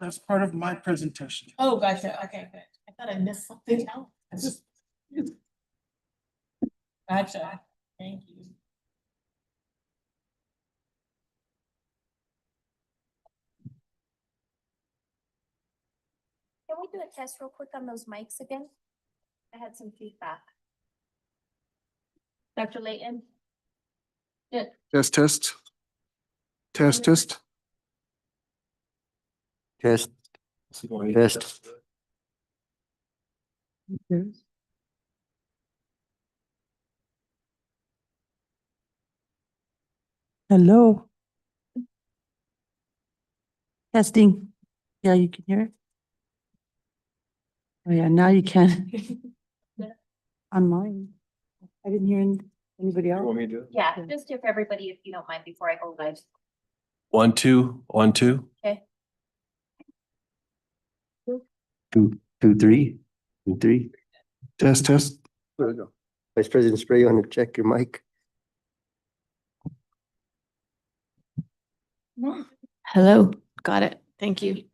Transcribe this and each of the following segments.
That's part of my presentation. Oh, gotcha. Okay, good. I thought I missed something else. Gotcha. Thank you. Can we do a test real quick on those mics again? I had some feedback. Dr. Layton? Yeah. Test, test. Test, test. Test, test. Hello. Testing. Yeah, you can hear it. Oh yeah, now you can. On mine. I didn't hear anybody else. me to do it? Yeah, just if everybody, if you don't mind, before I go live. 1, 2, 1, 2. Okay. 2, 2, 3, 2, 3. Test, test. There we go. Vice President Spray, you want to check your mic? Hello, got it. Thank you.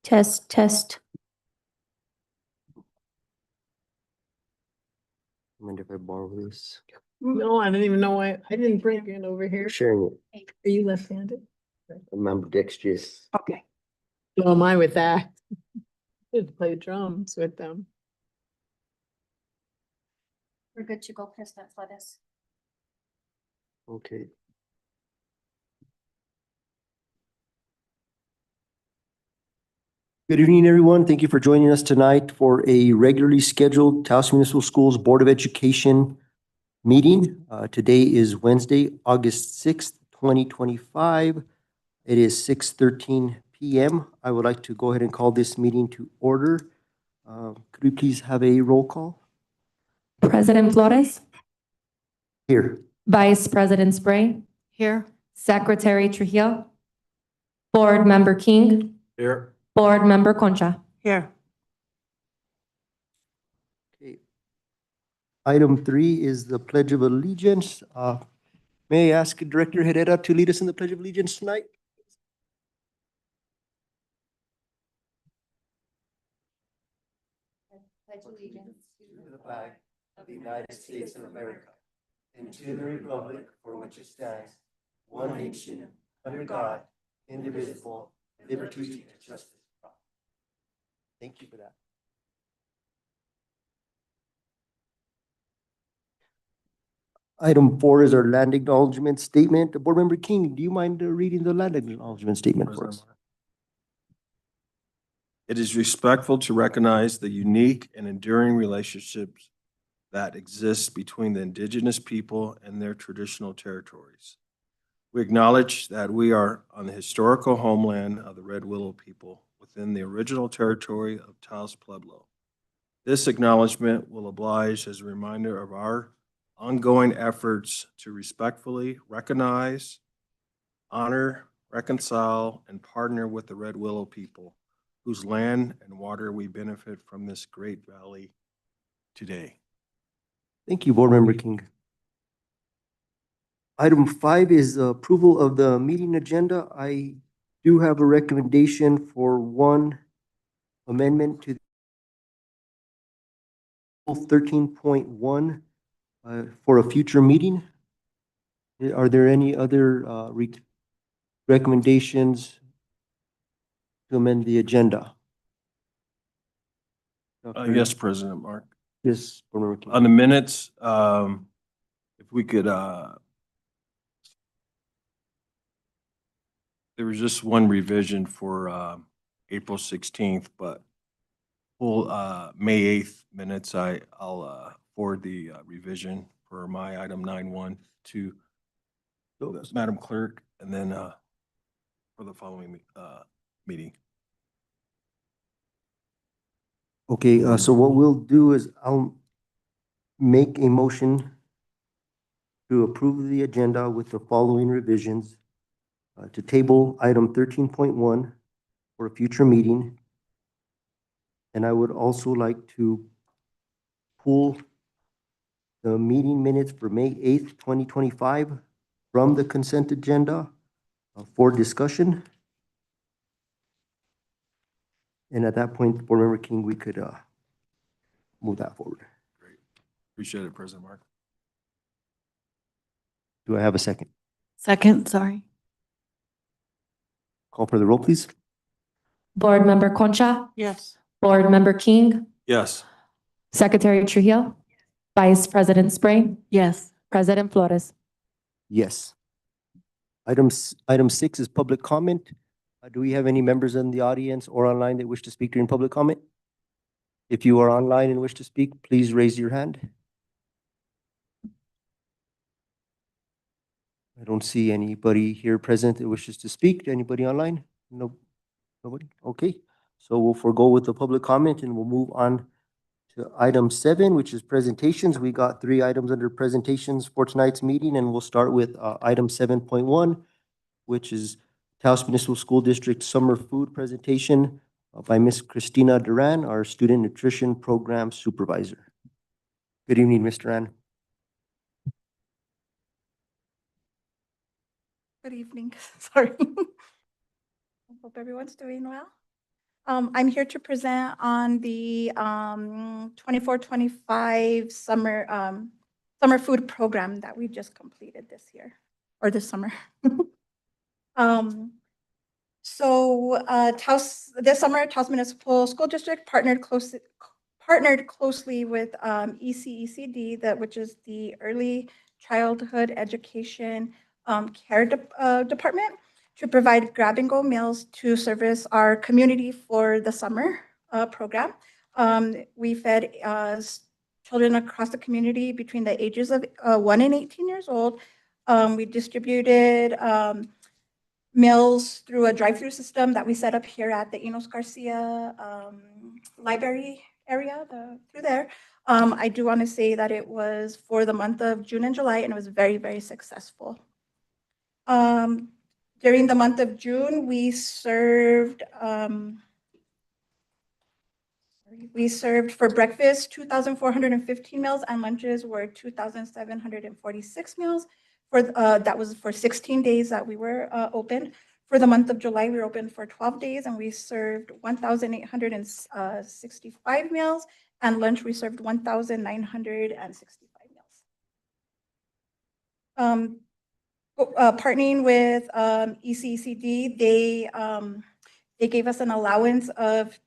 Test, test. I wonder if I borrow this. No, I don't even know why. I didn't bring it over here. We're sharing it. Are you left-handed? I'm ambidextrous. Okay. So am I with that. Did play drums with them. We're good to go, President Flores. Okay. Good evening, everyone. Thank you for joining us tonight for a regularly scheduled Taos Municipal Schools Board of Education meeting. Today is Wednesday, August 6th, 2025. It is 6:13 p.m. I would like to go ahead and call this meeting to order. Could we please have a roll call? President Flores, Here. Vice President Spray, Here. Secretary Trujillo, Board Member King, Here. Board Member Concha. Here. Okay. Item 3 is the Pledge of Allegiance. May I ask Director Herrera to lead us in the Pledge of Allegiance tonight? Pledge allegiance To the flag of the United States of America and to the republic for which it stands, one nation, under God, indivisible, liberty and justice. Thank you for that. Item 4 is our land acknowledgement statement. Board Member King, do you mind reading the land acknowledgement statement for us? It is respectful to recognize the unique and enduring relationships that exist between the indigenous people and their traditional territories. We acknowledge that we are on the historical homeland of the Red Willow people within the original territory of Taos Pueblo. This acknowledgement will oblige as a reminder of our ongoing efforts to respectfully recognize, honor, reconcile, and partner with the Red Willow people whose land and water we benefit from this great valley today. Thank you, Board Member King. Item 5 is approval of the meeting agenda. I do have a recommendation for one amendment to 13.1 for a future meeting. Are there any other recommendations to amend the agenda? Yes, President Mark. Yes, Board Member King. On the minutes, if we could, there was just one revision for April 16th, but full May 8th minutes, I'll forward the revision for my item 9.1 to Madam Clerk, and then for the following meeting. Okay, so what we'll do is I'll make a motion to approve the agenda with the following revisions. To table item 13.1 for a future meeting. And I would also like to pull the meeting minutes for May 8th, 2025 from the consent agenda for discussion. And at that point, Board Member King, we could move that forward. Great. Appreciate it, President Mark. Do I have a second? Second, sorry. Call for the roll, please. Board Member Concha, Yes. Board Member King, Yes. Secretary Trujillo, Vice President Spray, Yes. President Flores. Yes. Item 6 is public comment. Do we have any members in the audience or online that wish to speak during public comment? If you are online and wish to speak, please raise your hand. I don't see anybody here present that wishes to speak. Anybody online? No, nobody? Okay, so we'll forego with the public comment and we'll move on to item 7, which is presentations. We got 3 items under presentations for tonight's meeting, and we'll start with item 7.1, which is Taos Municipal School District Summer Food Presentation by Ms. Christina Duran, our Student Nutrition Program Supervisor. Good evening, Ms. Duran. Good evening, sorry. I hope everyone's doing well. I'm here to present on the 24-25 summer food program that we just completed this year, or this summer. This summer, Taos Municipal School District partnered closely with ECECD, which is the Early Childhood Education Care Department, to provide grab-and-go meals to service our community for the summer program. We fed children across the community between the ages of 1 and 18 years old. We distributed meals through a drive-through system that we set up here at the Enos Garcia library area through there. I do want to say that it was for the month of June and July, and it was very, very successful. During the month of June, we served for breakfast 2,415 meals, and lunches were 2,746 meals. That was for 16 days that we were open. For the month of July, we were open for 12 days, and we served 1,865 meals, and lunch we served 1,965 meals. Partnering with ECECD, they gave us an allowance of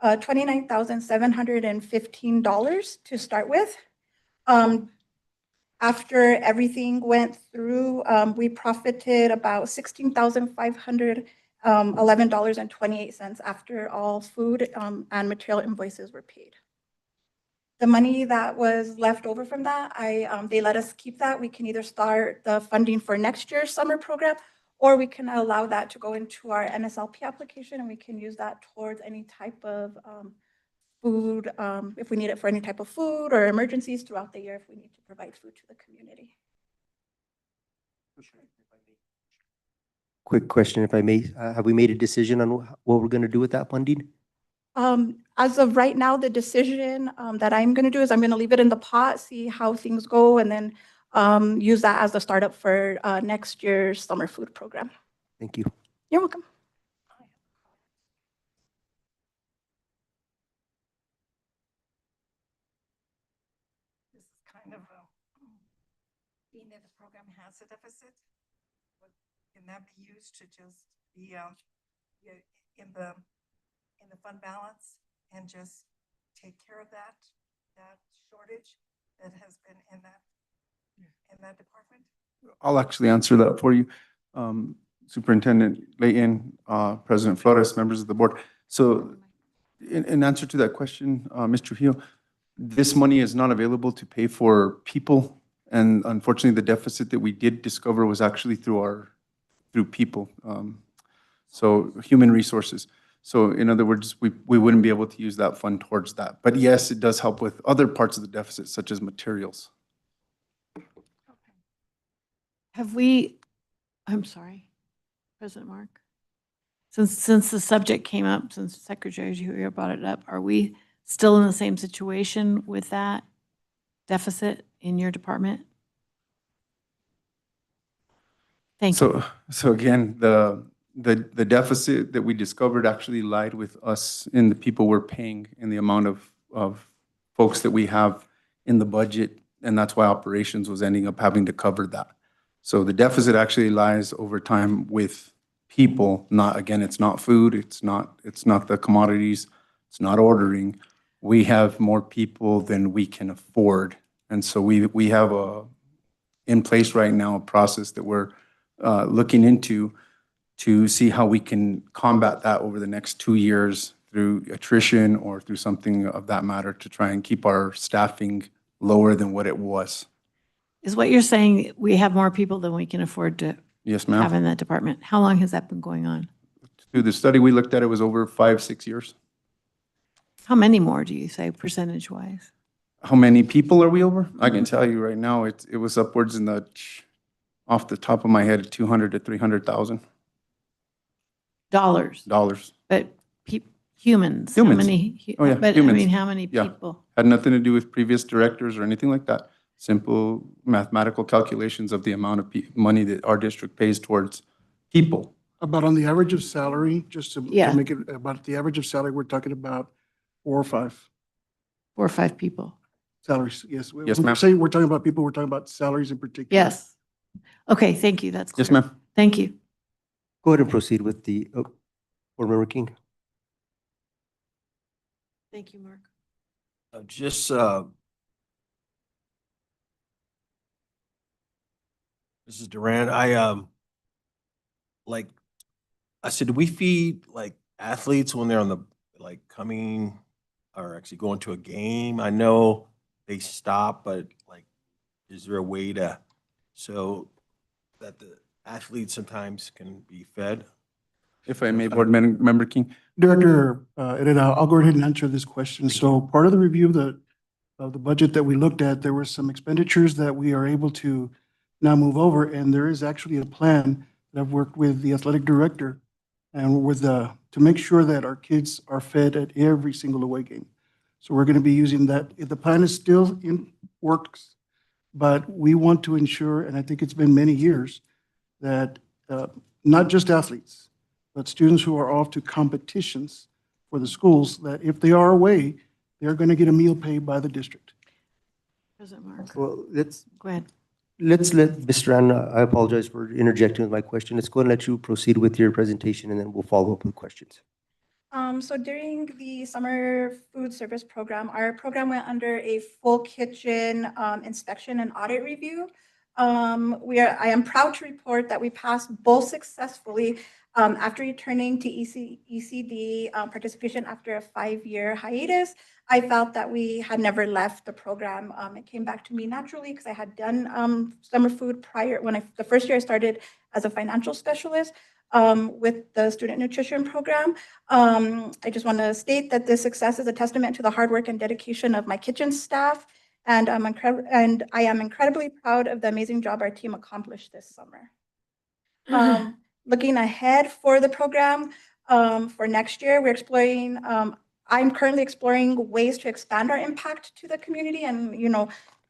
$29,715 to start with. After everything went through, we profited about $16,511.28 after all food and material invoices were paid. The money that was left over from that, they let us keep that. We can either start the funding for next year's summer program, or we can allow that to go into our NSLP application, and we can use that towards any type of food, if we need it for any type of food or emergencies throughout the year, if we need to provide food to the community. Quick question, if I may. Have we made a decision on what we're going to do with that funding? As of right now, the decision that I'm going to do is I'm going to leave it in the pot, see how things go, and then use that as the startup for next year's summer food program. Thank you. You're welcome. This is kind of being that the program has a deficit, can that be used to just be in the fund balance and just take care of that shortage that has been in that department? I'll actually answer that for you. Superintendent Layton, President Flores, members of the board. So in answer to that question, Mr. Trujillo, this money is not available to pay for people. And unfortunately, the deficit that we did discover was actually through people. So human resources. So in other words, we wouldn't be able to use that fund towards that. But yes, it does help with other parts of the deficit, such as materials. Have we, I'm sorry, President Mark, since the subject came up, since Secretary Trujillo brought it up, are we still in the same situation with that deficit in your department? Thank you. So again, the deficit that we discovered actually lied with us in the people we're paying and the amount of folks that we have in the budget. And that's why operations was ending up having to cover that. So the deficit actually lies over time with people, not, again, it's not food, it's not the commodities, it's not ordering. We have more people than we can afford. And so we have in place right now a process that we're looking into to see how we can combat that over the next 2 years through attrition or through something of that matter to try and keep our staffing lower than what it was. Is what you're saying, we have more people than we can afford to Yes, have ma'am. in that department? How long has that been going on? Through the study we looked at, it was over 5-6 years. How many more do you say, percentage-wise? How many people are we over? I can tell you right now, it was upwards in off the top of my head, 200 to 300,000 Dollars, dollars. but humans? How Humans. many Oh, yeah, But I humans. mean, how many Yeah. people? Had nothing to do with previous directors or anything like that. Simple mathematical calculations of the amount of money that our district pays towards people. About on the average of salary, just to Yeah. make it, about the average of salary, we're talking about 4 or 5 4 or 5 people? salaries, yes. Yes, When ma'am. we're saying we're talking about people, we're talking about salaries in particular. Yes. Okay, thank you, that's clear. Yes, ma'am. Thank you. Go ahead and proceed with the, Board Member King. Thank you, Mark. Just, Mrs. Duran, I said, do we feed like athletes when they're on the, like coming or actually going to a game? I know they stop, but like, is there a way so that the athletes sometimes can be fed? If I may, Board Member King. Director Herrera, I'll go ahead and answer this question. So part of the review of the budget that we looked at, there were some expenditures that we are able to now move over, and there is actually a plan that I've worked with the athletic director and to make sure that our kids are fed at every single away game. So we're going to be using that. The plan is still in works, but we want to ensure, and I think it's been many years, that not just athletes, but students who are off to competitions for the schools, that if they are away, they're going to get a meal paid by the district. President Mark, Well, go ahead. let's let Mr. Anna, I apologize for interjecting with my question. Let's go and let you proceed with your presentation and then we'll follow up with questions. So during the summer food service program, our program went under a full kitchen inspection and audit review. I am proud to report that we passed both successfully after returning to ECD participation after a 5-year hiatus. I felt that we had never left the program. It came back to me naturally because I had done summer food prior the first year I started as a financial specialist. with the student nutrition program. I just want to state that this success is a testament to the hard work and dedication of my kitchen staff. And I am incredibly proud of the amazing job our team accomplished this summer. Looking ahead for the program, for next year, I'm currently exploring ways to expand our impact to the community and,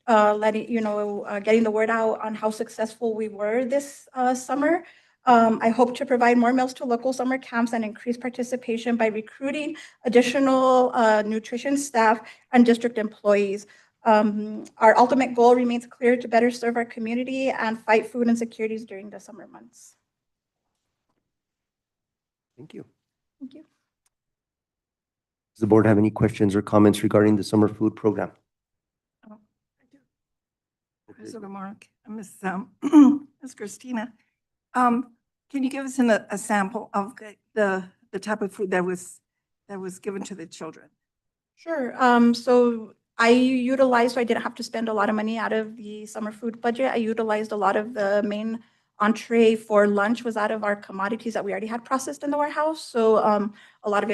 getting the word out on how successful we were this summer. I hope to provide more meals to local summer camps and increase participation by recruiting additional nutrition staff and district employees. Our ultimate goal remains clear: to better serve our community and fight food insecurities during the summer months. Thank you. Thank you. Does the board have any questions or comments regarding the summer food program? I do. President Mark, Ms. Ms. Christina, can you give us a sample of the type of food that was given to the children? Sure. So I didn't have to spend a lot of money out of the summer food budget. I utilized a lot of the main entree for lunch was out of our commodities that we already had processed in the warehouse. So a lot of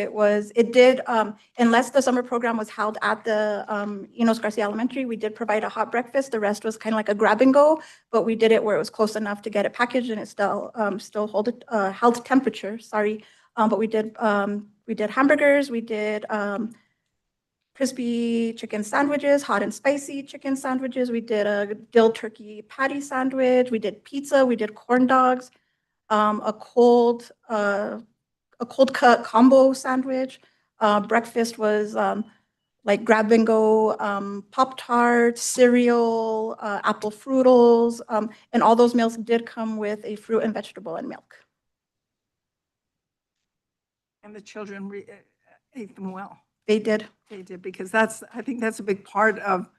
unless the summer program was held at the Enos Garcia Elementary, we did provide a hot breakfast. The rest was kind of like a grab and go, but we did it where it was close enough to get it packaged and it still held temperature. Sorry, but we did hamburgers, we did crispy chicken sandwiches, hot and spicy chicken sandwiches. We did a dill turkey patty sandwich. We did pizza. We did corn dogs, a cold cut combo sandwich. Breakfast was like grab and go, Pop-Tarts, cereal, apple Fruitles, and all those meals did come with a fruit and vegetable and milk. And the children ate them well. They did. They did, because I think that's a big part of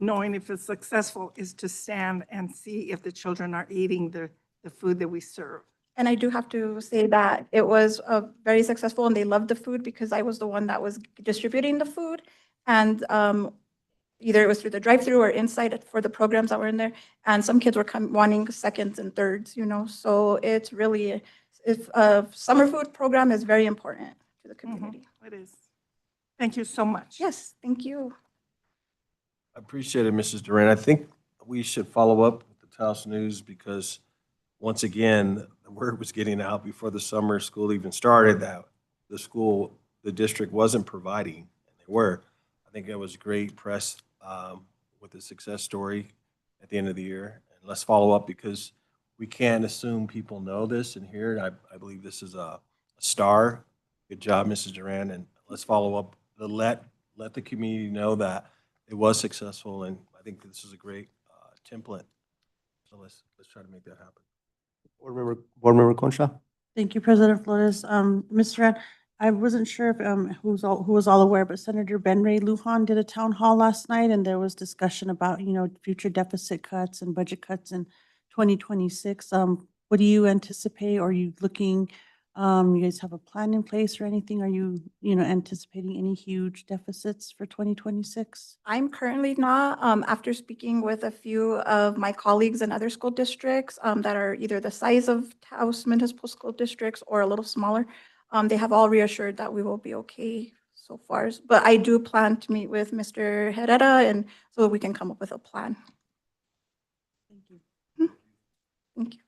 knowing if it's successful, is to stand and see if the children are eating the food that we serve. And I do have to say that it was very successful and they loved the food because I was the one that was distributing the food. And either it was through the drive-through or inside for the programs that were in there. And some kids were wanting seconds and thirds, So it's really, summer food program is very important to the community. It is. Thank you so much. Yes, thank you. I appreciate it, Mrs. Duran. I think we should follow up with the Taos News because, once again, the word was getting out before the summer school even started that the district wasn't providing, and they were. I think that was great press with the success story at the end of the year. And let's follow up because we can't assume people know this and hear it. I believe this is a star. Good job, Mrs. Duran, and let's follow up. Let the community know that it was successful, and I think this is a great template. So let's try to make that happen. Board Member Concha? Thank you, President Flores. Mr. Rand, I wasn't sure if who was all aware, but Senator Ben Ray Lujan did a town hall last night, and there was discussion about future deficit cuts and budget cuts in 2026. What do you anticipate? Are you looking? You guys have a plan in place or anything? Are you anticipating any huge deficits for 2026? I'm currently not. After speaking with a few of my colleagues in other school districts that are either the size of Taos Municipal School Districts or a little smaller, they have all reassured that we will be okay so far. But I do plan to meet with Mr. Herrera and so that we can come up with a plan. Thank you. Thank you.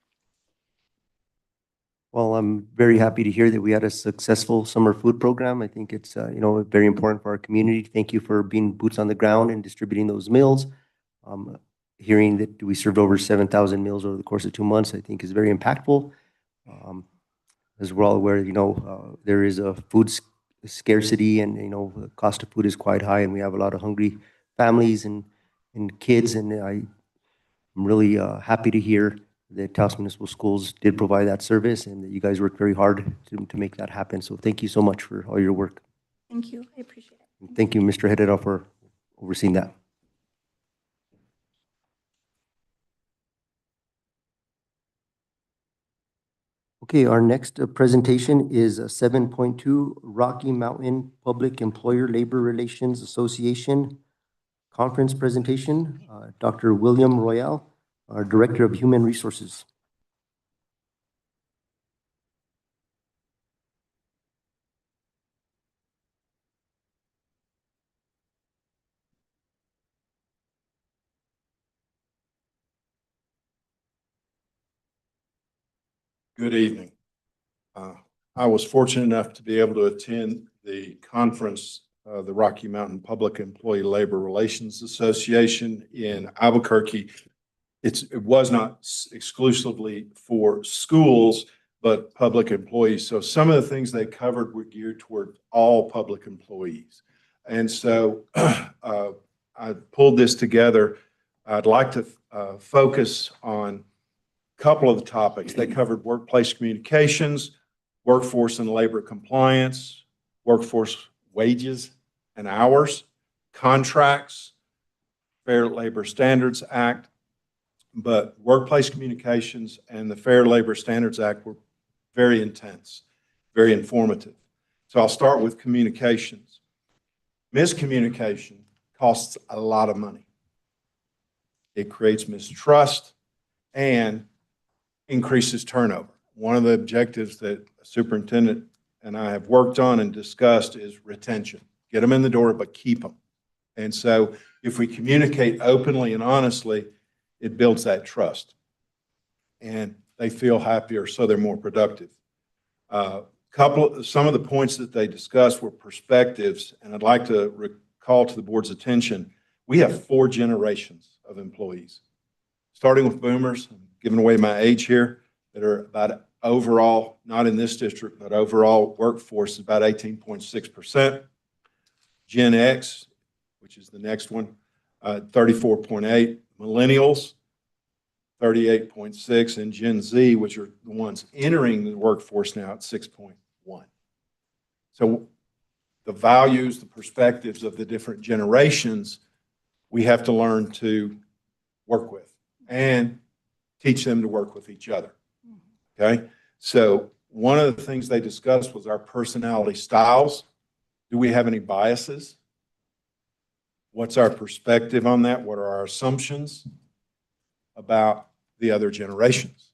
Well, I'm very happy to hear that we had a successful summer food program. I think it's, very important for our community. Thank you for being boots on the ground and distributing those meals. Hearing that we served over 7,000 meals over the course of 2 months, I think is very impactful. As we're all aware, there is a food scarcity and, the cost of food is quite high and we have a lot of hungry families and kids. And I'm really happy to hear that Taos Municipal Schools did provide that service and that you guys worked very hard to make that happen. So thank you so much for all your work. Thank you. I appreciate it. And thank you, Mr. Herrera, for overseeing that. Okay, our next presentation is 7.2 Rocky Mountain Public Employer Labor Relations Association conference presentation. Dr. William Royale, our Director of Human Resources. Good evening. I was fortunate enough to be able to attend the conference, the Rocky Mountain Public Employee Labor Relations Association in Albuquerque. It was not exclusively for schools, but public employees. So some of the things they covered were geared toward all public employees. And so I pulled this together. I'd like to focus on a couple of the topics. They covered workplace communications, workforce and labor compliance, workforce wages and hours, contracts, Fair Labor Standards Act. But workplace communications and the Fair Labor Standards Act were very intense, very informative. So I'll start with communications. Miscommunication costs a lot of money. It creates mistrust and increases turnover. One of the objectives that a superintendent and I have worked on and discussed is retention. Get them in the door, but keep them. And so if we communicate openly and honestly, it builds that trust. And they feel happier, so they're more productive. Some of the points that they discussed were perspectives, and I'd like to recall to the board's attention, we have 4 generations of employees. Starting with boomers, I'm giving away my age here, that are about overall, not in this district, but overall workforce is about 18.6%. Gen X, which is the next one, 34.8. Millennials, 38.6, and Gen Z, which are the ones entering the workforce now, at 6.1. So the values, the perspectives of the different generations, we have to learn to work with and teach them to work with each other. Okay? So one of the things they discussed was our personality styles. Do we have any biases? What's our perspective on that? What are our assumptions about the other generations?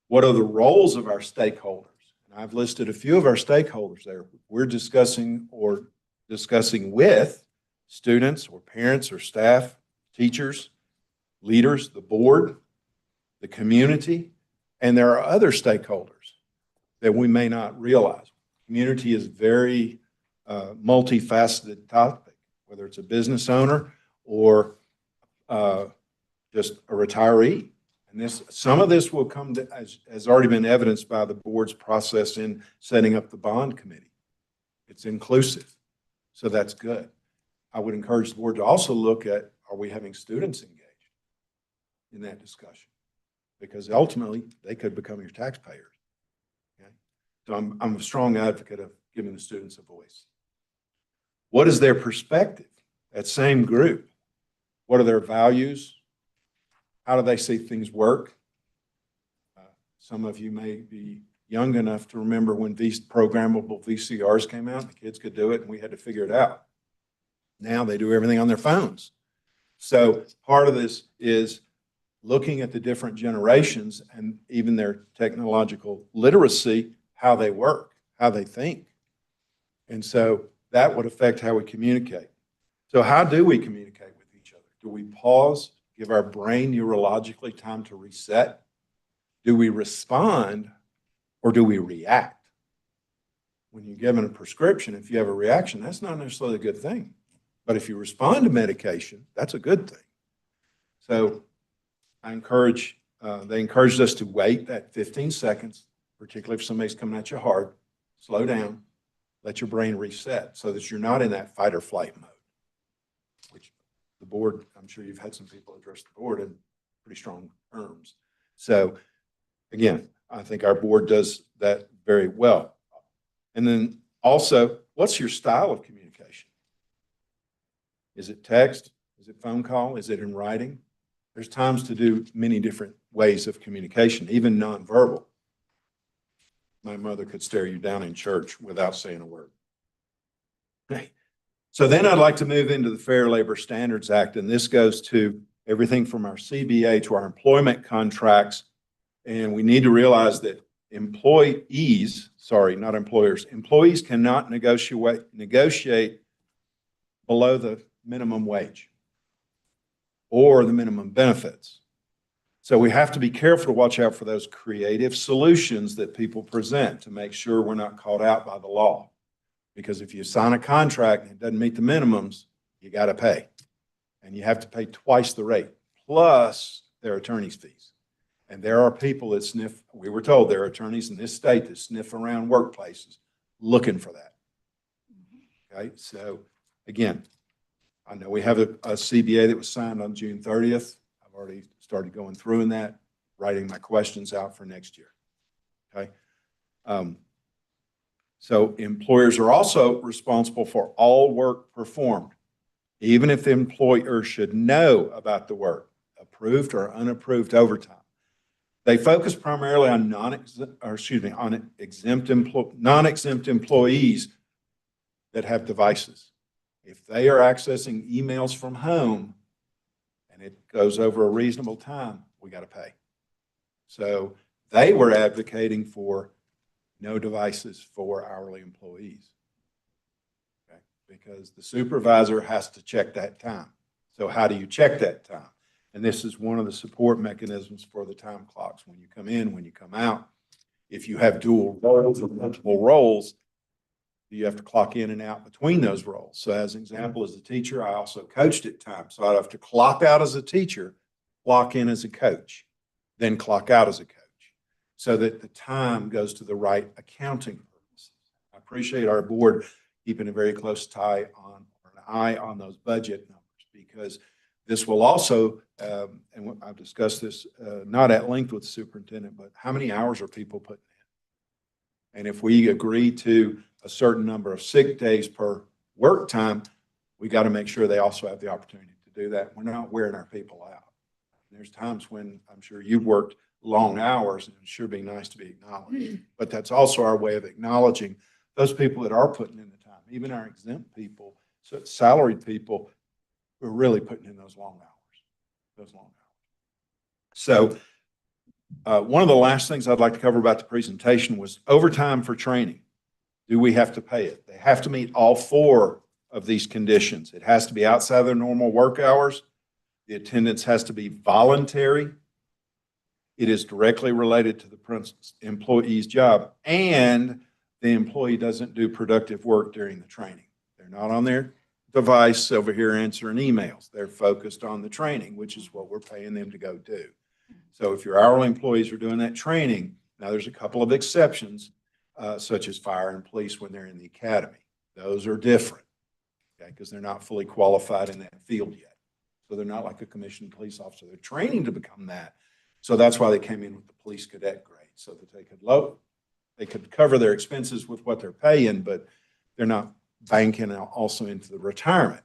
What are the roles of our stakeholders? And I've listed a few of our stakeholders there. We're discussing with students or parents or staff, teachers, leaders, the board, the community, and there are other stakeholders that we may not realize. Community is very multifaceted topic, whether it's a business owner or just a retiree. And some of this will come to, as has already been evidenced by the board's process in setting up the bond committee. It's inclusive, so that's good. I would encourage the board to also look at, are we having students engaged in that discussion? Because ultimately, they could become your taxpayers. Okay? So I'm a strong advocate of giving the students a voice. What is their perspective? That same group. What are their values? How do they see things work? Some of you may be young enough to remember when these programmable VCRs came out, the kids could do it and we had to figure it out. Now they do everything on their phones. So part of this is looking at the different generations and even their technological literacy, how they work, how they think. And so that would affect how we communicate. So how do we communicate with each other? Do we pause, give our brain neurologically time to reset? Do we respond or do we react? When you're given a prescription, if you have a reaction, that's not necessarily a good thing. But if you respond to medication, that's a good thing. So they encouraged us to wait that 15 seconds, particularly if somebody's coming at you hard, slow down, let your brain reset so that you're not in that fight or flight mode, which the board, I'm sure you've had some people address the board in pretty strong terms. So again, I think our board does that very well. And then also, what's your style of communication? Is it text? Is it phone call? Is it in writing? There's times to do many different ways of communication, even nonverbal. My mother could stare you down in church without saying a word. Okay. So then I'd like to move into the Fair Labor Standards Act, and this goes to everything from our CBA to our employment contracts. And we need to realize that employees cannot negotiate below the minimum wage or the minimum benefits. So we have to be careful to watch out for those creative solutions that people present to make sure we're not caught out by the law. Because if you sign a contract and it doesn't meet the minimums, you got to pay. And you have to pay twice the rate, plus their attorney's fees. And there are people that sniff, we were told there are attorneys in this state that sniff around workplaces looking for that. Okay, so again, I know we have a CBA that was signed on June 30th. I've already started going through in that, writing my questions out for next year. Okay. So employers are also responsible for all work performed, even if the employer should know about the work, approved or unapproved overtime. They focus primarily on non-exempt employees that have devices. If they are accessing emails from home and it goes over a reasonable time, we got to pay. So they were advocating for no devices for hourly employees. Okay? Because the supervisor has to check that time. So how do you check that time? And this is one of the support mechanisms for the time clocks. When you come in, when you come out, if you have dual roles or multiple roles, you have to clock in and out between those roles. So as an example, as a teacher, I also coached at times. So I'd have to clock out as a teacher, clock in as a coach, then clock out as a coach, so that the time goes to the right accounting purposes. I appreciate our board keeping a very close eye on those budget numbers, because this will also, and I've discussed this not at length with the superintendent, but how many hours are people putting in? And if we agree to a certain number of sick days per work time, we got to make sure they also have the opportunity to do that. We're not wearing our people out. There's times when I'm sure you've worked long hours, and it sure be nice to be acknowledged. But that's also our way of acknowledging those people that are putting in the time, even our exempt people, so salaried people who are really putting in those long hours, So one of the last things I'd like to cover about the presentation was overtime for training. Do we have to pay it? They have to meet all 4 of these conditions. It has to be outside of their normal work hours. The attendance has to be voluntary. It is directly related to the employee's job, and the employee doesn't do productive work during the training. They're not on their device over here answering emails. They're focused on the training, which is what we're paying them to go do. So if your hourly employees are doing that training, now there's a couple of exceptions, such as fire and police when they're in the academy. Those are different, okay, because they're not fully qualified in that field yet. So they're not like a commissioned police officer. They're training to become that. So that's why they came in with the police cadet grade, so that they could cover their expenses with what they're paying, but they're not banking also into the retirement.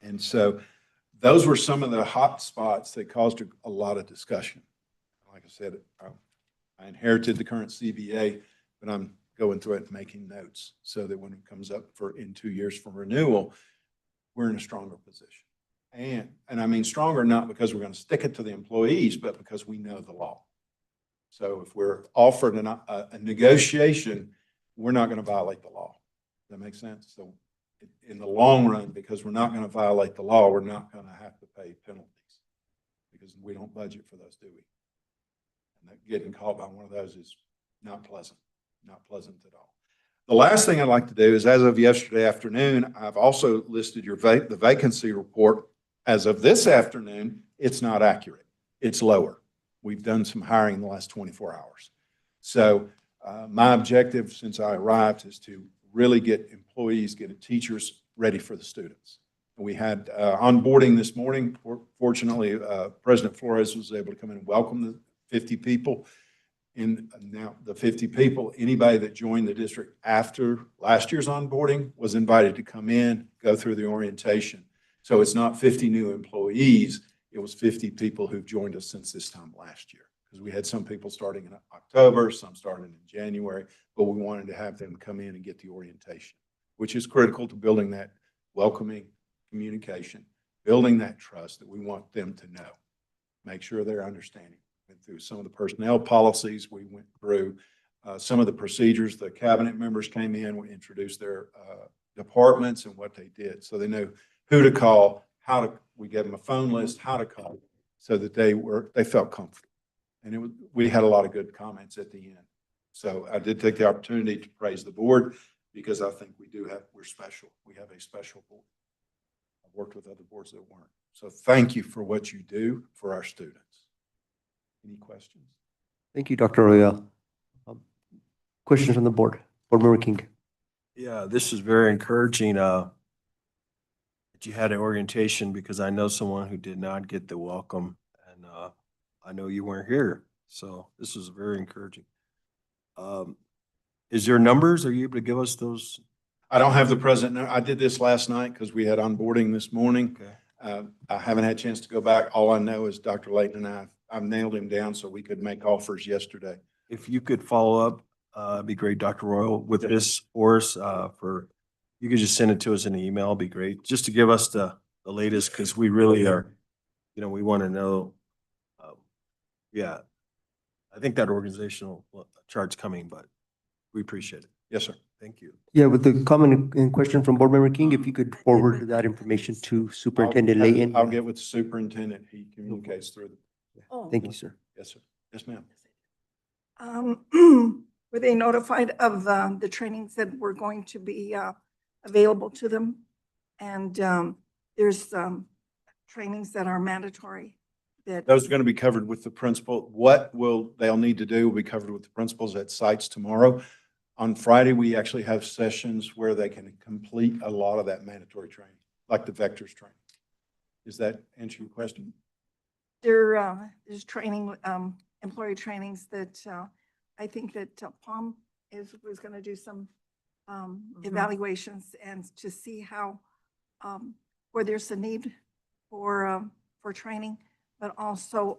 And so those were some of the hot spots that caused a lot of discussion. Like I said, I inherited the current CBA, but I'm going through it and making notes so that when it comes up in 2 years for renewal, we're in a stronger position. And I mean stronger, not because we're going to stick it to the employees, but because we know the law. So if we're offered a negotiation, we're not going to violate the law. Does that make sense? So in the long run, because we're not going to violate the law, we're not going to have to pay penalties, because we don't budget for those, do we? And that getting caught by one of those is not pleasant at all. The last thing I'd like to do is, as of yesterday afternoon, I've also listed the vacancy report. As of this afternoon, it's not accurate. It's lower. We've done some hiring in the last 24 hours. So my objective since I arrived is to really get employees, get teachers ready for the students. We had onboarding this morning. Fortunately, President Flores was able to come in and welcome the 50 people. And now the 50 people, anybody that joined the district after last year's onboarding was invited to come in, go through the orientation. So it's not 50 new employees. It was 50 people who've joined us since this time last year, because we had some people starting in October, some starting in January, but we wanted to have them come in and get the orientation, which is critical to building that welcoming communication, building that trust that we want them to know, make sure they're understanding. Went through some of the personnel policies. We went through some of the procedures. The cabinet members came in, we introduced their departments and what they did, so they know who to call, we gave them a phone list, how to call. so that they felt comfortable. And we had a lot of good comments at the end. So I did take the opportunity to praise the board because I think we're special. We have a special board. I've worked with other boards that weren't. So thank you for what you do for our students. Any questions? Thank you, Dr. Royal. Questions from the board? Board Member King. Yeah, this is very encouraging, that you had an orientation, because I know someone who did not get the welcome, and, I know you weren't here. So this is very encouraging. Is there numbers? Are you able to give us those? I don't have the present. I did this last night because we had onboarding this morning. Okay. I haven't had a chance to go back. All I know is Dr. Layton and I've nailed him down so we could make offers yesterday. If you could follow up, it'd be great, Dr. Royal, with this for us, you could just send it to us in an email, it'd be great, just to give us the latest, because we really are, we want to know. Yeah, I think that organizational chart's coming, but we appreciate it. Yes, sir. Thank you. Yeah, with the comment and question from Board Member King, if you could forward that information to Superintendent Layton. I'll get with the superintendent. He communicates through Thank you, sir. Yes, sir. Yes, ma'am. Were they notified of the trainings that were going to be available to them? And there's trainings that are mandatory that. Those are going to be covered with the principal. They'll need to do will be covered with the principals at sites tomorrow. On Friday, we actually have sessions where they can complete a lot of that mandatory training, like the vectors training. Does that answer your question? There's training, employee trainings that I think that POM was going to do some evaluations and to see how, where there's a need for training, but also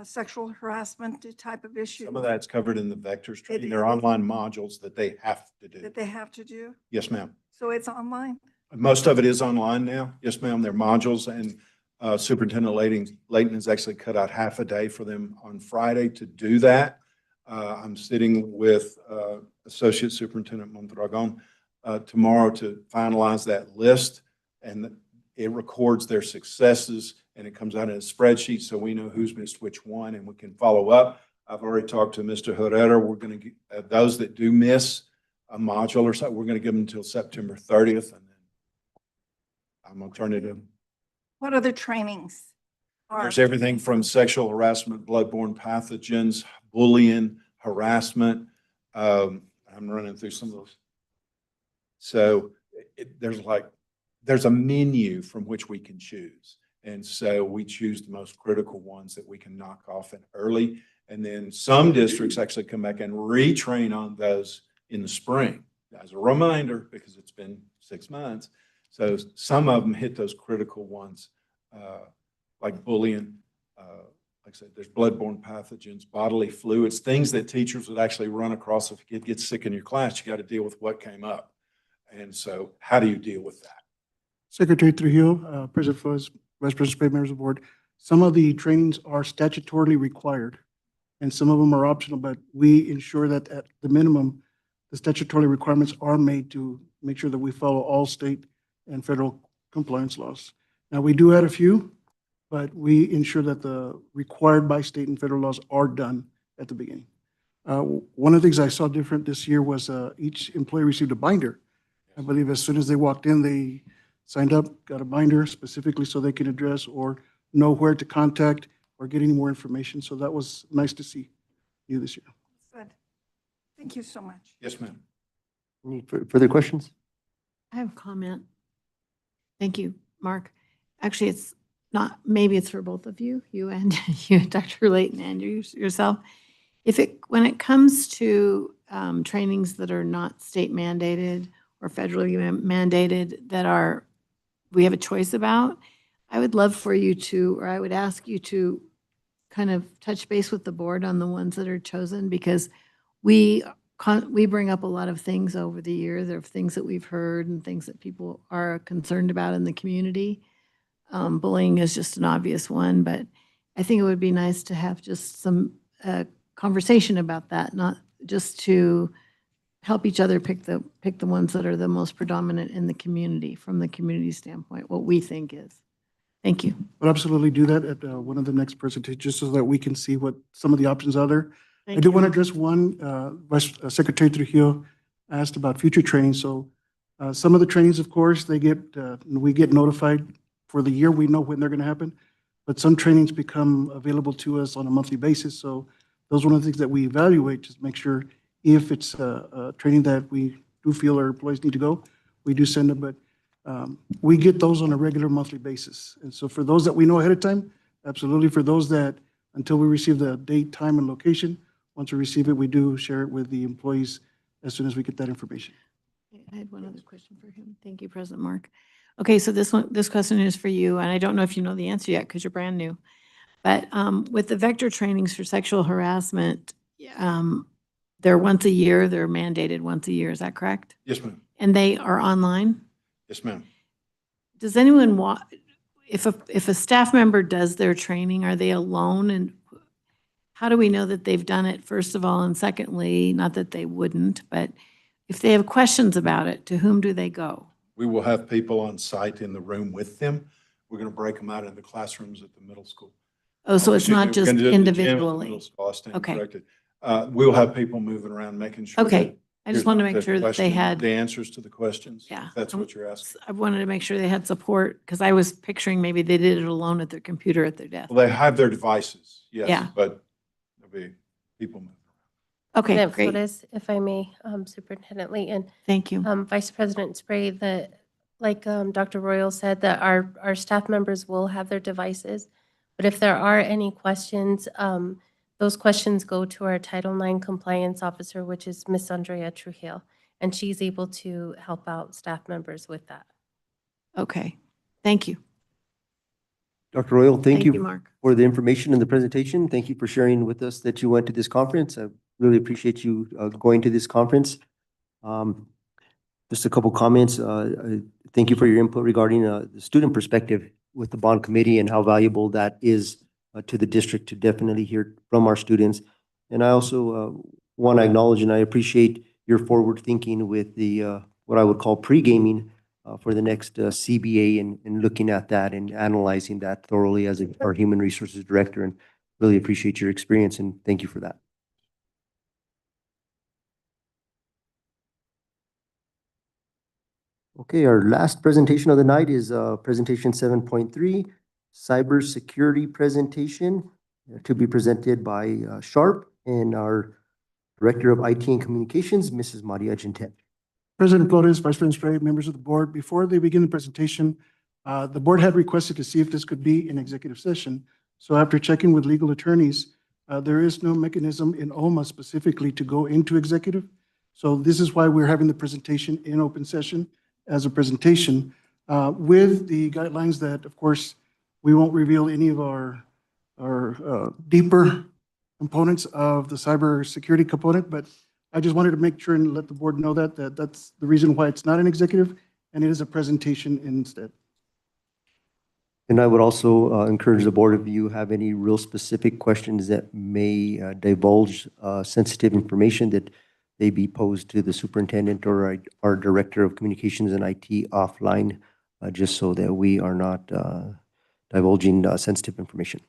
sexual harassment type of issue. Some of that's covered in the vectors training. It They're is. online modules that they have to do. That they have to do. Yes, ma'am. So it's online. Most of it is online now. Yes, ma'am. They're modules, and Superintendent Layton has actually cut out half a day for them on Friday to do that. I'm sitting with Associate Superintendent Mondragon tomorrow to finalize that list, and it records their successes, and it comes out in a spreadsheet so we know who's missed which one, and we can follow up. I've already talked to Mr. Herrera. We're going to get those that do miss a module or something, we're going to give them until September 30th, and then I'm going to turn it in. What other trainings? There's everything from sexual harassment, bloodborne pathogens, bullying, harassment. I'm running through some of those. So there's a menu from which we can choose. And so we choose the most critical ones that we can knock off in early. And then some districts actually come back and retrain on those in the spring. As a reminder, because it's been 6 months. So some of them hit those critical ones, like bullying. Like I said, there's bloodborne pathogens, bodily fluids, things that teachers would actually run across. If a kid gets sick in your class, you got to deal with what came up. And so how do you deal with that? Secretary Trujillo, President Flores, Vice President Spray, members of the board, some of the trainings are statutorily required and some of them are optional, but we ensure that at the minimum, the statutory requirements are made to make sure that we follow all state and federal compliance laws. Now, we do add a few, but we ensure that the required by state and federal laws are done at the beginning. One of the things I saw different this year was each employee received a binder. I believe as soon as they walked in, they signed up, got a binder specifically so they can address or know where to contact or get any more information. So that was nice to see you this year. Good. Thank you so much. Yes, ma'am. Any further questions? I have a comment. Thank you, Mark. Actually, it's not, maybe it's for both of you, you and you, Dr. Layton, and yourself. When it comes to trainings that are not state mandated or federally mandated that we have a choice about, I would love for you to, or I would ask you to kind of touch base with the board on the ones that are chosen, because we bring up a lot of things over the years. There are things that we've heard and things that people are concerned about in the community. Bullying is just an obvious one, but I think it would be nice to have just some conversation about that, not just to help each other pick the ones that are the most predominant in the community from the community standpoint, what we think is. Thank you. We'll absolutely do that at one of the next presentations so that we can see what some of the options are there. I Thank do you. want to address one, Secretary Trujillo asked about future training. So some of the trainings, of course, we get notified for the year. We know when they're going to happen. But some trainings become available to us on a monthly basis. So those are one of the things that we evaluate, just make sure if it's a training that we do feel our employees need to go, we do send them. But we get those on a regular monthly basis. And so for those that we know ahead of time, absolutely. For those that, until we receive the date, time, and location, once we receive it, we do share it with the employees as soon as we get that information. I had one other question for him. Thank you, President Mark. Okay, so this question is for you, and I don't know if you know the answer yet because you're brand new. But with the vector trainings for sexual harassment, they're once a year, they're mandated once a year, is that correct? Yes, ma'am. And they are online? Yes, ma'am. Does anyone want, if a staff member does their training, are they alone? And how do we know that they've done it, first of all? And secondly, not that they wouldn't, but if they have questions about it, to whom do they go? We will have people on site in the room with them. We're going to break them out into classrooms at the middle school. Oh, so it's not We're just gonna do it at the gym at the individually? middle school. I stand Okay. corrected. We'll have people moving around, making sure. Okay, that I just there's wanted to the make sure that they question- had, The answers to the questions. Yeah. If that's what you're asking. I wanted to make sure they had support, because I was picturing maybe they did it alone at their computer at their desk. Well, they have their devices, yes, Yeah. but there'll be people moving. Okay, President great. Flores, if I may, Superintendent Layton, Thank you. Vice President Spray, like Dr. Royal said, that our staff members will have their devices. But if there are any questions, those questions go to our Title IX compliance officer, which is Miss Andrea Trujillo, and she's able to help out staff members with that. Okay, thank you. Dr. Royal, thank you Mark. for the information and the presentation. Thank you for sharing with us that you went to this conference. I really appreciate you going to this conference. Just a couple comments. Thank you for your input regarding the student perspective with the bond committee and how valuable that is to the district to definitely hear from our students. And I also want to acknowledge and I appreciate your forward thinking with the what I would call pre-gaming for the next CBA and looking at that and analyzing that thoroughly as our human resources director, and really appreciate your experience and thank you for that. Okay, our last presentation of the night is presentation 7.3, cybersecurity presentation to be presented by Sharp and our Director of IT and Communications, Mrs. Maria Gentet. President Flores, Vice President Spray, members of the board, before they begin the presentation, the board had requested to see if this could be an executive session. So after checking with legal attorneys, there is no mechanism in OMA specifically to go into executive. So this is why we're having the presentation in open session as a presentation with the guidelines that, of course, we won't reveal any of our deeper components of the cybersecurity component, but I just wanted to make sure and let the board know that that's the reason why it's not an executive and it is a presentation instead. And I would also encourage the board, if you have any real specific questions that may divulge sensitive information, that they be posed to the superintendent or our Director of Communications and IT offline, just so that we are not divulging sensitive information.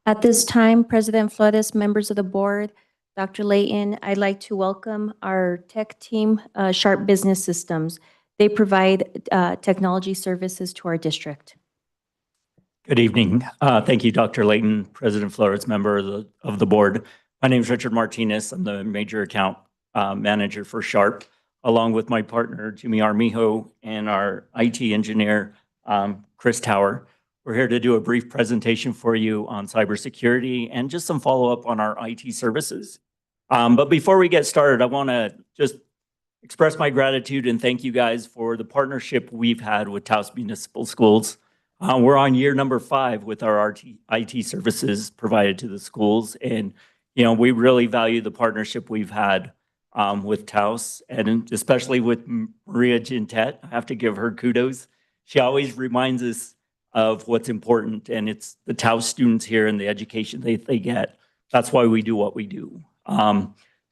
At this time, President Flores, members of the board, Dr. Layton, I'd like to welcome our tech team, Sharp Business Systems. They provide technology services to our district. Good evening. Thank you, Dr. Layton, President Flores, member of the board. My name is Richard Martinez. I'm the major account manager for Sharp, along with my partner, Jimmy Armijo, and our IT engineer, Chris Tower. We're here to do a brief presentation for you on cybersecurity and just some follow-up on our IT services. But before we get started, I want to just express my gratitude and thank you guys for the partnership we've had with Taos Municipal Schools. We're on year number 5 with our IT services provided to the schools. And, you know, we really value the partnership we've had with Taos, and especially with Maria Gentet. I have to give her kudos. She always reminds us of what's important, and it's the Taos students here and the education they get. That's why we do what we do.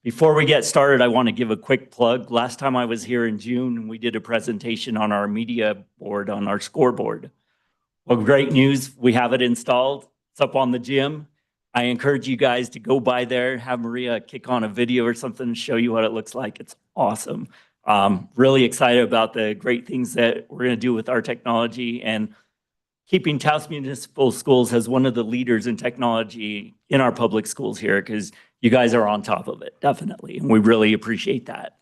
Before we get started, I want to give a quick plug. Last time I was here in June, we did a presentation on our media board, on our scoreboard. Well, great news, we have it installed. It's up on the gym. I encourage you guys to go by there, have Maria kick on a video or something and show you what it looks like. It's awesome. Really excited about the great things that we're going to do with our technology and keeping Taos Municipal Schools as one of the leaders in technology in our public schools here, because you guys are on top of it, definitely, and we really appreciate that.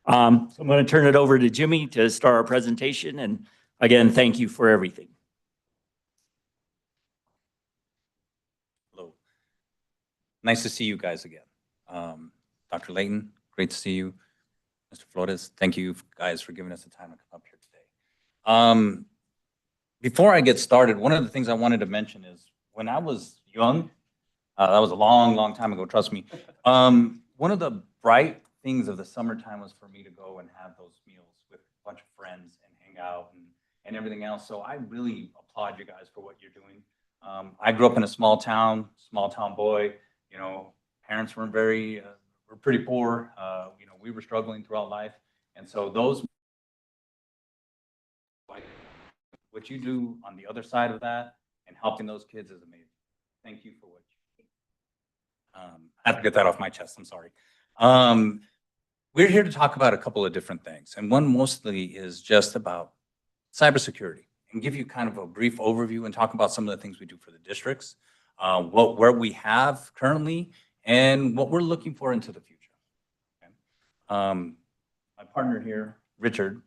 So I'm going to turn it over to Jimmy to start our presentation, and again, thank you for everything. Hello. Nice to see you guys again. Dr. Layton, great to see you. Mr. Flores, thank you guys for giving us the time to come up here today. Before I get started, one of the things I wanted to mention is when I was young, that was a long, long time ago, trust me. One of the bright things of the summertime was for me to go and have those meals with a bunch of friends and hang out and everything else. So I really applaud you guys for what you're doing. I grew up in a small town boy. You know, parents weren't were pretty poor. You know, we were struggling throughout life. And so those, what you do on the other side of that and helping those kids is amazing. Thank you for what you do. I have to get that off my chest, I'm sorry. We're here to talk about a couple of different things. And one mostly is just about cybersecurity and give you kind of a brief overview and talk about some of the things we do for the districts, where we have currently and what we're looking for into the future. Okay. My partner here, Richard,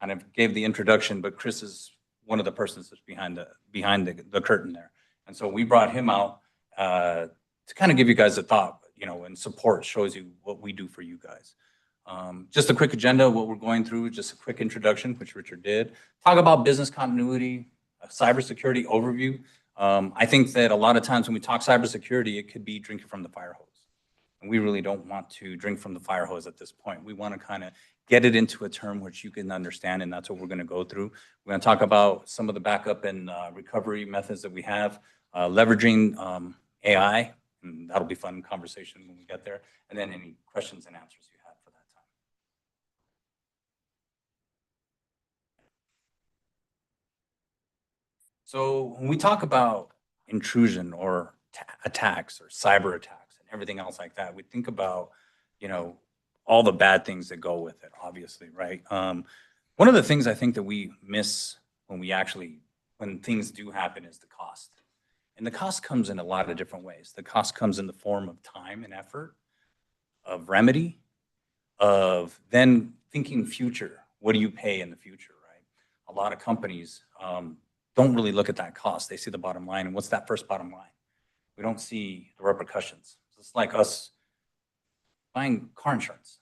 kind of gave the introduction, but Chris is one of the persons that's behind the curtain there. And so we brought him out to kind of give you guys a thought, you know, and support, shows you what we do for you guys. Just a quick agenda of what we're going through, just a quick introduction, which Richard did. Talk about business continuity, a cybersecurity overview. I think that a lot of times when we talk cybersecurity, it could be drinking from the fire hose. And we really don't want to drink from the fire hose at this point. We want to kind of get it into a term which you can understand, and that's what we're going to go through. We're going to talk about some of the backup and recovery methods that we have, leveraging AI, and that'll be fun conversation when we get there, and then any questions and answers you have for that time. So when we talk about intrusion or attacks or cyber attacks and everything else like that, we think about, you know, all the bad things that go with it, obviously, right? One of the things I think that we miss when things do happen is the cost. And the cost comes in a lot of different ways. The cost comes in the form of time and effort, of remedy, of then thinking future. What do you pay in the future, right? A lot of companies don't really look at that cost. They see the bottom line. And what's that first bottom line? We don't see the repercussions. It's like us buying car insurance.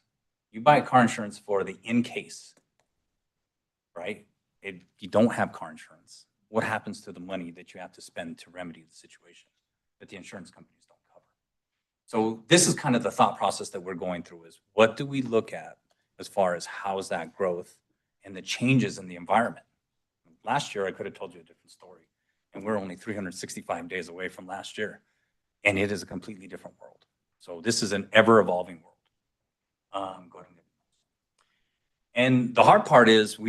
You buy car insurance for the in case, right? You don't have car insurance. What happens to the money that you have to spend to remedy the situation that the insurance companies don't cover? So this is kind of the thought process that we're going through is what do we look at as far as how's that growth and the changes in the environment? Last year, I could have told you a different story, and we're only 365 days away from last year, and it is a completely different world. So this is an ever-evolving world. Go ahead and get it. And the hard part is I'm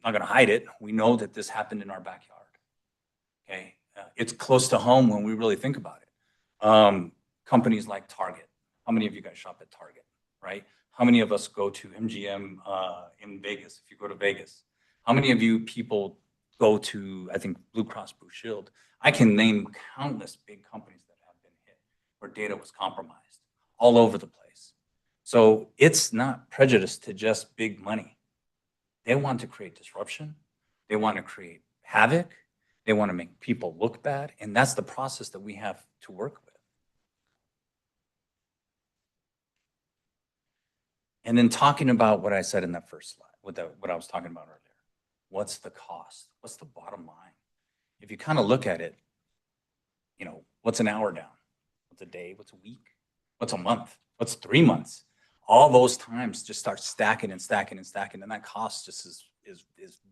not going to hide it. We know that this happened in our backyard. Okay, it's close to home when we really think about it. Companies like Target. How many of you guys shop at Target, right? How many of us go to MGM in Vegas? If you go to Vegas, how many of you people go to, I think, Blue Cross Blue Shield? I can name countless big companies that have been hit where data was compromised all over the place. So it's not prejudice to just big money. They want to create disruption. They want to create havoc. They want to make people look bad. And that's the process that we have to work with. And then talking about what I said in that first slide, what I was talking about earlier. What's the cost? What's the bottom line? If you kind of look at it, you know, what's an hour down? What's a day? What's a week? What's a month? What's 3 months? All those times just start stacking and stacking and stacking, and that cost just is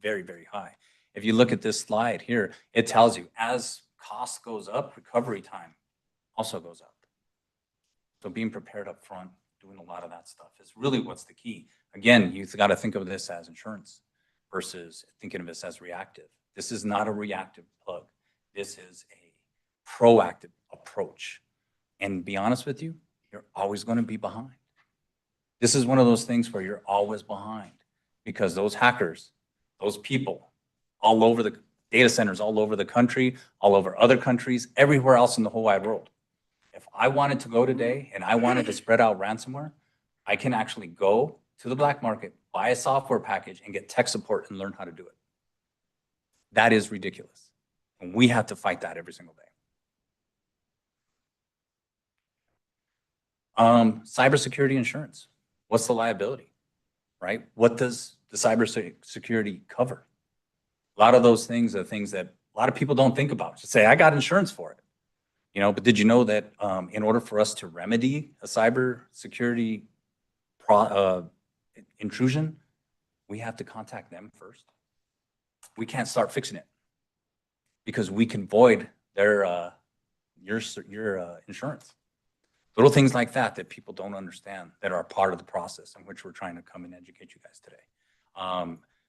very, very high. If you look at this slide here, it tells you as cost goes up, recovery time also goes up. So being prepared up front, doing a lot of that stuff is really what's the key. Again, you've got to think of this as insurance versus thinking of this as reactive. This is not a reactive plug. This is a proactive approach. And be honest with you, you're always going to be behind. This is one of those things where you're always behind because those hackers, those people all over the data centers, all over the country, all over other countries, everywhere else in the whole wide world. If I wanted to go today and I wanted to spread out ransomware, I can actually go to the black market, buy a software package and get tech support and learn how to do it. That is ridiculous. And we have to fight that every single day. Cybersecurity insurance. What's the liability, right? What does the cybersecurity cover? A lot of those things are things that a lot of people don't think about. Just say, I got insurance for it. You know, but did you know that in order for us to remedy a cybersecurity intrusion, we have to contact them first? We can't start fixing it because we can void their your insurance. Little things like that people don't understand that are part of the process in which we're trying to come and educate you guys today.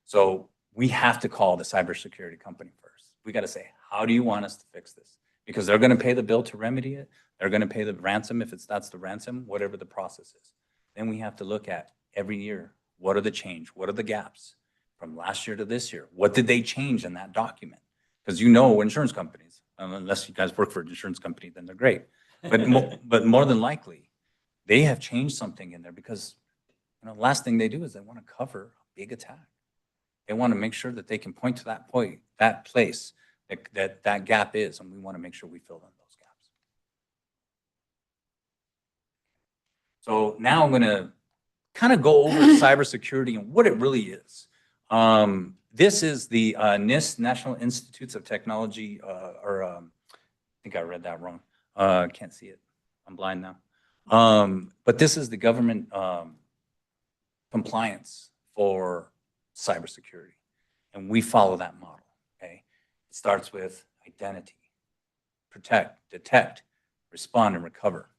So we have to call the cybersecurity company first. We got to say, how do you want us to fix this? Because they're going to pay the bill to remedy it. They're going to pay the ransom if that's the ransom, whatever the process is. Then we have to look at every year, what are the change? What are the gaps from last year to this year? What did they change in that document? Because you know insurance companies, unless you guys work for an insurance company, then they're great. But more than likely, they have changed something in there because the last thing they do is they want to cover a big attack. They want to make sure that they can point to that point, that place that gap is, and we want to make sure we fill in those gaps. So now I'm going to kind of go over cybersecurity and what it really is. This is the NIST, National Institutes of Technology, I think I read that wrong. Can't see it. I'm blind now. But this is the government compliance for cybersecurity. And we follow that model, okay? It starts with identity, protect, detect, respond, and recover.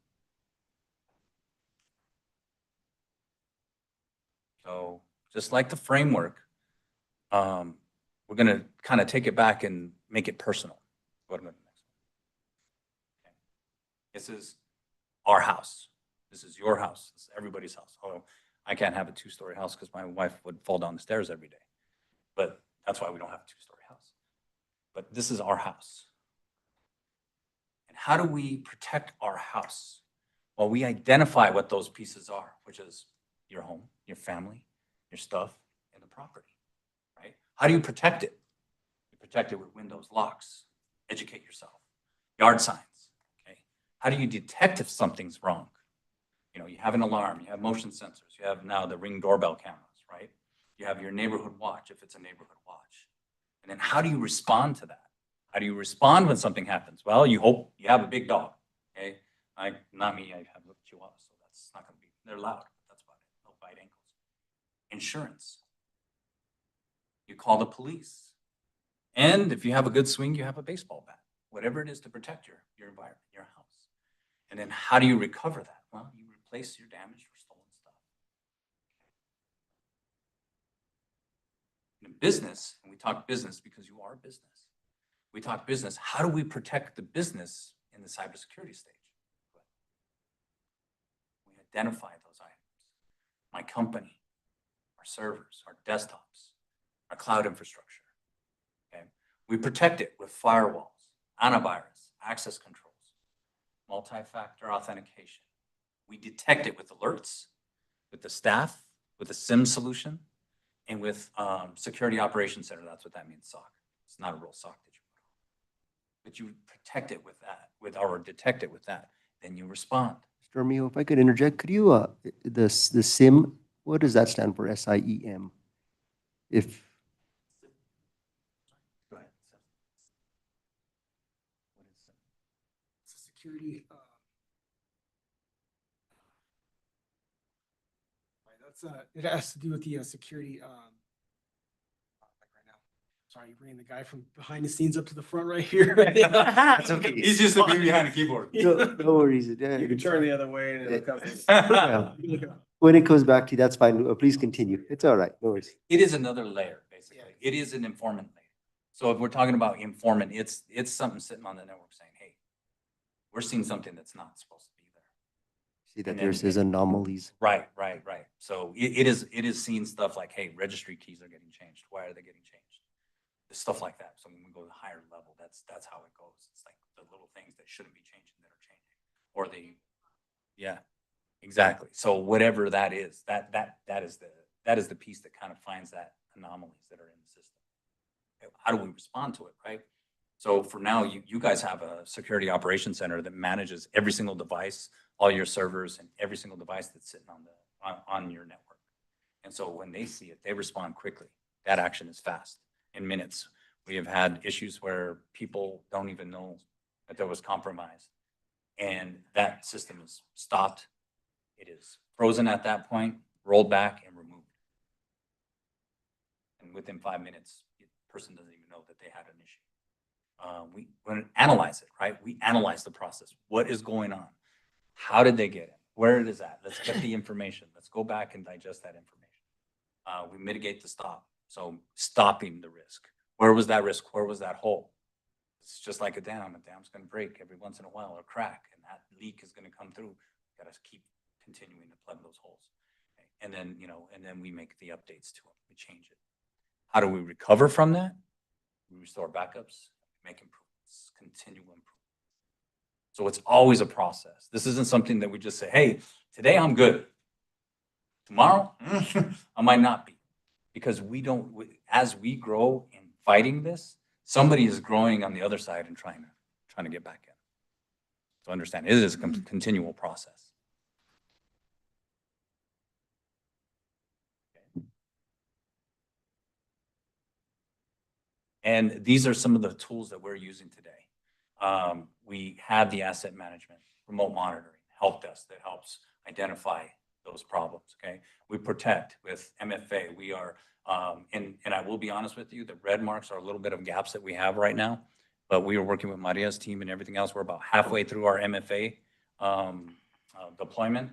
So just like the framework, we're going to kind of take it back and make it personal. Go ahead and go to the next one. Okay. This is our house. This is your house. This is everybody's house. Although I can't have a two-story house because my wife would fall down the stairs every day. But that's why we don't have a two-story house. But this is our house. And how do we protect our house? Well, we identify what those pieces are, which is your home, your family, your stuff, and the property, right? How do you protect it? You protect it with windows, locks, educate yourself, yard signs, okay? How do you detect if something's wrong? You know, you have an alarm, you have motion sensors, you have now the Ring doorbell cameras, right? You have your neighborhood watch if it's a neighborhood watch. And then how do you respond to that? How do you respond when something happens? Well, you hope you have a big dog, okay? Not me, I have a Chihuahua, so that's not gonna be, they're loud, but that's about it, they'll bite ankles. Insurance. You call the police. And if you have a good swing, you have a baseball bat, whatever it is to protect your environment, your house. And then how do you recover that? Well, you replace your damaged or stolen stuff. In business, and we talk business because you are a business, we talk business, how do we protect the business in the cybersecurity stage? We identify those items. My company, our servers, our desktops, our cloud infrastructure. Okay? We protect it with firewalls, antivirus, access controls, multi-factor authentication. We detect it with alerts, with the staff, with a SIM solution, and with Security Operations Center. That's what that means, SOC. It's not a real SOC that you put on. But you protect it with that, or detect it with that. Then you respond. Mr. Armijo, if I could interject, could you, the SIM, what does that stand for, SIEM? If, Go ahead. What is it? It's a security. Right, it has to do with the security. Like right now, Sorry, bringing the guy from behind the scenes up to the front right here. That's okay. He's just to be behind the keyboard. No worries. You can turn the other way and it'll come. Yeah. When it comes back to you, that's fine. Please continue. It's all right. No worries. It is another layer, basically. It is an informant layer. So if we're talking about informant, it's something sitting on the network saying, hey, we're seeing something that's not supposed to be there. See that And then- there's anomalies. Right. So it is seeing stuff like, hey, registry keys are getting changed. Why are they getting changed? Stuff like that. So when we go to the higher level, that's how it goes. It's like the little things that shouldn't be changing that are changing. Or yeah, exactly. So whatever that is, that is the piece that kind of finds that anomalies that are in the system. How do we respond to it, right? So for now, you guys have a security operations center that manages every single device, all your servers, and every single device that's sitting on your network. And so when they see it, they respond quickly. That action is fast. In minutes. We have had issues where people don't even know that there was compromise, and that system is stopped. It is frozen at that point, rolled back, and removed. And within 5 minutes, the person doesn't even know that they had an issue. We want to analyze it, right? We analyze the process. What is going on? How did they get it? Where it is at? Let's get the information. Let's go back and digest that information. We mitigate the stop. So stopping the risk. Where was that risk? Where was that hole? It's just like a dam. A dam's going to break every once in a while or crack, and that leak is going to come through. You got to keep continuing to plug those holes. Okay. And then, and then we make the updates to it. We change it. How do we recover from that? We restore backups, make improvements, continue improvement. So it's always a process. This isn't something that we just say, hey, today I'm good. Tomorrow, I might not be. Because as we grow in fighting this, somebody is growing on the other side and trying to get back in. So understand, it is a continual process. Okay. And these are some of the tools that we're using today. We have the asset management, remote monitoring, help desk that helps identify those problems. Okay, we protect with MFA. We are, and I will be honest with you, the red marks are a little bit of gaps that we have right now, but we are working with Maria's team and everything else. We're about halfway through our MFA deployment.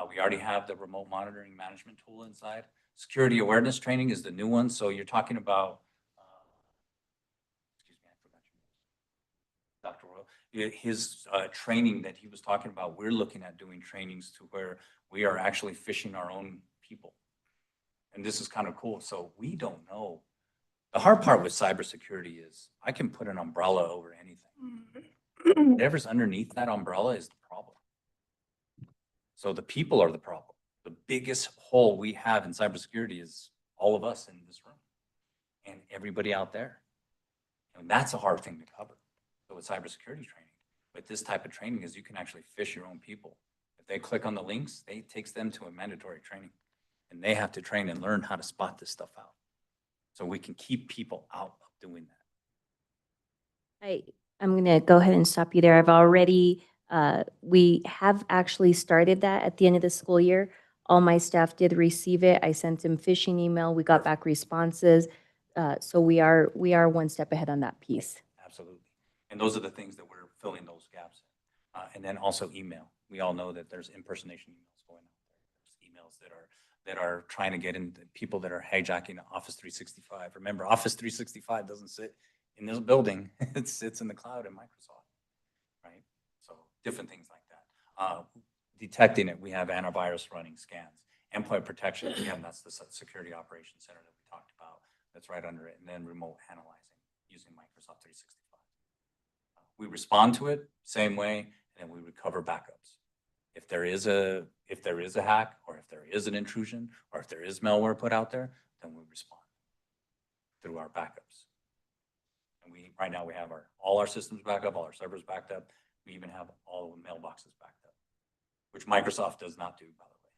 We already have the remote monitoring management tool inside. Security awareness training is the new one. So you're talking about, excuse me, I forgot your name. Dr. Royal, his training that he was talking about, we're looking at doing trainings to where we are actually phishing our own people. And this is kind of cool. So we don't know. The hard part with cybersecurity is I can put an umbrella over anything. Whatever's underneath that umbrella is the problem. So the people are the problem. The biggest hole we have in cybersecurity is all of us in this room and everybody out there. And that's a hard thing to cover. So with cybersecurity training, with this type of training is you can actually phish your own people. If they click on the links, it takes them to a mandatory training. And they have to train and learn how to spot this stuff out. So we can keep people out of doing that. I'm going to go ahead and stop you there. I've already, we have actually started that at the end of the school year. All my staff did receive it. I sent them phishing email. We got back responses. So we are one step ahead on that piece. Absolutely. And those are the things that we're filling those gaps in. And then also email. We all know that there's impersonation emails going on there. There's emails that are trying to get in, people that are hijacking Office 365. Remember, Office 365 doesn't sit in this building. It sits in the cloud in Microsoft, right? So different things like that. Detecting it, we have antivirus running scans. Endpoint protection, that's the security operations center that we talked about. That's right under it. And then remote analyzing using Microsoft 365. We respond to it same way, and then we recover backups. If there is a hack, or if there is an intrusion, or if there is malware put out there, then we respond through our backups. And right now we have all our systems backed up, all our servers backed up. We even have all the mailboxes backed up, which Microsoft does not do, by the way.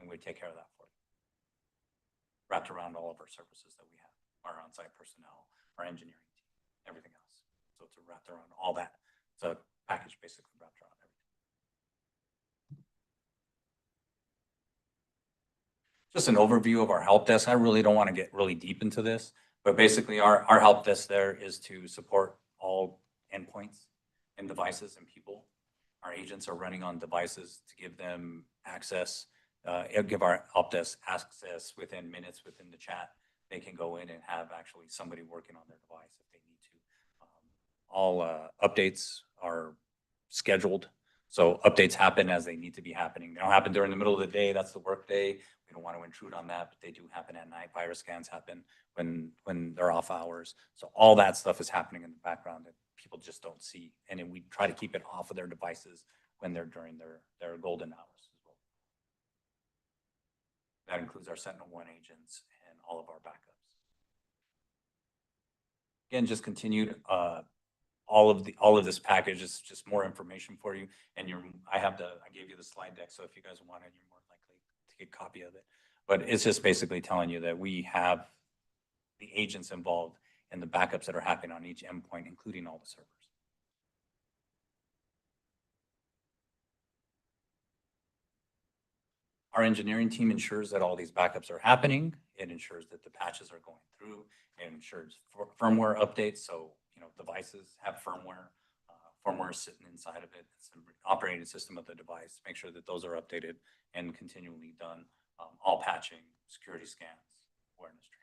And we take care of that for you. Wrapped around all of our services that we have, our on-site personnel, our engineering team, everything else. So it's wrapped around all that. It's a package basically wrapped around everything. Just an overview of our help desk. I really don't want to get really deep into this, But basically, our help desk there is to support all endpoints and devices and people. Our agents are running on devices to give them access, give our help desk access within minutes within the chat. They can go in and have actually somebody working on their device if they need to. All updates are scheduled. So updates happen as they need to be happening. They don't happen during the middle of the day. That's the work day. We don't want to intrude on that, but they do happen at night. Virus scans happen when they're off hours. So all that stuff is happening in the background that people just don't see. And then we try to keep it off of their devices when they're during their golden hours as well. That includes our Sentinel-1 agents and all of our backups. Again, just continued, all of this package is just more information for you. And I gave you the slide deck. So if you guys want it, you're more likely to get a copy of it. But it's just basically telling you that we have the agents involved in the backups that are happening on each endpoint, including all the servers. Our engineering team ensures that all these backups are happening. It ensures that the patches are going through. It ensures firmware updates. So, devices have firmware. Firmware is sitting inside of it. It's an operating system of the device. Make sure that those are updated and continually done. All patching, security scans, awareness training.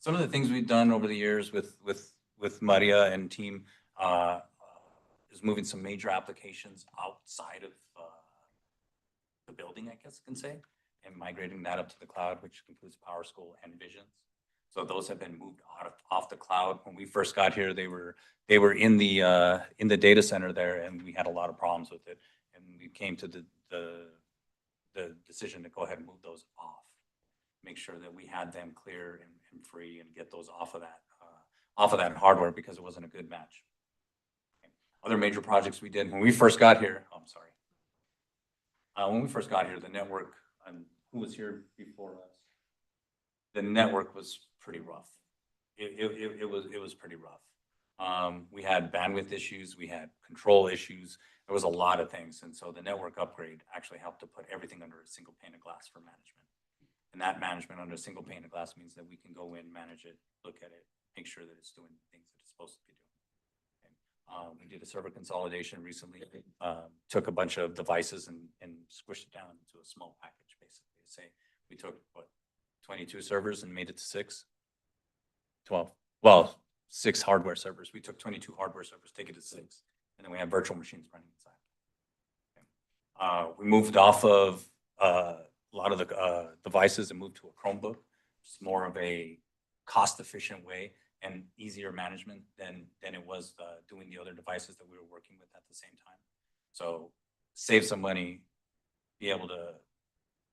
Some of the things we've done over the years with Maria and team is moving some major applications outside of the building, I guess you can say, and migrating that up to the cloud, which includes PowerSchool and Visions. So those have been moved off the cloud. When we first got here, they were in the data center there, and we had a lot of problems with it. And we came to the decision to go ahead and move those off, make sure that we had them clear and free, and get those off of that hardware because it wasn't a good match. Okay. Other major projects we did when we first got here. Oh, I'm sorry. When we first got here, the network, and who was here before us? The network was pretty rough. It was pretty rough. We had bandwidth issues. We had control issues. There was a lot of things. And so the network upgrade actually helped to put everything under a single pane of glass for management. And that management under a single pane of glass means that we can go in, manage it, look at it, make sure that it's doing things that it's supposed to be doing. Okay. We did a server consolidation recently. Took a bunch of devices and squished it down into a small package, basically. Say we took, 22 servers and made it to 6? 12. Well, 6 hardware servers. We took 22 hardware servers, take it to 6. And then we have virtual machines running inside. Okay. We moved off of a lot of the devices and moved to a Chromebook. It's more of a cost-efficient way and easier management than it was doing the other devices that we were working with at the same time. So save some money, be able to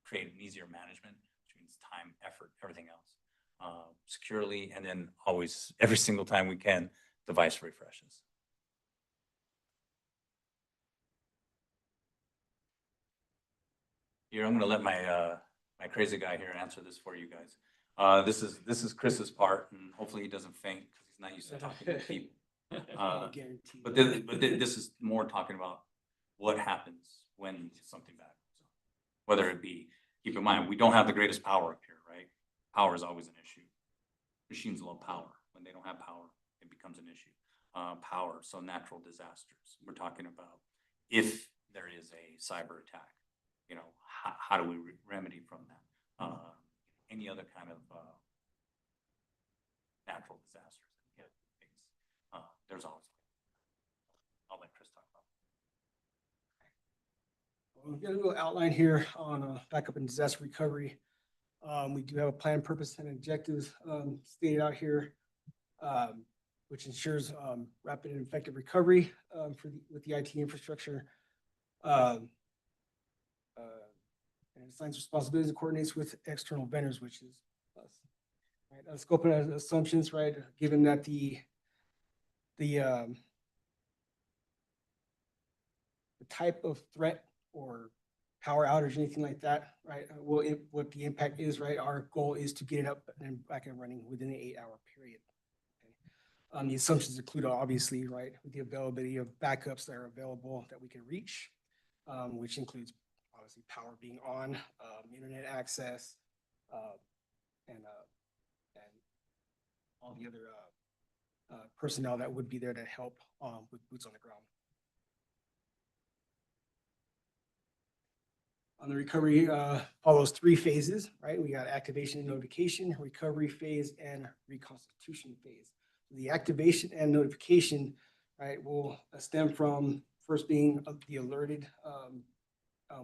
create an easier management, which means time, effort, everything else, securely, and then always, every single time we can, device refreshes. Here, I'm going to let my crazy guy here answer this for you guys. This is Chris's part, and hopefully he doesn't faint because he's not used to talking to people. But this is more talking about what happens when something bad goes on. Whether it be, keep in mind, we don't have the greatest power up here, right? Power is always an issue. Machines love power. When they don't have power, it becomes an issue. Power, so natural disasters. We're talking about if there is a cyber attack, how do we remedy from that? Any other kind of natural disasters that we have to face. There's always. I'll let Chris talk about it. We've got a little outline here on backup and disaster recovery. We do have a plan, purpose, and objectives stated out here, which ensures rapid and effective recovery with the IT infrastructure. And assigns responsibilities and coordinates with external vendors, which is us. Right? Scope and assumptions, right? Given that the type of threat or power outage, anything like that, right? What the impact is, right? Our goal is to get it up and back and running within an 8-hour period. Okay? The assumptions include, obviously, right, with the availability of backups that are available that we can reach, which includes obviously power being on, internet access, and all the other personnel that would be there to help with boots on the ground. On the recovery, follows 3 phases, right? We got activation and notification, recovery phase, and reconstitution phase. The activation and notification, right, will stem from first being the alerted,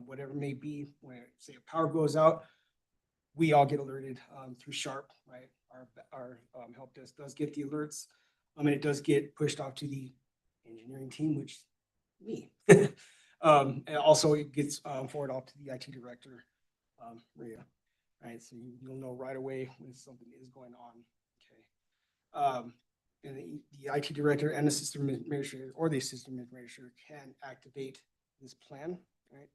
whatever it may be, when say a power goes out, we all get alerted through SHARP, right? Our help desk does get the alerts. And it does get pushed off to the engineering team, which me. And also it gets forwarded off to the IT director, Maria, right? So you'll know right away when something is going on, okay? And the IT director and the system administrator or the system administrator can activate this plan, right?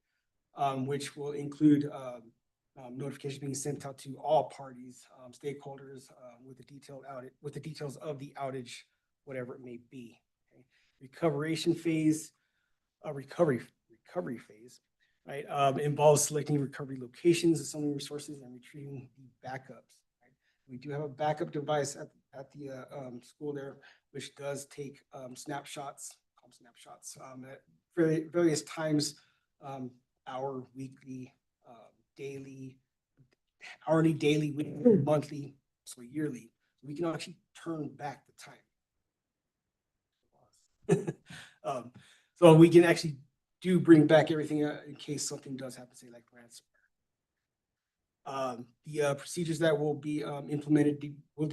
Which will include notification being sent out to all parties, stakeholders, with the details of the outage, whatever it may be. Okay? Recovery phase, right, involves selecting recovery locations, assembling resources, and retrieving the backups. Right? We do have a backup device at the school there, which does take snapshots at various times, hour, weekly, daily, hourly, daily, weekly, monthly, so yearly. We can actually turn back the time. So we can actually bring back everything in case something does happen, say like ransomware. The procedures that will be implemented will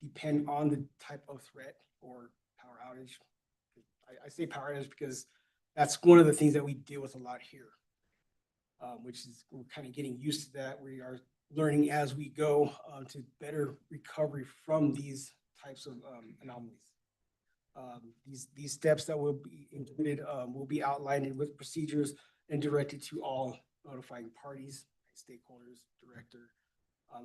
depend on the type of threat or power outage. I say power outage because that's one of the things that we deal with a lot here, which is we're kind of getting used to that. We are learning as we go to better recovery from these types of anomalies. These steps that will be included will be outlined with procedures and directed to all notifying parties, stakeholders, director,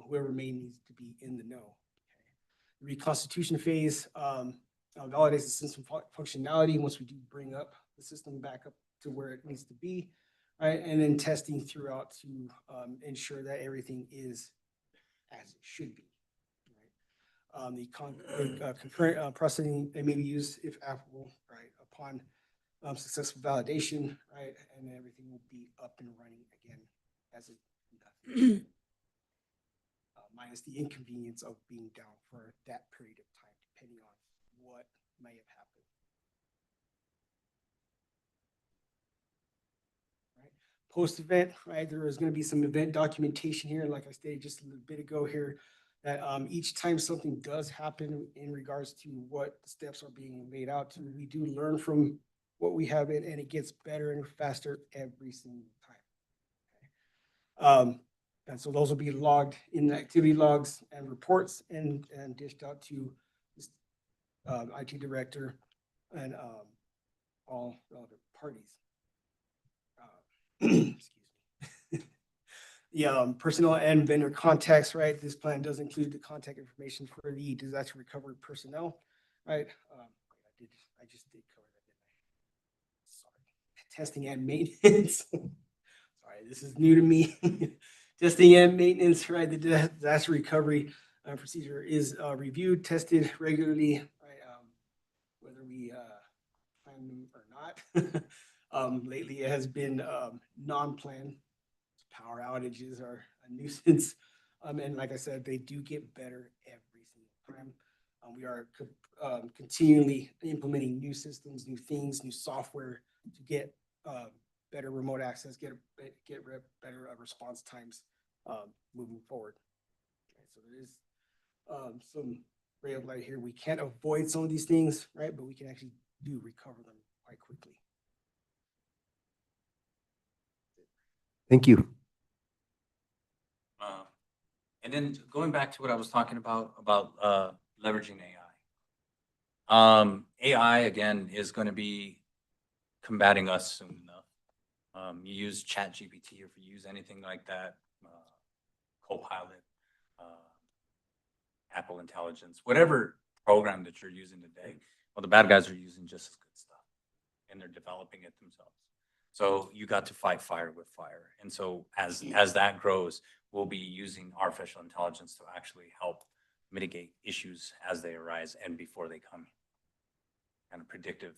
whoever may need to be in the know. Okay. The reconstitution phase validates the system functionality once we do bring up the system back up to where it needs to be, right? And then testing throughout to ensure that everything is as it should be. The concurrent processing may be used if applicable, right, upon successful validation, right, and everything will be up and running again as it does. Minus the inconvenience of being down for that period of time, depending on what may have happened. Right. Post-event, right, there is going to be some event documentation here, like I stated just a little bit ago here, that each time something does happen in regards to what steps are being laid out to, we do learn from what we have and it gets better and faster every single time. Okay. And so those will be logged in the activity logs and reports and dished out to this, IT director and all relevant parties. Excuse me. The personnel and vendor contacts, right? This plan does include the contact information for the disaster recovery personnel, right? I just did cover that, didn't I? Sorry. Testing and maintenance. Sorry, this is new to me. Testing and maintenance, right? The disaster recovery procedure is reviewed, tested regularly, right? Whether we plan them or not. Lately, it has been non-planned. Power outages are a nuisance. And like I said, they do get better every single time. We are continually implementing new systems, new things, new software to get better remote access, get better response times moving forward. Okay, so there is some ray of light here. We can't avoid some of these things, right? But we can actually recover them quite quickly. Thank you. And then going back to what I was talking about leveraging AI. AI, again, is going to be combating us soon enough. You use ChatGPT, or if you use anything like that, Copilot, Apple Intelligence, whatever program that you're using today, well, the bad guys are using just as good stuff, and they're developing it themselves. So you got to fight fire with fire. And so as that grows, we'll be using artificial intelligence to actually help mitigate issues as they arise and before they come. Kind of predictive.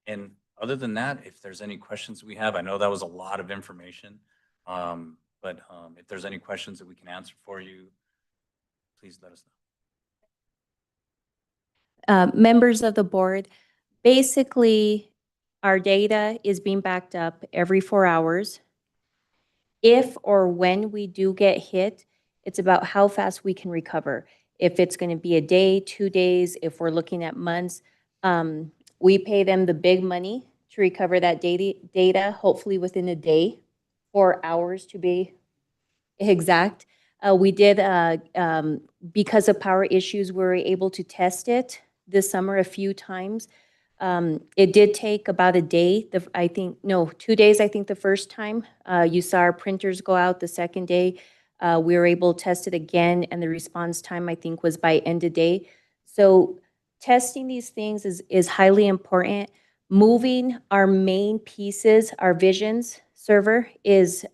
And other than that, if there's any questions we have, I know that was a lot of information. But if there's any questions that we can answer for you, please let us know. Members of the board, basically, our data is being backed up every 4 hours. If or when we do get hit, it's about how fast we can recover. If it's going to be a day, 2 days, if we're looking at months, we pay them the big money to recover that data, hopefully within a day, 4 hours to be exact. We did, because of power issues, we were able to test it this summer a few times. It did take about a day, 2 days, I think the first time. You saw our printers go out the second day. We were able to test it again, and the response time, I think, was by end of day. So testing these things is highly important. Moving our main pieces, our Visions server is,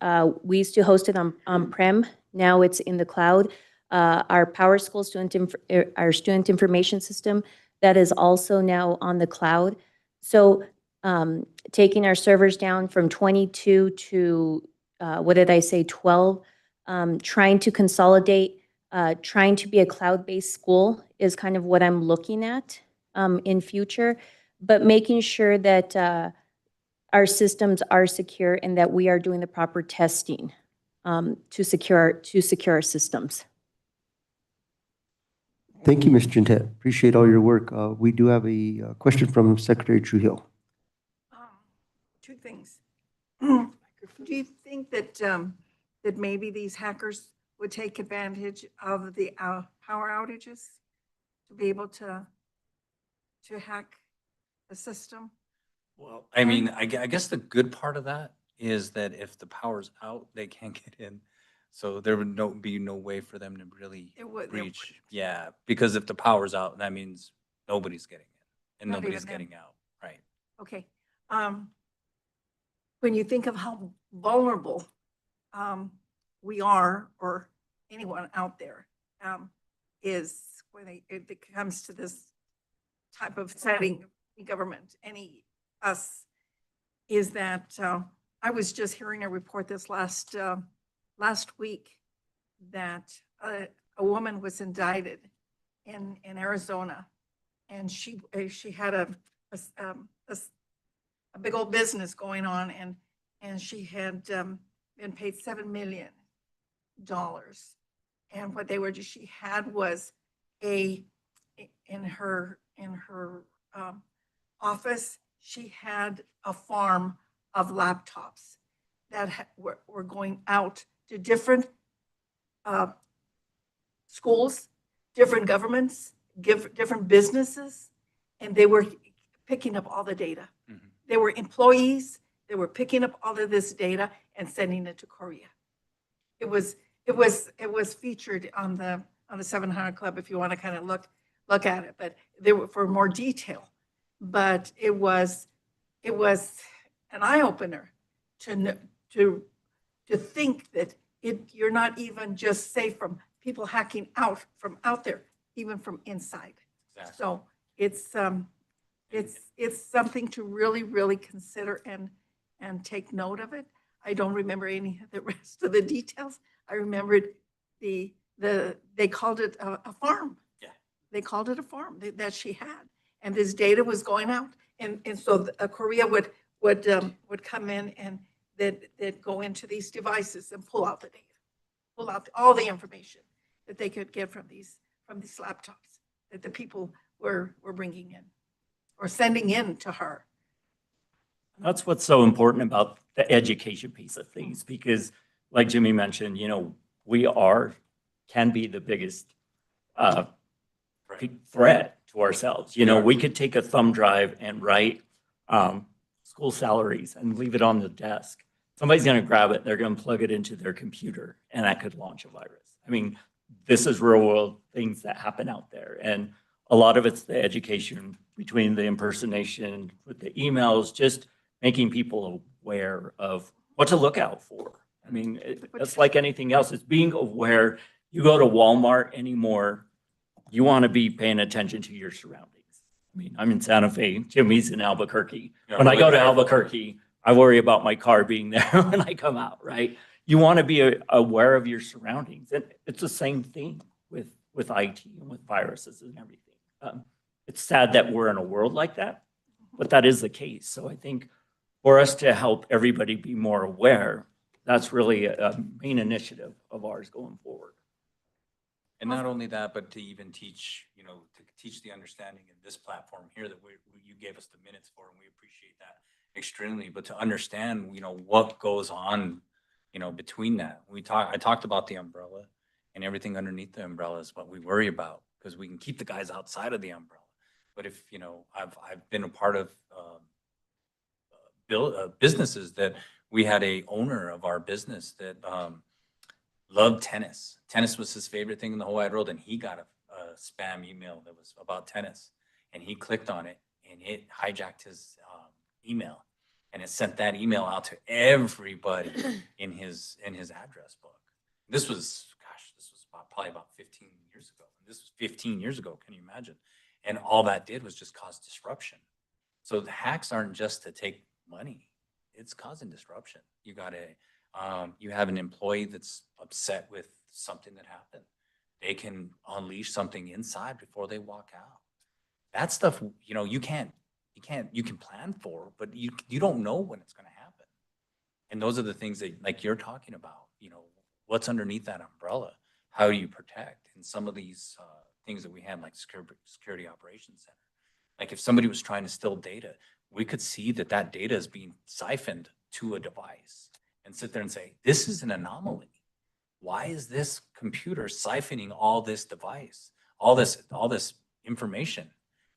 we used to host it on-prem. Now it's in the cloud. Our PowerSchool our student information system, that is also now on the cloud. So taking our servers down from 22 to, 12, trying to consolidate, trying to be a cloud-based school is kind of what I'm looking at in future, but making sure that our systems are secure and that we are doing the proper testing to secure our systems. Thank you, Ms. Gentet. Appreciate all your work. We do have a question from Secretary Trujillo. Two things. Do you think that that maybe these hackers would take advantage of the power outages to be able to hack the system? Well, I mean, I guess the good part of that is that if the power's out, they can't get in. So there would be no way for them to really reach. Yeah, because if the power's out, that means nobody's getting in and Not nobody's even them. getting out, right? Okay. When you think of how vulnerable we are, or anyone out there is when it comes to this type of setting, government, us, is that I was just hearing a report this last week that a woman was indicted in Arizona, and she had a big old business going on, and she had been paid $7 million, and what she had was in her office, she had a farm of laptops that were going out to different schools, different governments, different businesses, and they were picking up all the data. Mhm. They were employees. They were picking up all of this data and sending it to Korea. It was featured on the 700 Club if you want to kind of look at it, but there were for more detail. But it was an eye opener to think that you're not even just safe from people hacking out from out there, even from inside. Exactly. So it's something to really, really consider and take note of it. I don't remember any of the rest of the details. I remembered they called it a farm. Yeah. They called it a farm that she had, and this data was going out, and so Korea would come in and they'd go into these devices and pull out the data, pull out all the information that they could get from these laptops that the people were bringing in or sending in to her. That's what's so important about the education piece of things, because like Jimmy mentioned, we can be the biggest threat to ourselves. We could take a thumb drive and write school salaries and leave it on the desk. Somebody's going to grab it, they're going to plug it into their computer, and that could launch a virus. I mean, this is real world things that happen out there. And a lot of it's the education between the impersonation with the emails, just making people aware of what to look out for. I mean, it's like anything else. It's being aware. You go to Walmart anymore, you want to be paying attention to your surroundings. I mean, I'm in Santa Fe, Jimmy's in Albuquerque. Yeah, When I go to really. Albuquerque, I worry about my car being there when I come out, right? You want to be aware of your surroundings. And it's the same thing with IT and with viruses and everything. It's sad that we're in a world like that, but that is the case. So I think for us to help everybody be more aware, that's really a main initiative of ours going forward. And not only that, but to even teach, you know, to teach the understanding in this platform here that you gave us the minutes for, and we appreciate that extremely, but to understand, you know, what goes on, you know, between that. I talked about the umbrella, and everything underneath the umbrella is what we worry about, because we can keep the guys outside of the umbrella. But if, you know, I've been a part of businesses that we had a owner of our business that loved tennis. Tennis was his favorite thing in the whole wide world, and he got a spam email that was about tennis, and he clicked on it, and it hijacked his email, and it sent that email out to everybody in his address book. This was probably about 15 years ago. This was 15 years ago. Can you imagine? And all that did was just cause disruption. So the hacks aren't just to take money; it's causing disruption. You have an employee that's upset with something that happened. They can unleash something inside before they walk out. That stuff, you know, you can plan for, but you don't know when it's going to happen. And those are the things that, like you're talking about, you know, what's underneath that umbrella? How do you protect? And some of these things that we have, like Security Operations Center, like if somebody was trying to steal data, we could see that data is being siphoned to a device and sit there and say, this is an anomaly. Why is this computer siphoning all this device, all this information,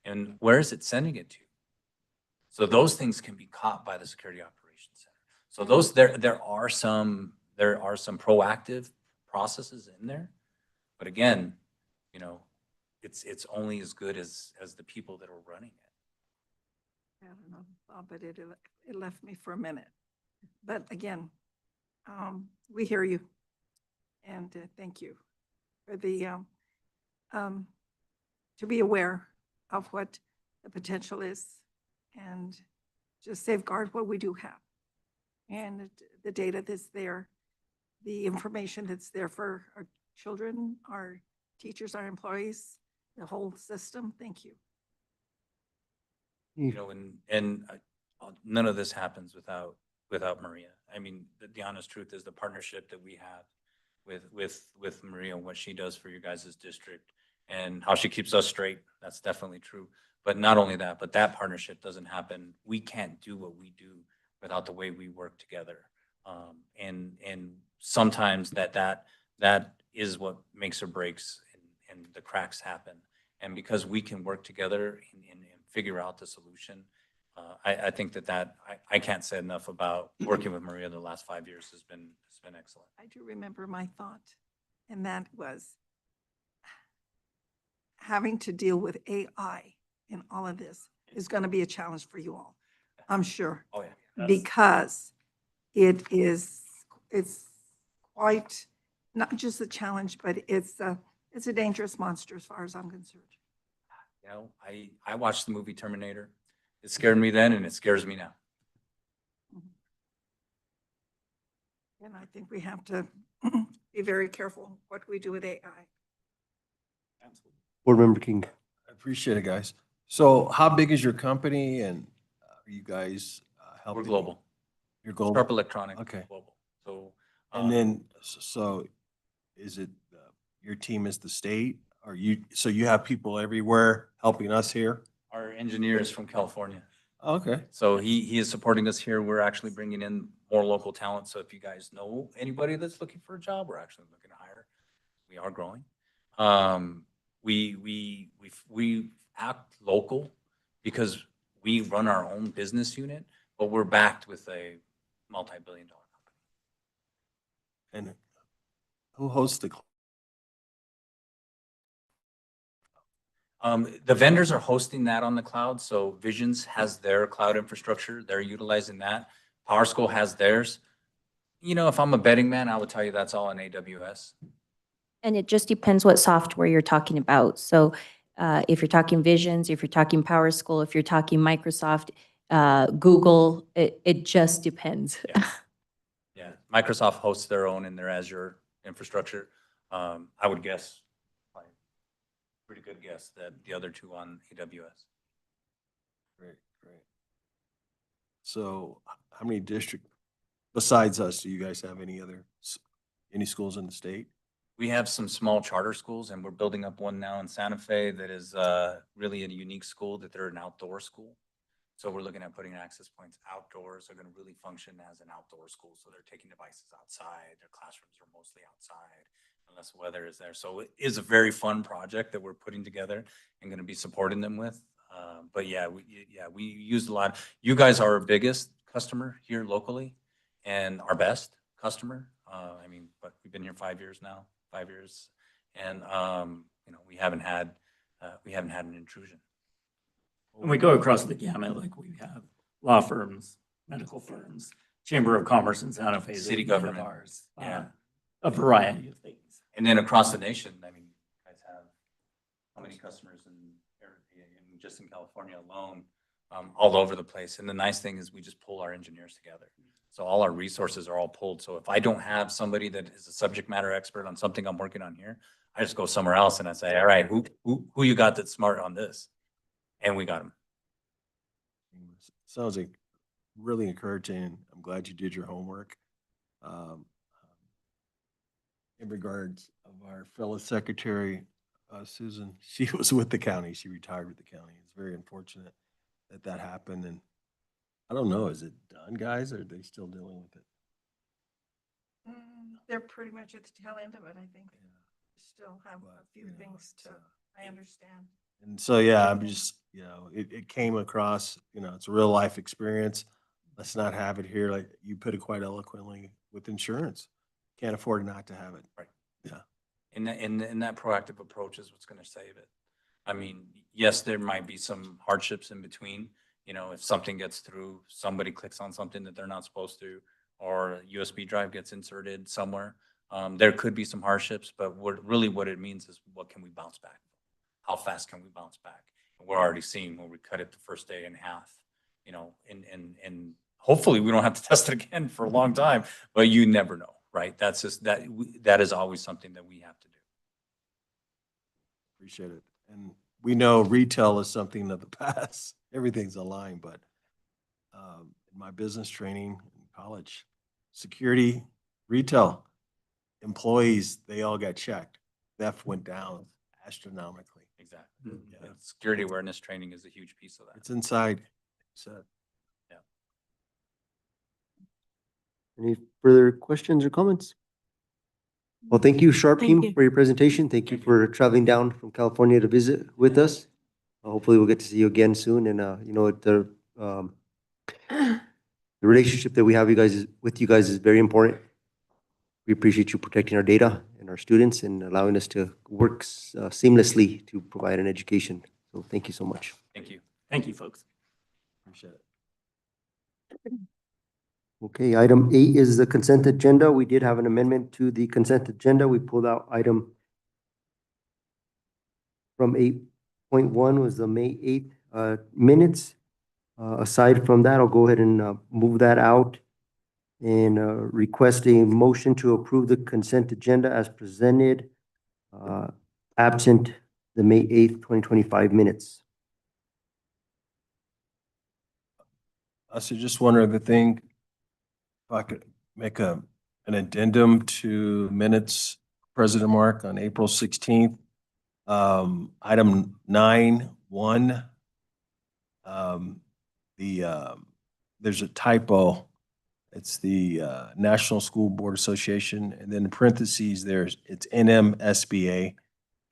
and where is it sending it to? So those things can be caught by the Security Operations Center. So there are some proactive processes in there, but again, you know, it's only as good as the people that are running it. I don't know, but it left me for a minute. But again, we hear you, and thank you for the to be aware of what the potential is, and just safeguard what we do have, and the data that's there, the information that's there for our children, our teachers, our employees, the whole system. Thank you. Hmm. You know, and none of this happens without Maria. I mean, the honest truth is the partnership that we have with Maria and what she does for your guys' district and how she keeps us straight. That's definitely true. But not only that, but that partnership doesn't happen. We can't do what we do without the way we work together. And sometimes that is what makes or breaks, and the cracks happen. And because we can work together and figure out the solution, I think that I can't say enough about working with Maria the last 5 years has been excellent. I do remember my thought, and that was having to deal with AI in all of this is going to be a challenge for you all, I'm sure. Oh, yeah. Because it's quite, not just a challenge, but it's a dangerous monster as far as I'm concerned. You know, I watched the movie Terminator. It scared me then, and it scares me now. And I think we have to be very careful what we do with AI. Absolutely. Board Member King. I appreciate it, guys. So how big is your company, and are you guys helping? We're global. You're global? Sharp Electronics. Okay. Global. So. And then, so is it, your team is the state? So you have people everywhere helping us here? Our engineer is from California. Okay. So he is supporting us here. We're actually bringing in more local talent. So if you guys know anybody that's looking for a job, we're actually looking to hire. We are growing. We act local because we run our own business unit, but we're backed with a multi-billion-dollar company. And who hosts the The vendors are hosting that on the cloud, so Visions has their cloud infrastructure. They're utilizing that. PowerSchool has theirs. You know, if I'm a betting man, I would tell you that's all in AWS. And it just depends what software you're talking about. So if you're talking Visions, if you're talking PowerSchool, if you're talking Microsoft, Google, it just depends. Yeah, Microsoft hosts their own in their Azure infrastructure. I would guess, like, pretty good guess that the other two on AWS. Great, great. So how many besides us, do you guys have any schools in the state? We have some small charter schools, and we're building up one now in Santa Fe that is really a unique school, that they're an outdoor school. So we're looking at putting access points outdoors. They're going to really function as an outdoor school. So they're taking devices outside. Their classrooms are mostly outside unless weather is there. So it is a very fun project that we're putting together and going to be supporting them with. But yeah, we used a lot. You guys are our biggest customer here locally and our best customer. I mean, but we've been here 5 years now, 5 years. And, you know, we haven't had an intrusion. And we go across the gamut, like we have law firms, medical firms, Chamber of Commerce in Santa Fe. City that we have government. ours, Yeah. A variety of things. And then across the nation, I mean, you guys have how many customers just in California alone, all over the place. And the nice thing is we just pull our engineers together. So all our resources are all pulled. So if I don't have somebody that is a subject matter expert on something I'm working on here, I just go somewhere else and I say, all right, who you got that's smart on this? And we got them. Sounds like really encouraging. I'm glad you did your homework. In regards of our fellow secretary, Susan, she was with the county. She retired with the county. It's very unfortunate that that happened. And I don't know, is it done, guys, or are they still dealing with it? They're pretty much at the tail end of it, I think. Still have a few things to, I understand. And so, yeah, I'm just, you know, it came across, you know, it's a real life experience. Let's not have it here. Like you put it quite eloquently with insurance. Can't afford not to have it. Right. Yeah. And that proactive approach is what's going to save it. I mean, yes, there might be some hardships in between. You know, if something gets through, somebody clicks on something that they're not supposed to, or a USB drive gets inserted somewhere. There could be some hardships, but what it means is what can we bounce back? How fast can we bounce back? And we're already seeing where we cut it the first day in half, you know, and hopefully we don't have to test it again for a long time, but you never know, right? That's just, that is always something that we have to do. Appreciate it. And we know retail is something of the past. Everything's online, but in my business training in college, security, retail, employees, they all got checked. Theft went down astronomically. Exactly. Yeah. Security awareness training is a huge piece of that. It's inside. So, Any further questions or comments? Well, thank you, Sharp Thank team, you. for your presentation. Thank you for traveling down from California to visit with us. Hopefully we'll get to see you again soon. And, you know, the relationship that we have with you guys is very important. We appreciate you protecting our data and our students and allowing us to work seamlessly to provide an education. So thank you so much. Thank you. Thank you, folks. appreciate it. Okay, item 8 is the consent agenda. We did have an amendment to the consent agenda. We pulled out item from 8.1 was the May 8th minutes. Aside from that, I'll go ahead and move that out and request a motion to approve the consent agenda as presented, absent the May 8th, 2025 minutes. I so just one other thing, if I could make an addendum to minutes, President Mark, on April 16th. Item 9.1. There's a typo. It's the National School Board Association, and then in parentheses, it's NMSBA,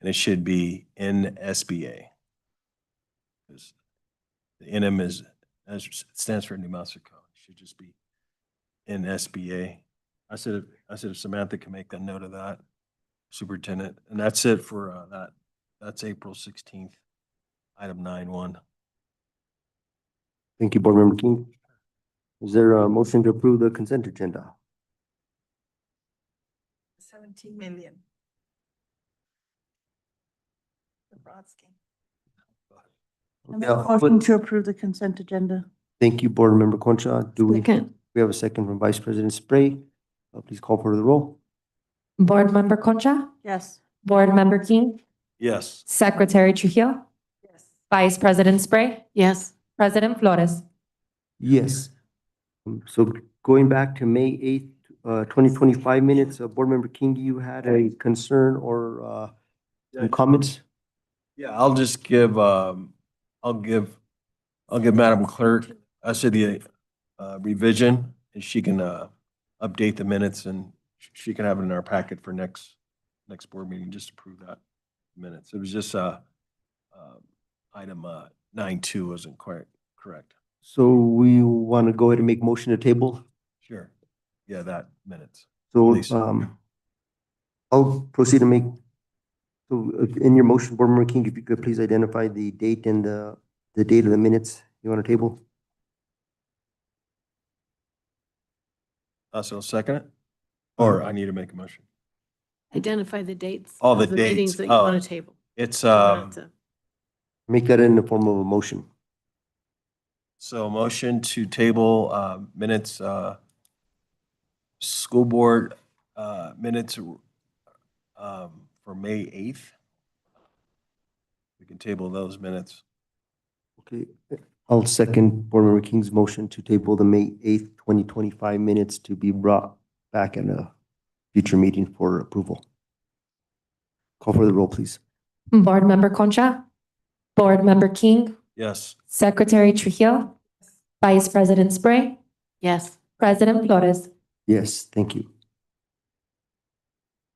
and it should be NSBA. The NM stands for New Mexico. It should just be NSBA. I said if Samantha can make a note of that, Superintendent, and that's it for that. That's April 16th. item 9-1. Thank you, Board Member King. Is there a motion to approve the consent agenda? 17 million. Brodsky. I make Yeah, a motion to approve the consent agenda. Thank you, Board Member Concha. Do we Second. have a second from Vice President Spray? Please call for the roll. Board Member Concha, Yes. Board Member King, Yes. Secretary Trujillo, Yes. Vice President Spray, Yes. President Flores. Yes. So going back to May 8th, 2025 minutes, Board Member King, you had a concern or some comments? Yeah, I'll just give, I'll give Madam Clerk, I said the revision, and she can update the minutes, and she can have it in our packet for next board meeting, just to approve that minutes. It was just item 9-2 wasn't quite correct. So we want to go ahead and make motion to table? Sure. Yeah, that minutes. So Please. I'll proceed to make, so in your motion, Board Member King, if you could please identify the date and the date of the minutes you want to table? So second it? Or I need to make a motion? Identify the dates. Oh, of the meetings dates. that you Oh. want to table. It's, Not to- Make that in the form of a motion. so motion to table minutes, school board minutes for May 8th. We can table those minutes. Okay, I'll second Board Member King's motion to table the May 8th, 2025 minutes to be brought back in a future meeting for approval. Call for the roll, please. Board Member Concha, Board Member King, Yes. Secretary Trujillo, Vice President Spray, Yes. President Flores. Yes, thank you.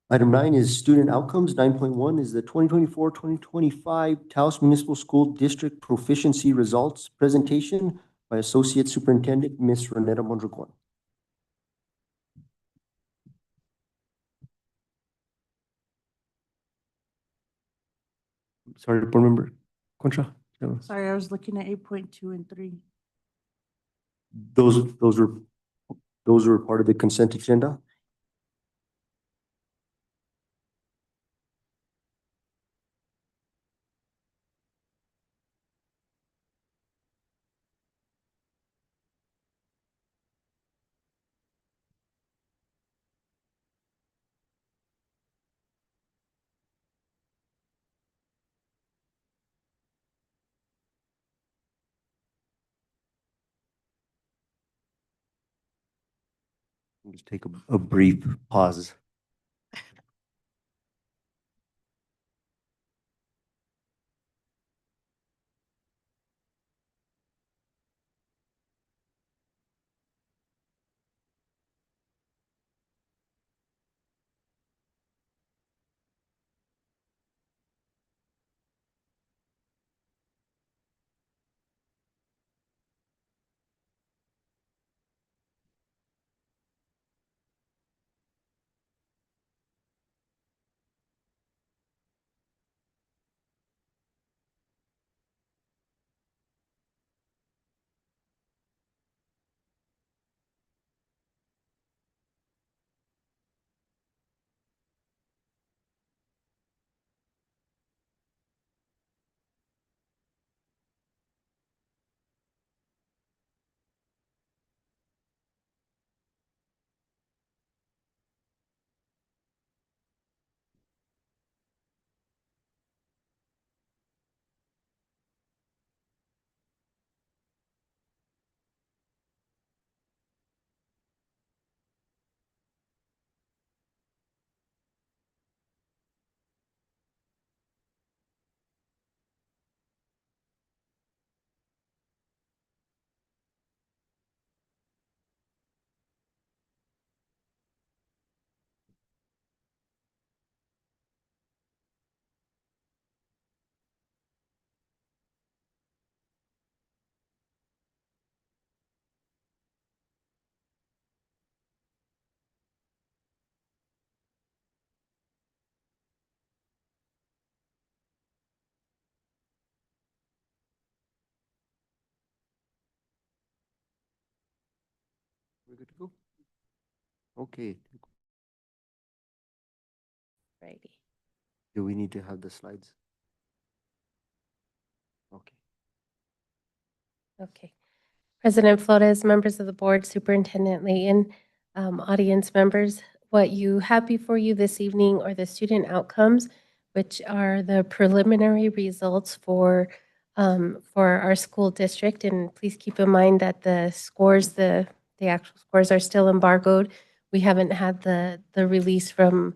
Item 9 is student outcomes. 9.1 is the 2024-2025 Taos Municipal School District Proficiency Results Presentation by Associate Superintendent, Ms. Renetta Mondragon. Sorry, Board Member Concha. Sorry, I was looking at 8.2 and 3. Those were part of the consent agenda. Just take a brief pause. good to go? Okay, Righty. do we need to have the slides? Okay. Okay. President Flores, members of the board, Superintendent Layton, audience members, what you have before you this evening are the student outcomes, which are the preliminary results for our school district. And please keep in mind that the scores, the actual scores are still embargoed. We haven't had the release from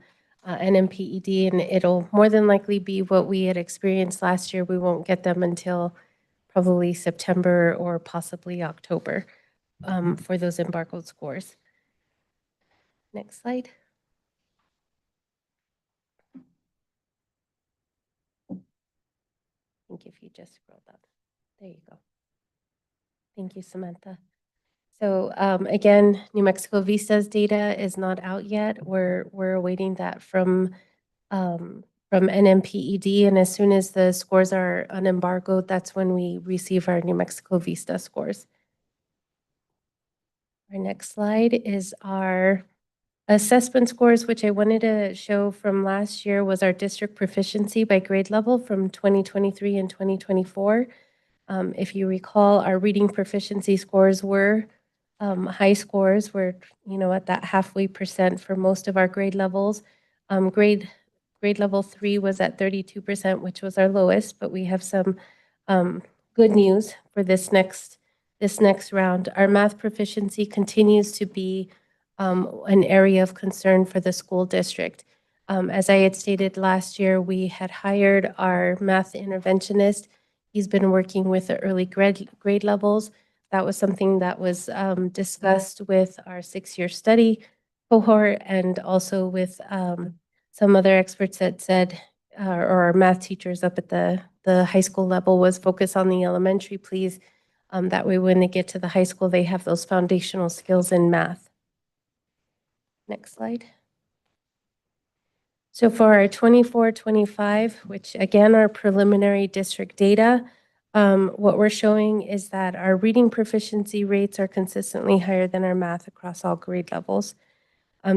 NMPED, and it'll more than likely be what we had experienced last year. We won't get them until probably September or possibly October for those embargoed scores. Next slide. I think if you just scroll up. There you go. Thank you, Samantha. So again, New Mexico Vista's data is not out yet. We're awaiting that from NMPED, and as soon as the scores are unembargoed, that's when we receive our New Mexico Vista scores. Our next slide is our assessment scores, which I wanted to show from last year was our district proficiency by grade level from 2023 and 2024. If you recall, our reading proficiency scores were high scores. We're, at that halfway percent for most of our grade levels. Grade level 3 was at 32%, which was our lowest, but we have some good news for this next round. Our math proficiency continues to be an area of concern for the school district. As I had stated last year, we had hired our math interventionist. He's been working with the early grade levels. That was something that was discussed with our 6-year study cohort and also with some other experts that said, or our math teachers up at the high school level, was focus on the elementary, please. That way when they get to the high school, they have those foundational skills in math. Next slide. So for our 24-25, which again are preliminary district data, what we're showing is that our reading proficiency rates are consistently higher than our math across all grade levels.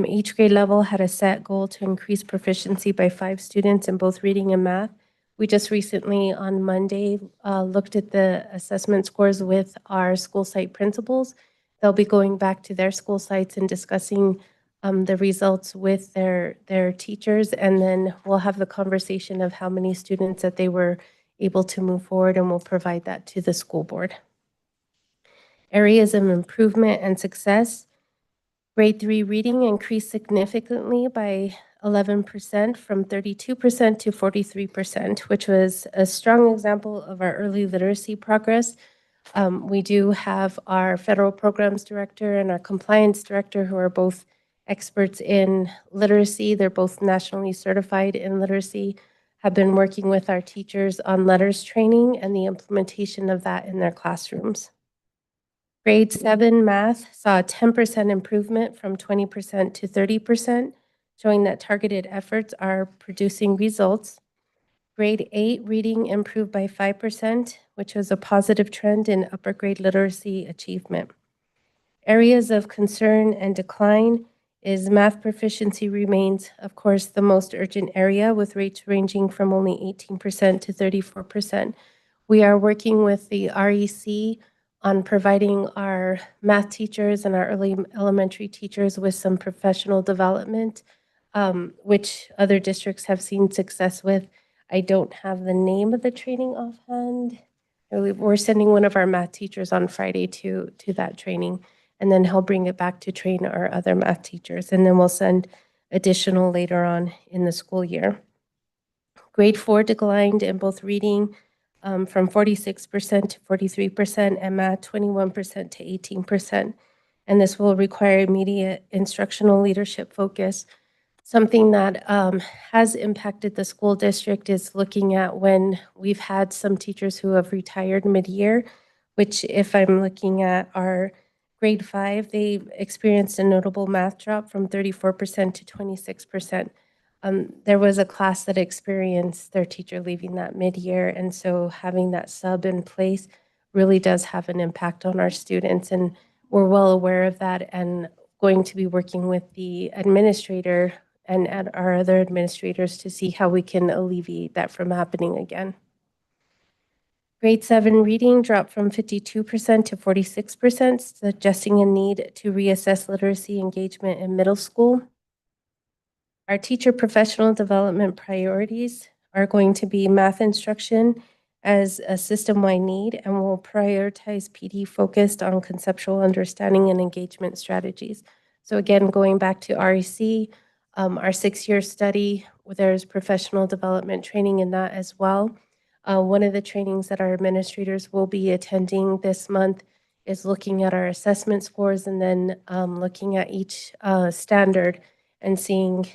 Each grade level had a set goal to increase proficiency by 5 students in both reading and math. We just recently on Monday looked at the assessment scores with our school site principals. They'll be going back to their school sites and discussing the results with their teachers, and then we'll have the conversation of how many students that they were able to move forward, and we'll provide that to the school board. Areas of improvement and success. Grade 3 reading increased significantly by 11% from 32% to 43%, which was a strong example of our early literacy progress. We do have our federal programs director and our compliance director who are both experts in literacy. They're both nationally certified in literacy, have been working with our teachers on letters training and the implementation of that in their classrooms. Grade 7 math saw a 10% improvement from 20% to 30%, showing that targeted efforts are producing results. Grade 8 reading improved by 5%, which was a positive trend in upper grade literacy achievement. Areas of concern and decline is math proficiency remains, of course, the most urgent area, with rates ranging from only 18% to 34%. We are working with the REC on providing our math teachers and our early elementary teachers with some professional development, which other districts have seen success with. I don't have the name of the training offhand. We're sending one of our math teachers on Friday to that training, and then he'll bring it back to train our other math teachers, and then we'll send additional later on in the school year. Grade 4 declined in both reading from 46% to 43%, and math 21% to 18%. And this will require immediate instructional leadership focus. Something that has impacted the school district is looking at when we've had some teachers who have retired mid-year, which if I'm looking at our grade 5, they experienced a notable math drop from 34% to 26%. There was a class that experienced their teacher leaving that mid-year, and so having that sub in place really does have an impact on our students. And we're well aware of that and going to be working with the administrator and our other administrators to see how we can alleviate that from happening again. Grade 7 reading dropped from 52% to 46%, suggesting a need to reassess literacy engagement in middle school. Our teacher professional development priorities are going to be math instruction as a system-wide need, and will prioritize PD focused on conceptual understanding and engagement strategies. So again, going back to REC, our 6-year study, there's professional development training in that as well. One of the trainings that our administrators will be attending this month is looking at our assessment scores and then looking at each standard and seeing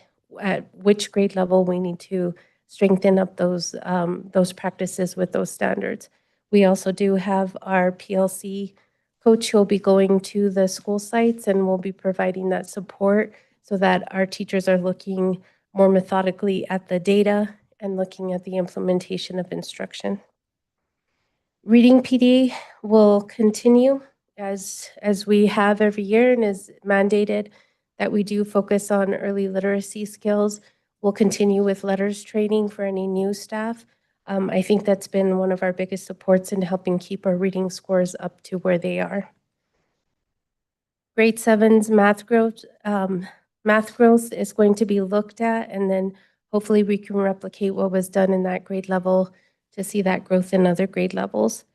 at which grade level we need to strengthen up those practices with those standards. We also do have our PLC coach who will be going to the school sites and will be providing that support so that our teachers are looking more methodically at the data and looking at the implementation of instruction. Reading PD will continue as we have every year and is mandated that we do focus on early literacy skills. We'll continue with letters training for any new staff. I think that's been one of our biggest supports in helping keep our reading scores up to where they are. Grade 7's math growth is going to be looked at, and then hopefully we can replicate what was done in that grade level to see that growth in other grade levels.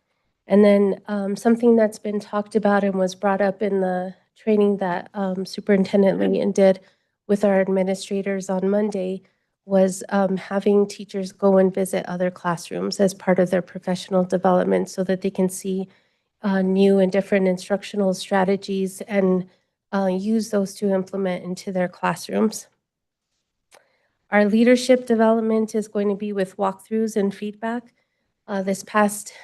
And then something that's been talked about and was brought up in the training that Superintendent Layton did with our administrators on Monday was having teachers go and visit other classrooms as part of their professional development so that they can see new and different instructional strategies and use those to implement into their classrooms. Our leadership development is going to be with walkthroughs and feedback. This past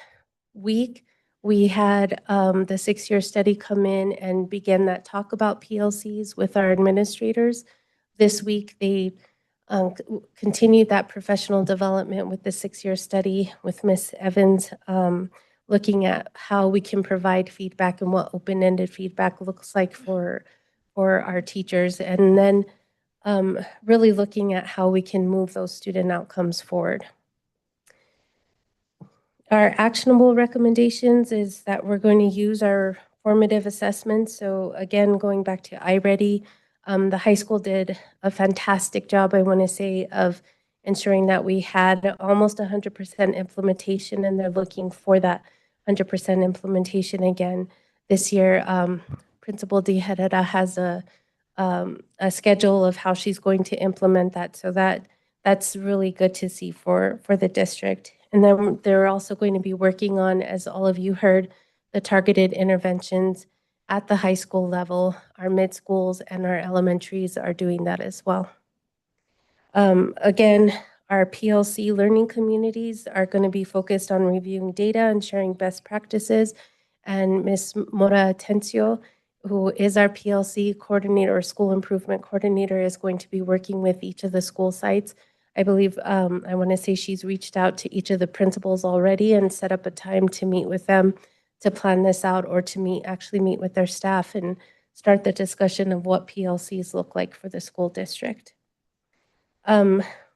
week, we had the 6-year study come in and begin that talk about PLCs with our administrators. This week, they continued that professional development with the 6-year study with Ms. Evans, looking at how we can provide feedback and what open-ended feedback looks like for our teachers. And then really looking at how we can move those student outcomes forward. Our actionable recommendations is that we're going to use our formative assessments. So again, going back to iReady, the high school did a fantastic job, I want to say, of ensuring that we had almost 100% implementation, and they're looking for that 100% implementation again this year. Principal De Herrera has a schedule of how she's going to implement that, so that's really good to see for the district. And then they're also going to be working on, as all of you heard, the targeted interventions at the high school level. Our mid schools and our elementaries are doing that as well. Again, our PLC learning communities are going to be focused on reviewing data and sharing best practices. And Ms. Mora Atencio, who is our PLC coordinator or school improvement coordinator, is going to be working with each of the school sites. I believe, I want to say she's reached out to each of the principals already and set up a time to meet with them to plan this out, or to actually meet with their staff and start the discussion of what PLCs look like for the school district.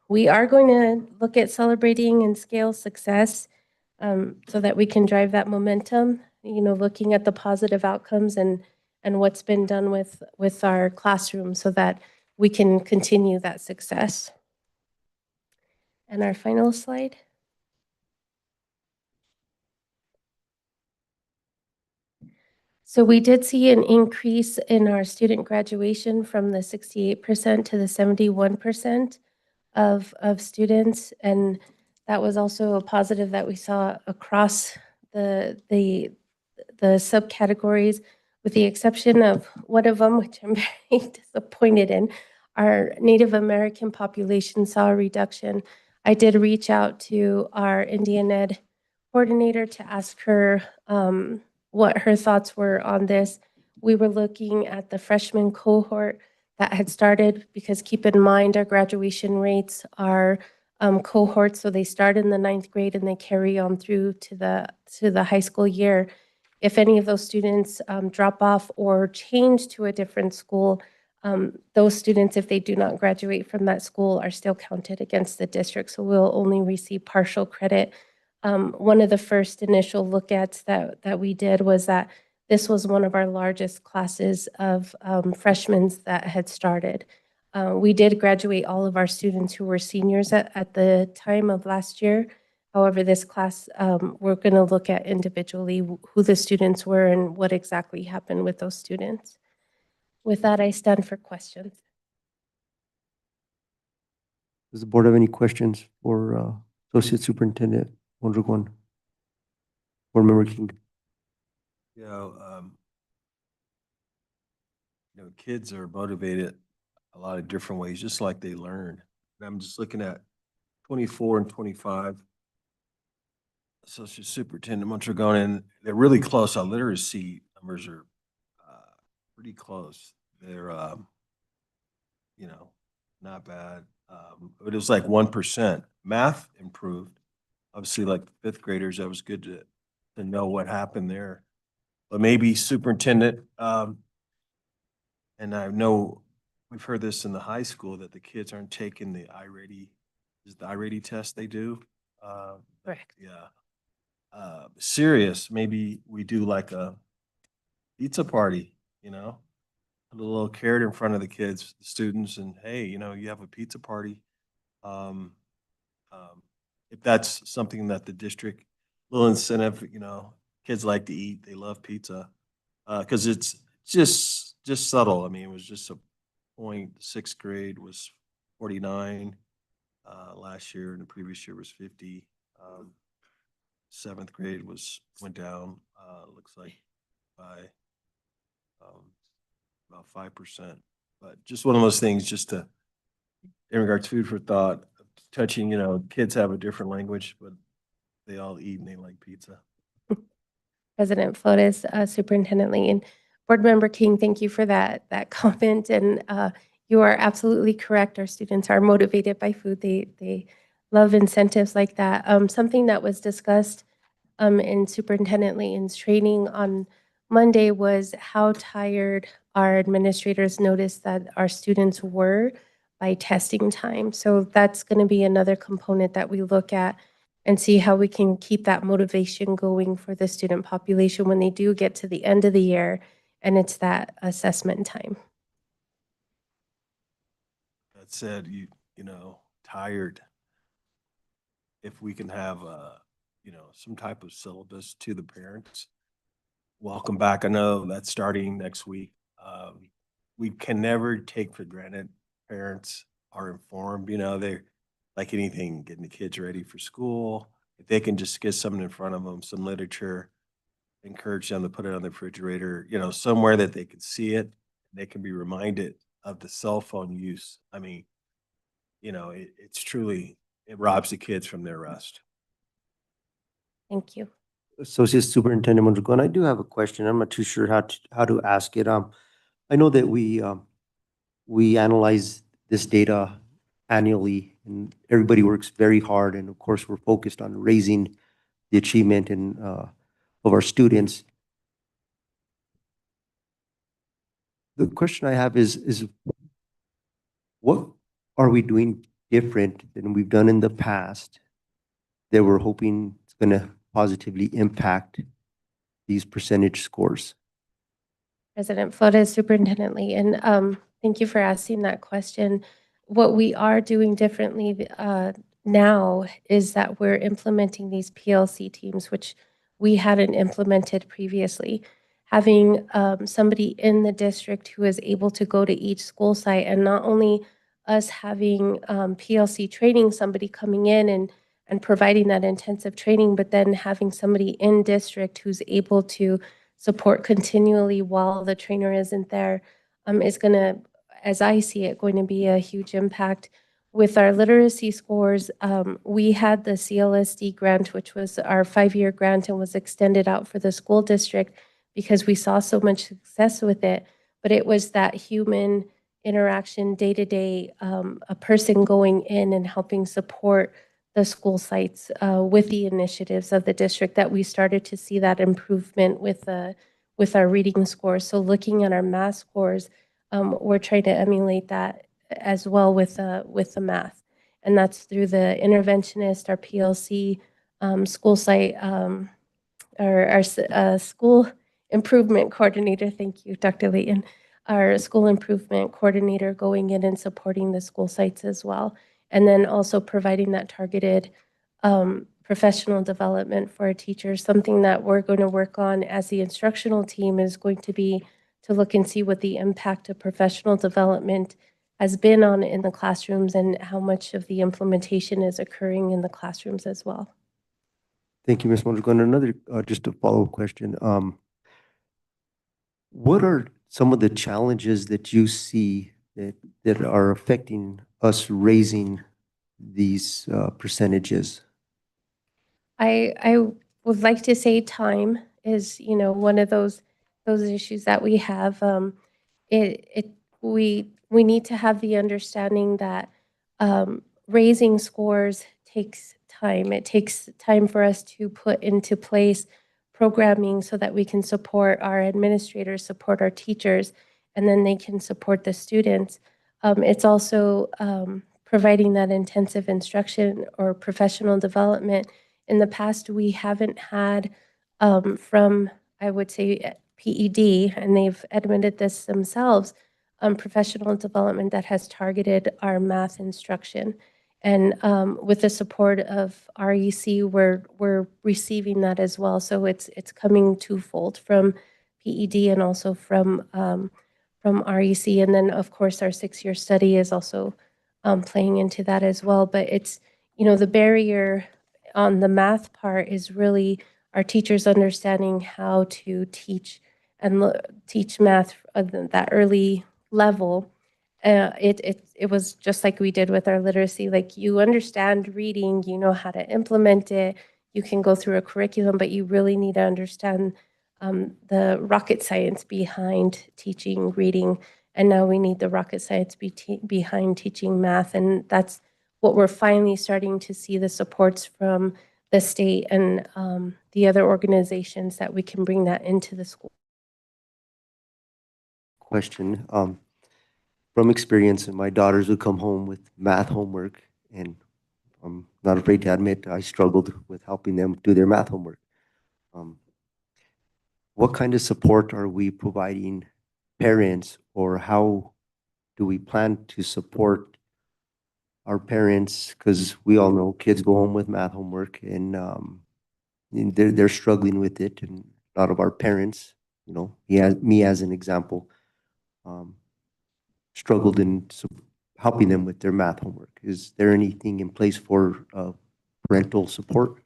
We are going to look at celebrating and scale success so that we can drive that momentum, looking at the positive outcomes and what's been done with our classroom so that we can continue that success. And our final slide. So we did see an increase in our student graduation from the 68% to the 71% of students. And that was also a positive that we saw across the subcategories, with the exception of one of them, which I'm very disappointed in. Our Native American population saw a reduction. I did reach out to our Indian Ed coordinator to ask her what her thoughts were on this. We were looking at the freshman cohort that had started, because keep in mind our graduation rates are cohorts, so they start in the 9th grade and they carry on through to the high school year. if any of those students drop off or change to a different school, those students, if they do not graduate from that school, are still counted against the district. So we'll only receive partial credit. One of the first initial look-ats that we did was that this was one of our largest classes of freshmen that had started. We did graduate all of our students who were seniors at the time of last year. However, this class, we're going to look at individually who the students were and what exactly happened with those students. With that, I stand for questions. Does the board have any questions for Associate Superintendent Mondragon? Board Member King? Kids are motivated a lot of different ways, just like they learn. And I'm just looking at 24 and 25. Associate Superintendent Mondragon, and they're really close. Our literacy numbers are pretty close. They're, not bad. But it was like 1%. Math improved. Obviously, like fifth graders, that was good to know what happened there. But maybe superintendent, and I know we've heard this in the high school that the kids aren't taking the iReady, is the iReady test they do? Correct. Yeah. Serious, maybe we do like a pizza party, put a little carrot in front of the kids, the students, and hey, you have a pizza party. If that's something that the district, little incentive, kids like to eat, they love pizza. Because it's just subtle. I mean, it was just a point. Sixth grade was 49 last year, and the previous year was 50. Seventh grade went down, looks like by about 5%. But just one of those things, just to, in regards to food for thought, touching, kids have a different language, but they all eat and they like pizza. President Flores, Superintendent Layton, Board Member King, thank you for that comment. And you are absolutely correct. Our students are motivated by food. They love incentives like that. Something that was discussed in Superintendent Layton's training on Monday was how tired our administrators noticed that our students were by testing time. So that's going to be another component that we look at and see how we can keep that motivation going for the student population when they do get to the end of the year and it's that assessment time. That said, tired. If we can have some type of syllabus to the parents. Welcome back. I know that's starting next week. We can never take for granted parents are informed. They're like anything, getting the kids ready for school. If they can just get something in front of them, some literature, encourage them to put it on the refrigerator, somewhere that they can see it. They can be reminded of the cell phone use. I mean, it's truly, it robs the kids from their rest. Thank you. Associate Superintendent Mondragon, I do have a question. I'm not too sure how to ask it. I know that we analyze this data annually, and everybody works very hard. And of course, we're focused on raising the achievement of our students. The question I have is what are we doing different than we've done in the past that we're hoping it's going to positively impact these percentage scores? President Flores, Superintendent Layton, thank you for asking that question. What we are doing differently now is that we're implementing these PLC teams, which we hadn't implemented previously. Having somebody in the district who is able to go to each school site, and not only us having PLC training, somebody coming in and providing that intensive training, but then having somebody in district who's able to support continually while the trainer isn't there is going to, as I see it, going to be a huge impact. With our literacy scores, we had the CLSD grant, which was our 5-year grant and was extended out for the school district because we saw so much success with it. But it was that human interaction day-to-day, a person going in and helping support the school sites with the initiatives of the district that we started to see that improvement with our reading scores. So looking at our math scores, we're trying to emulate that as well with the math. And that's through the interventionist, our PLC, school site, our school improvement coordinator. Thank you, Dr. Layton. Our school improvement coordinator going in and supporting the school sites as well. And then also providing that targeted professional development for our teachers. Something that we're going to work on as the instructional team is going to be to look and see what the impact of professional development has been on in the classrooms and how much of the implementation is occurring in the classrooms as well. Thank you, Ms. Mondragon. Another, just a follow-up question. What are some of the challenges that you see that are affecting us raising these percentages? I would like to say time is, one of those issues that we have. We need to have the understanding that raising scores takes time. It takes time for us to put into place programming so that we can support our administrators, support our teachers, and then they can support the students. It's also providing that intensive instruction or professional development. In the past, we haven't had from, I would say, PED, and they've admitted this themselves, professional development that has targeted our math instruction. And with the support of REC, we're receiving that as well. So it's coming twofold from PED and also from REC. And then, of course, our 6-year study is also playing into that as well. But it's, the barrier on the math part is really our teachers understanding how to teach and teach math at that early level. It was just like we did with our literacy. Like, you understand reading, you know how to implement it, you can go through a curriculum, but you really need to understand the rocket science behind teaching reading. And now we need the rocket science behind teaching math. And that's what we're finally starting to see, the supports from the state and the other organizations, that we can bring that into the school. Question. From experience, my daughters would come home with math homework, and I'm not afraid to admit I struggled with helping them do their math homework. What kind of support are we providing parents, or how do we plan to support our parents? Because we all know kids go home with math homework, and they're struggling with it, and a lot of our parents, me as an example, struggled in helping them with their math homework. Is there anything in place for parental support?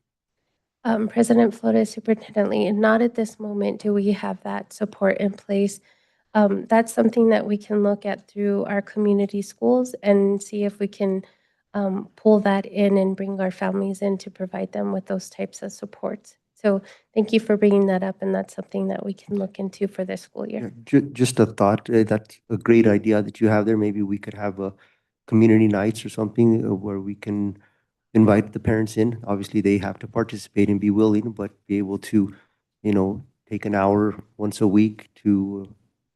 President Flores, Superintendent Lee, and not at this moment do we have that support in place. That's something that we can look at through our community schools and see if we can pull that in and bring our families in to provide them with those types of supports. So thank you for bringing that up, and that's something that we can look into for this school year. Just a thought, that's a great idea that you have there. Maybe we could have a community nights or something where we can invite the parents in. Obviously, they have to participate and be willing, but be able to, take an hour once a week to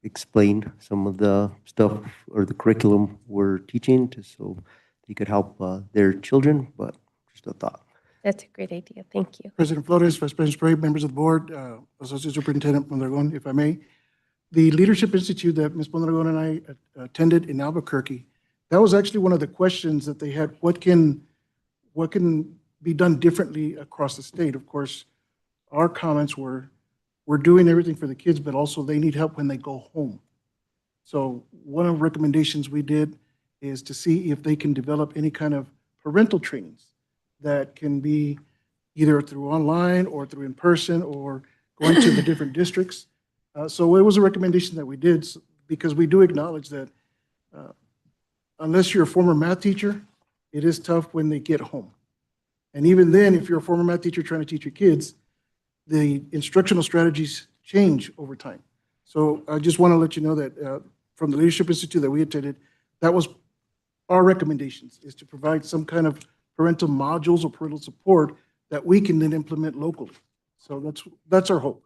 explain some of the stuff or the curriculum we're teaching, so they could help their children. But just a thought. That's a great idea. Thank you. President Flores, Vice President Sprague, members of the board, Associate Superintendent Mondragon, if I may. The Leadership Institute that Ms. Mondragon and I attended in Albuquerque, that was actually one of the questions that they had. What can be done differently across the state? Of course, our comments were, we're doing everything for the kids, but also they need help when they go home. So one of the recommendations we did is to see if they can develop any kind of parental trainings that can be either through online or through in person or going to the different districts. So it was a recommendation that we did, because we do acknowledge that unless you're a former math teacher, it is tough when they get home. And even then, if you're a former math teacher trying to teach your kids, the instructional strategies change over time. So I just want to let you know that from the Leadership Institute that we attended, that was our recommendations, is to provide some kind of parental modules or parental support that we can then implement locally. So that's our hope.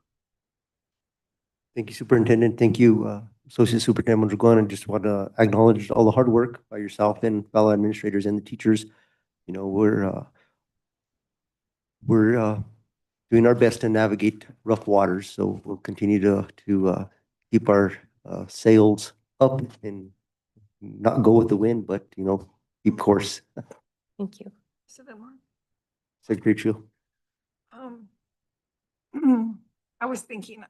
Thank you, Superintendent. Thank you, Associate Superintendent Mondragon. And just want to acknowledge all the hard work by yourself and fellow administrators and the teachers. You know, we're doing our best to navigate rough waters. So we'll continue to keep our sails up and not go with the wind, but, you know, keep course. Thank you. President Mark? Secretary Chu. I was thinking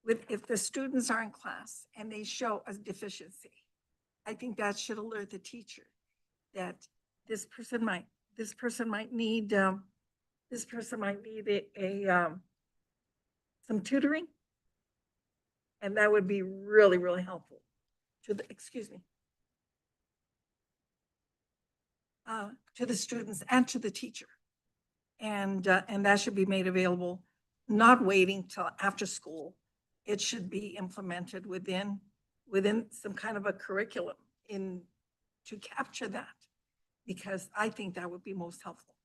if the students are in class and they show a deficiency, I think that should alert the teacher that this person might need some tutoring. And that would be really, really helpful to the, to the students and to the teacher. And that should be made available, not waiting till after school. It should be implemented within some kind of a curriculum to capture that, because I think that would be most helpful.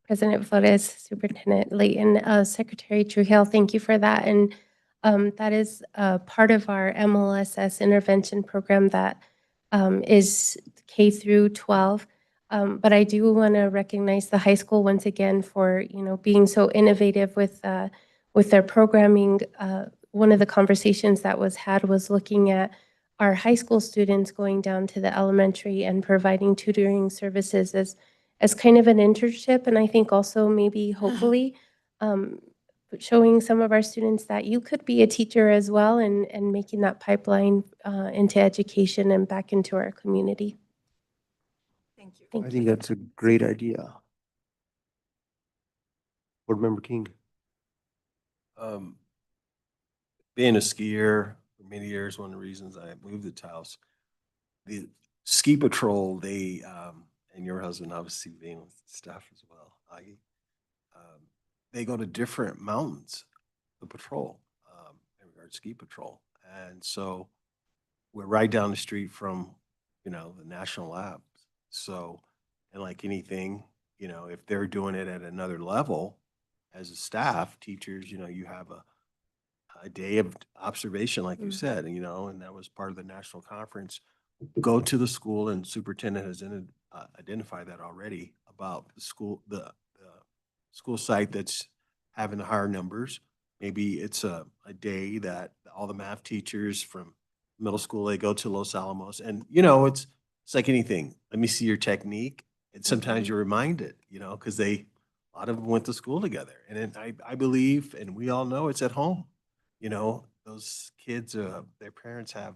President Flores, Superintendent Layton, Secretary Trujillo, thank you for that. And that is part of our MLSS intervention program that is K through 12. But I do want to recognize the high school once again for, you know, being so innovative with their programming. One of the conversations that was had was looking at our high school students going down to the elementary and providing tutoring services as kind of an internship. And I think also maybe hopefully showing some of our students that you could be a teacher as well, and making that pipeline into education and back into our community. Thank you. I think that's a great idea. Board Member King. Being a skier for many years, one of the reasons I moved to Taos, the ski patrol, they, and your husband obviously being with staff as well, Aggie, they go to different mountains, the patrol, in regard to ski patrol. And so we're right down the street from, you know, the national labs. So, and like anything, you know, if they're doing it at another level as a staff, teachers, you know, you have a day of observation, like you said, and, you know, and that was part of the national conference. Go to the school, and superintendent has identified that already about the school site that's having the higher numbers. Maybe it's a day that all the math teachers from middle school, they go to Los Alamos, and, you know, it's like anything. Let me see your technique. And sometimes you're reminded, you know, because a lot of them went to school together. And then I believe, and we all know, it's at home. You know, those kids, their parents have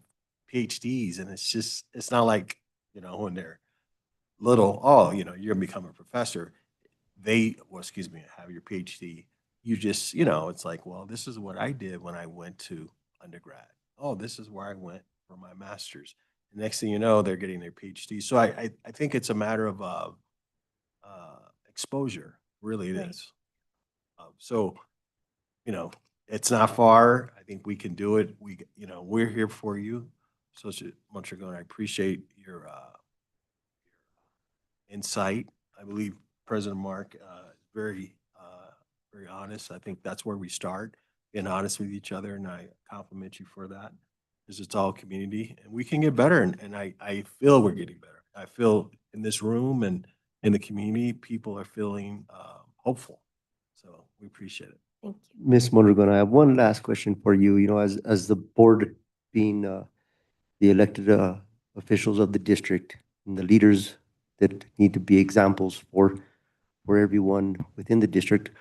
PhDs, and it's not like, you know, when they're little, oh, you know, you're gonna become a professor. Have your PhD. You just, you know, it's like, well, this is what I did when I went to undergrad. Oh, this is where I went for my master's. And next thing you know, they're getting their PhD. So I think it's a matter of exposure, really it is. So, you know, it's not far. I think we can do it. You know, we're here for you. Associate Mondragon, I appreciate your insight. I believe President Mark very honest. I think that's where we start, being honest with each other, and I compliment you for that, because it's all community, and we can get better. And I feel we're getting better. I feel in this room and in the community, people are feeling hopeful. So we appreciate it. Thank you. Ms. Mondragon, I have one last question for you. You know, as the board being the elected officials of the district and the leaders that need to be examples for everyone within the district,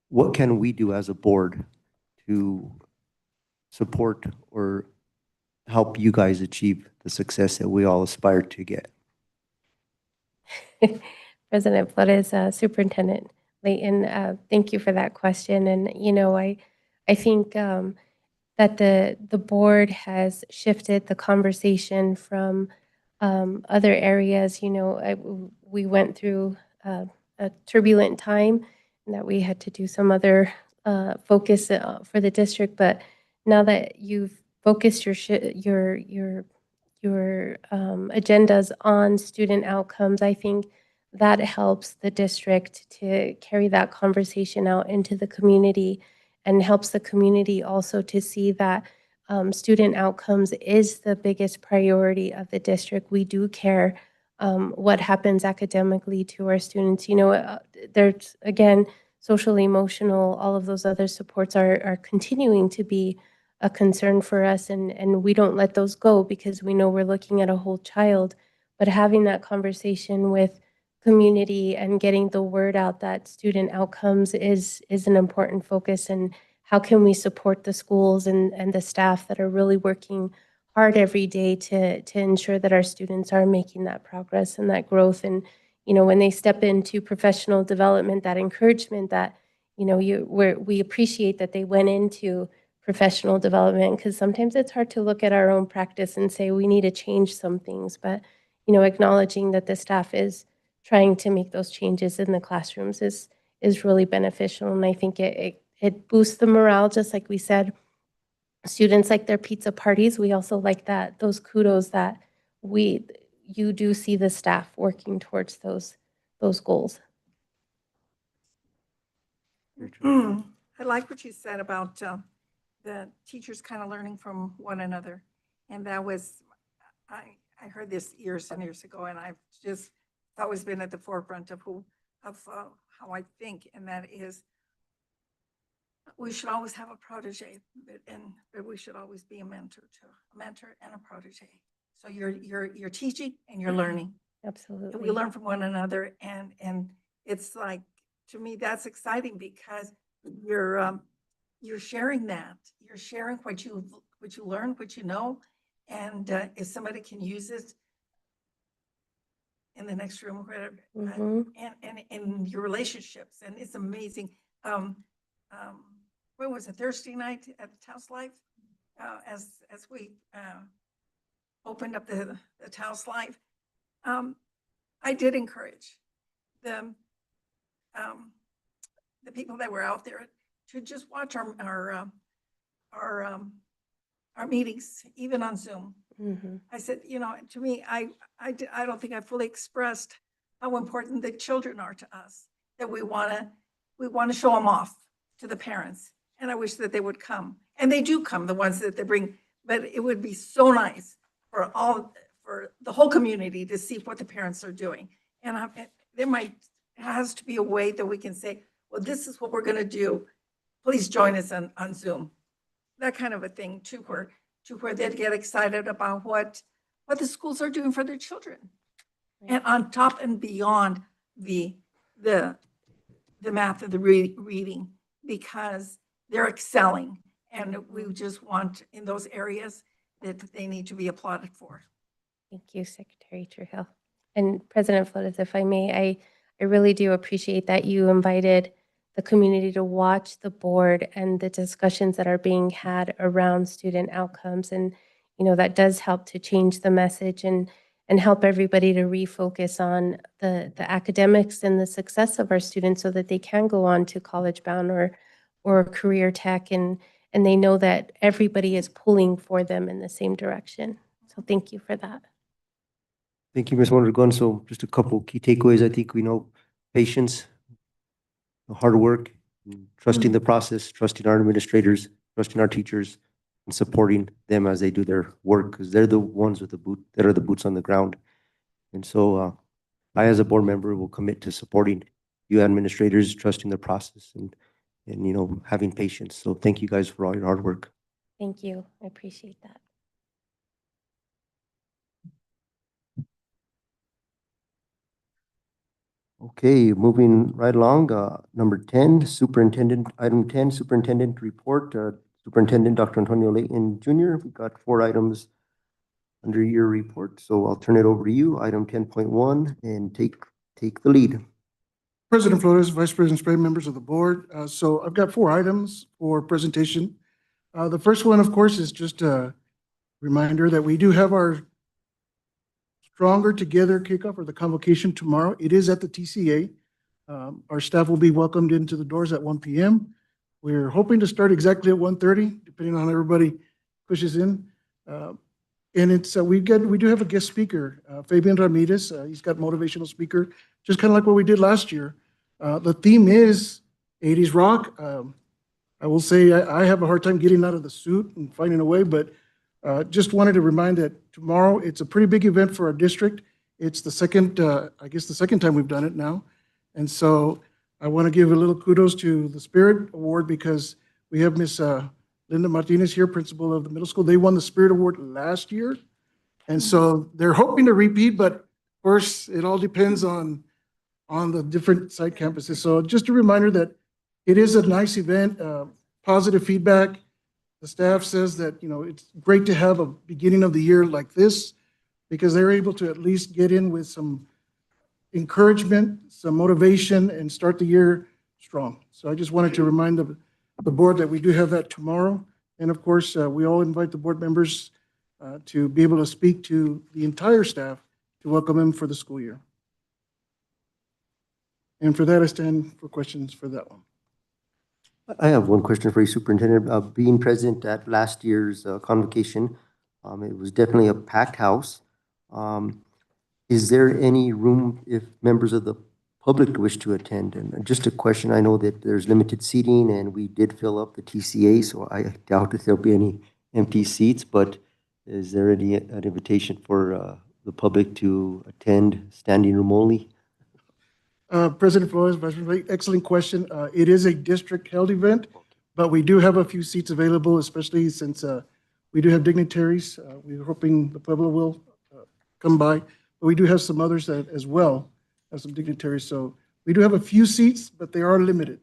what can we do as a board to support or help you guys achieve the success that we all aspire to get? President Flores, Superintendent Layton, thank you for that question. And, you know, I think that the board has shifted the conversation from other areas. You know, we went through a turbulent time, and that we had to do some other focus for the district. But now that you've focused your agendas on student outcomes. I think that helps the district to carry that conversation out into the community and helps the community also to see that student outcomes is the biggest priority of the district. We do care what happens academically to our students. You know, there's, again, social, emotional, all of those other supports are continuing to be a concern for us, and we don't let those go because we know we're looking at a whole child. But having that conversation with community and getting the word out that student outcomes is an important focus, and how can we support the schools and the staff that are really working hard every day to ensure that our students are making that progress and that growth. And, you know, when they step into professional development, that encouragement that, you know, we appreciate that they went into professional development, because sometimes it's hard to look at our own practice and say we need to change some things. But, you know, acknowledging that the staff is trying to make those changes in the classrooms is really beneficial. And I think it boosts the morale, just like we said. Students like their pizza parties. We also like that, those kudos that you do see the staff working towards those goals. I like what you said about the teachers kind of learning from one another. And that was, I heard this years and years ago, and I've just always been at the forefront of how I think, and that is we should always have a protege, but we should always be a mentor too, a mentor and a protege. So you're teaching and you're learning. Absolutely. And we learn from one another, and it's like, to me, that's exciting because you're sharing that. You're sharing what you learn, what you know, and if somebody can use it in the next room or whatever, and in your relationships, and it's amazing. When was it, Thursday night at Taos Life? As we opened up the Taos Life, I did encourage the people that were out there to just watch our meetings, even on Zoom. I said, you know, to me, I don't think I fully expressed how important the children are to us, that we want to show them off to the parents. And I wish that they would come, and they do come, the ones that they bring, but it would be so nice for the whole community to see what the parents are doing. And there has to be a way that we can say, well, this is what we're going to do. Please join us on Zoom. That kind of a thing to where they'd get excited about what the schools are doing for their children. And on top and beyond the math and the reading, because they're excelling, and we just want in those areas that they need to be applauded for. Thank you, Secretary Trujillo. And President Flores, if I may, I really do appreciate that you invited the community to watch the board and the discussions that are being had around student outcomes. And, you know, that does help to change the message and help everybody to refocus on the academics and the success of our students so that they can go on to college bound or career tech, and they know that everybody is pulling for them in the same direction. So thank you for that. Thank you, Ms. Mondragon. So just a couple key takeaways. I think we know patience, hard work, trusting the process, trusting our administrators, trusting our teachers, and supporting them as they do their work, because they're the ones with that are the boots on the ground. And so I, as a board member, will commit to supporting you administrators, trusting the process, and you know, having patience. So thank you guys for all your hard work. Thank you. I appreciate that. Okay, moving right along, number 10, item 10, superintendent report. Superintendent Dr. Antonio Layton Jr., we got 4 items under your report, so I'll turn it over to you, item 10.1, and take the lead. President Flores, Vice President Spray, members of the board. So I've got 4 items for presentation. The first one, of course, is just a reminder that we do have our Stronger Together kickoff, or the convocation, tomorrow. It is at the TCA. Our staff will be welcomed into the doors at 1 p.m. We're hoping to start exactly at 1:30, depending on how everybody pushes in. And it's, we do have a guest speaker, Fabian Ramirez. He's got motivational speaker, just kind of like what we did last year. The theme is 80s rock. I will say I have a hard time getting out of the suit and finding a way, but just wanted to remind that tomorrow, it's a pretty big event for our district. It's the second, I guess the second time we've done it now. And so I want to give a little kudos to the Spirit Award because we have Miss Linda Martinez here, principal of the middle school. They won the Spirit Award last year. And so they're hoping to repeat, but of course, it all depends on the different site campuses. So just a reminder that it is a nice event, positive feedback. The staff says that, it's great to have a beginning of the year like this because they're able to at least get in with some encouragement, some motivation, and start the year strong. So I just wanted to remind the board that we do have that tomorrow. And of course, we all invite the board members to be able to speak to the entire staff to welcome them for the school year. And for that, I stand for questions for that one. I have one question for you, Superintendent. Being present at last year's convocation, it was definitely a packed house. Is there any room if members of the public wish to attend? And just a question, I know that there's limited seating and we did fill up the TCA, so I doubt that there'll be any empty seats, but is there an invitation for the public to attend standing room only? President Flores, Vice President, excellent question. It is a district-held event, but we do have a few seats available, especially since we do have dignitaries. We're hoping the Pueblo will come by, but we do have some others as well, have some dignitaries. So we do have a few seats, but they are limited.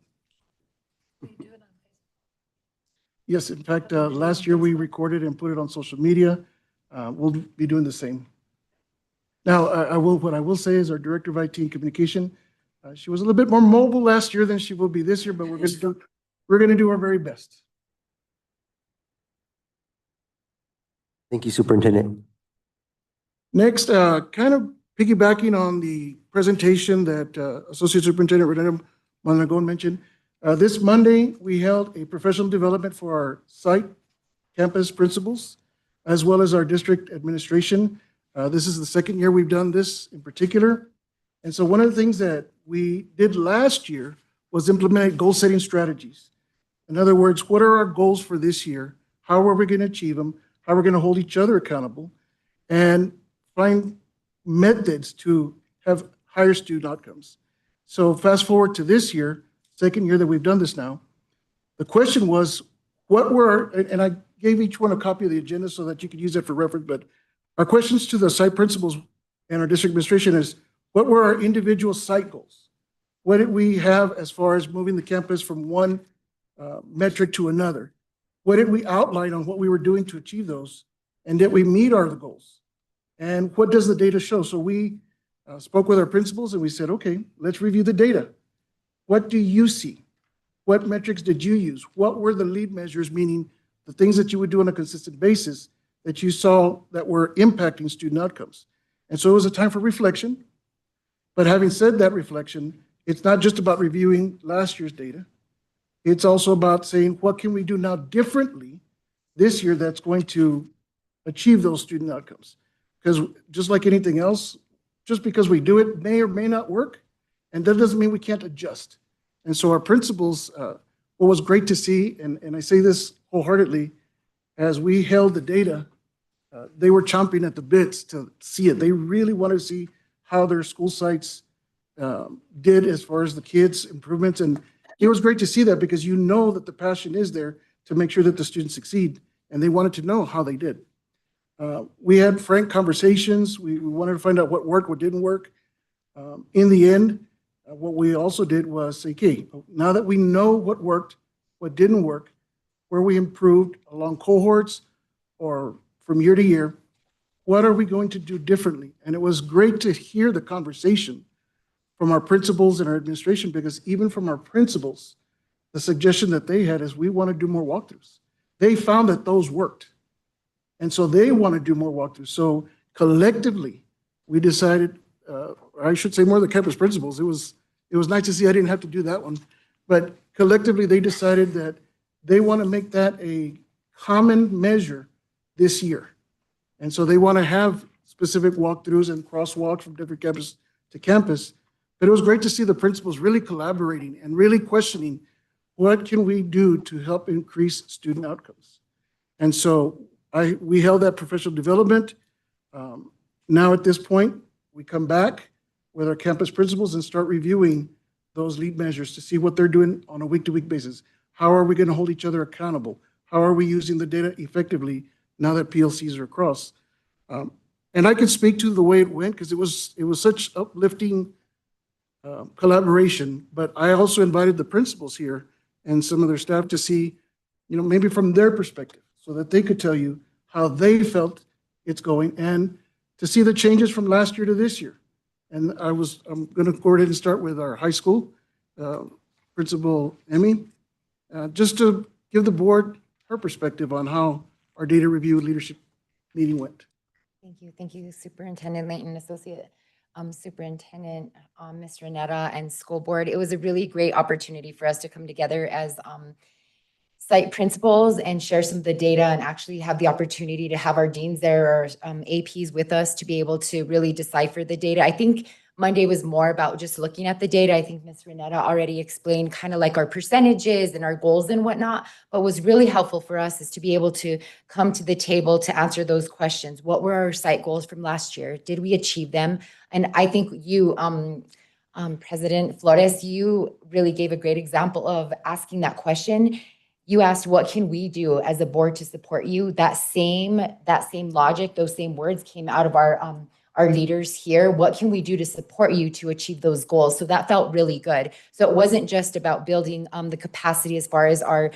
Yes, in fact, last year we recorded and put it on social media. We'll be doing the same. Now, what I will say is our Director of IT and Communication, she was a little bit more mobile last year than she will be this year, but we're going to do our very best. Thank you, Superintendent. Next, kind of piggybacking on the presentation that Associate Superintendent Renata Mondragon mentioned, this Monday, we held a professional development for our site campus principals, as well as our district administration. This is the second year we've done this in particular. And so one of the things that we did last year was implement goal-setting strategies. In other words, what are our goals for this year? How are we going to achieve them? How are we going to hold each other accountable? And find methods to have higher student outcomes. So fast forward to this year, second year that we've done this now, the question was, and I gave each one a copy of the agenda so that you could use it for reference, but our questions to the site principals and our district administration is, what were our individual site goals? What did we have as far as moving the campus from one metric to another? What did we outline on what we were doing to achieve those? And did we meet our goals? And what does the data show? So we spoke with our principals and we said, okay, let's review the data. What do you see? What metrics did you use? What were the lead measures, meaning the things that you would do on a consistent basis that you saw that were impacting student outcomes? And so it was a time for reflection. But having said that reflection, it's not just about reviewing last year's data. It's also about saying, what can we do now differently this year that's going to achieve those student outcomes? Because just like anything else, just because we do it may or may not work, and that doesn't mean we can't adjust. And so our principals, what was great to see, and I say this wholeheartedly, as we held the data, they were chomping at the bits to see it. They really wanted to see how their school sites did as far as the kids' improvements. And it was great to see that because you know that the passion is there to make sure that the students succeed, and they wanted to know how they did. We had frank conversations. We wanted to find out what worked, what didn't work. In the end, what we also did was say, okay, now that we know what worked, what didn't work, where we improved along cohorts or from year to year, what are we going to do differently? And it was great to hear the conversation from our principals and our administration, because even from our principals, the suggestion that they had is we want to do more walkthroughs. They found that those worked. And so they want to do more walkthroughs. So collectively, we decided, I should say more of the campus principals. It was nice to see I didn't have to do that one. But collectively, they decided that they want to make that a common measure this year. And so they want to have specific walkthroughs and crosswalks from different campus to campus. But it was great to see the principals really collaborating and really questioning, what can we do to help increase student outcomes? And so we held that professional development. Now at this point, we come back with our campus principals and start reviewing those lead measures to see what they're doing on a week-to-week basis. How are we going to hold each other accountable? How are we using the data effectively now that PLCs are across? And I can speak to the way it went because it was such uplifting collaboration. But I also invited the principals here and some of their staff to see, maybe from their perspective, so that they could tell you how they felt it's going and to see the changes from last year to this year. And I'm going to go ahead and start with our high school principal, Emmy, just to give the board her perspective on how our data review leadership meeting went. Thank you, Superintendent Layton, Associate Superintendent, Ms. Renetta, and School Board. It was a really great opportunity for us to come together as site principals and share some of the data and actually have the opportunity to have our deans there, or APs with us to be able to really decipher the data. I think Monday was more about just looking at the data. I think Ms. Renetta already explained kind of like our percentages and our goals and whatnot, but was really helpful for us is to be able to come to the table to answer those questions. What were our site goals from last year? Did we achieve them? And I think you, President Flores, you really gave a great example of asking that question. You asked, what can we do as a board to support you? That same logic, those same words came out of our leaders here. What can we do to support you to achieve those goals? So that felt really good. So it wasn't just about building the capacity as far as our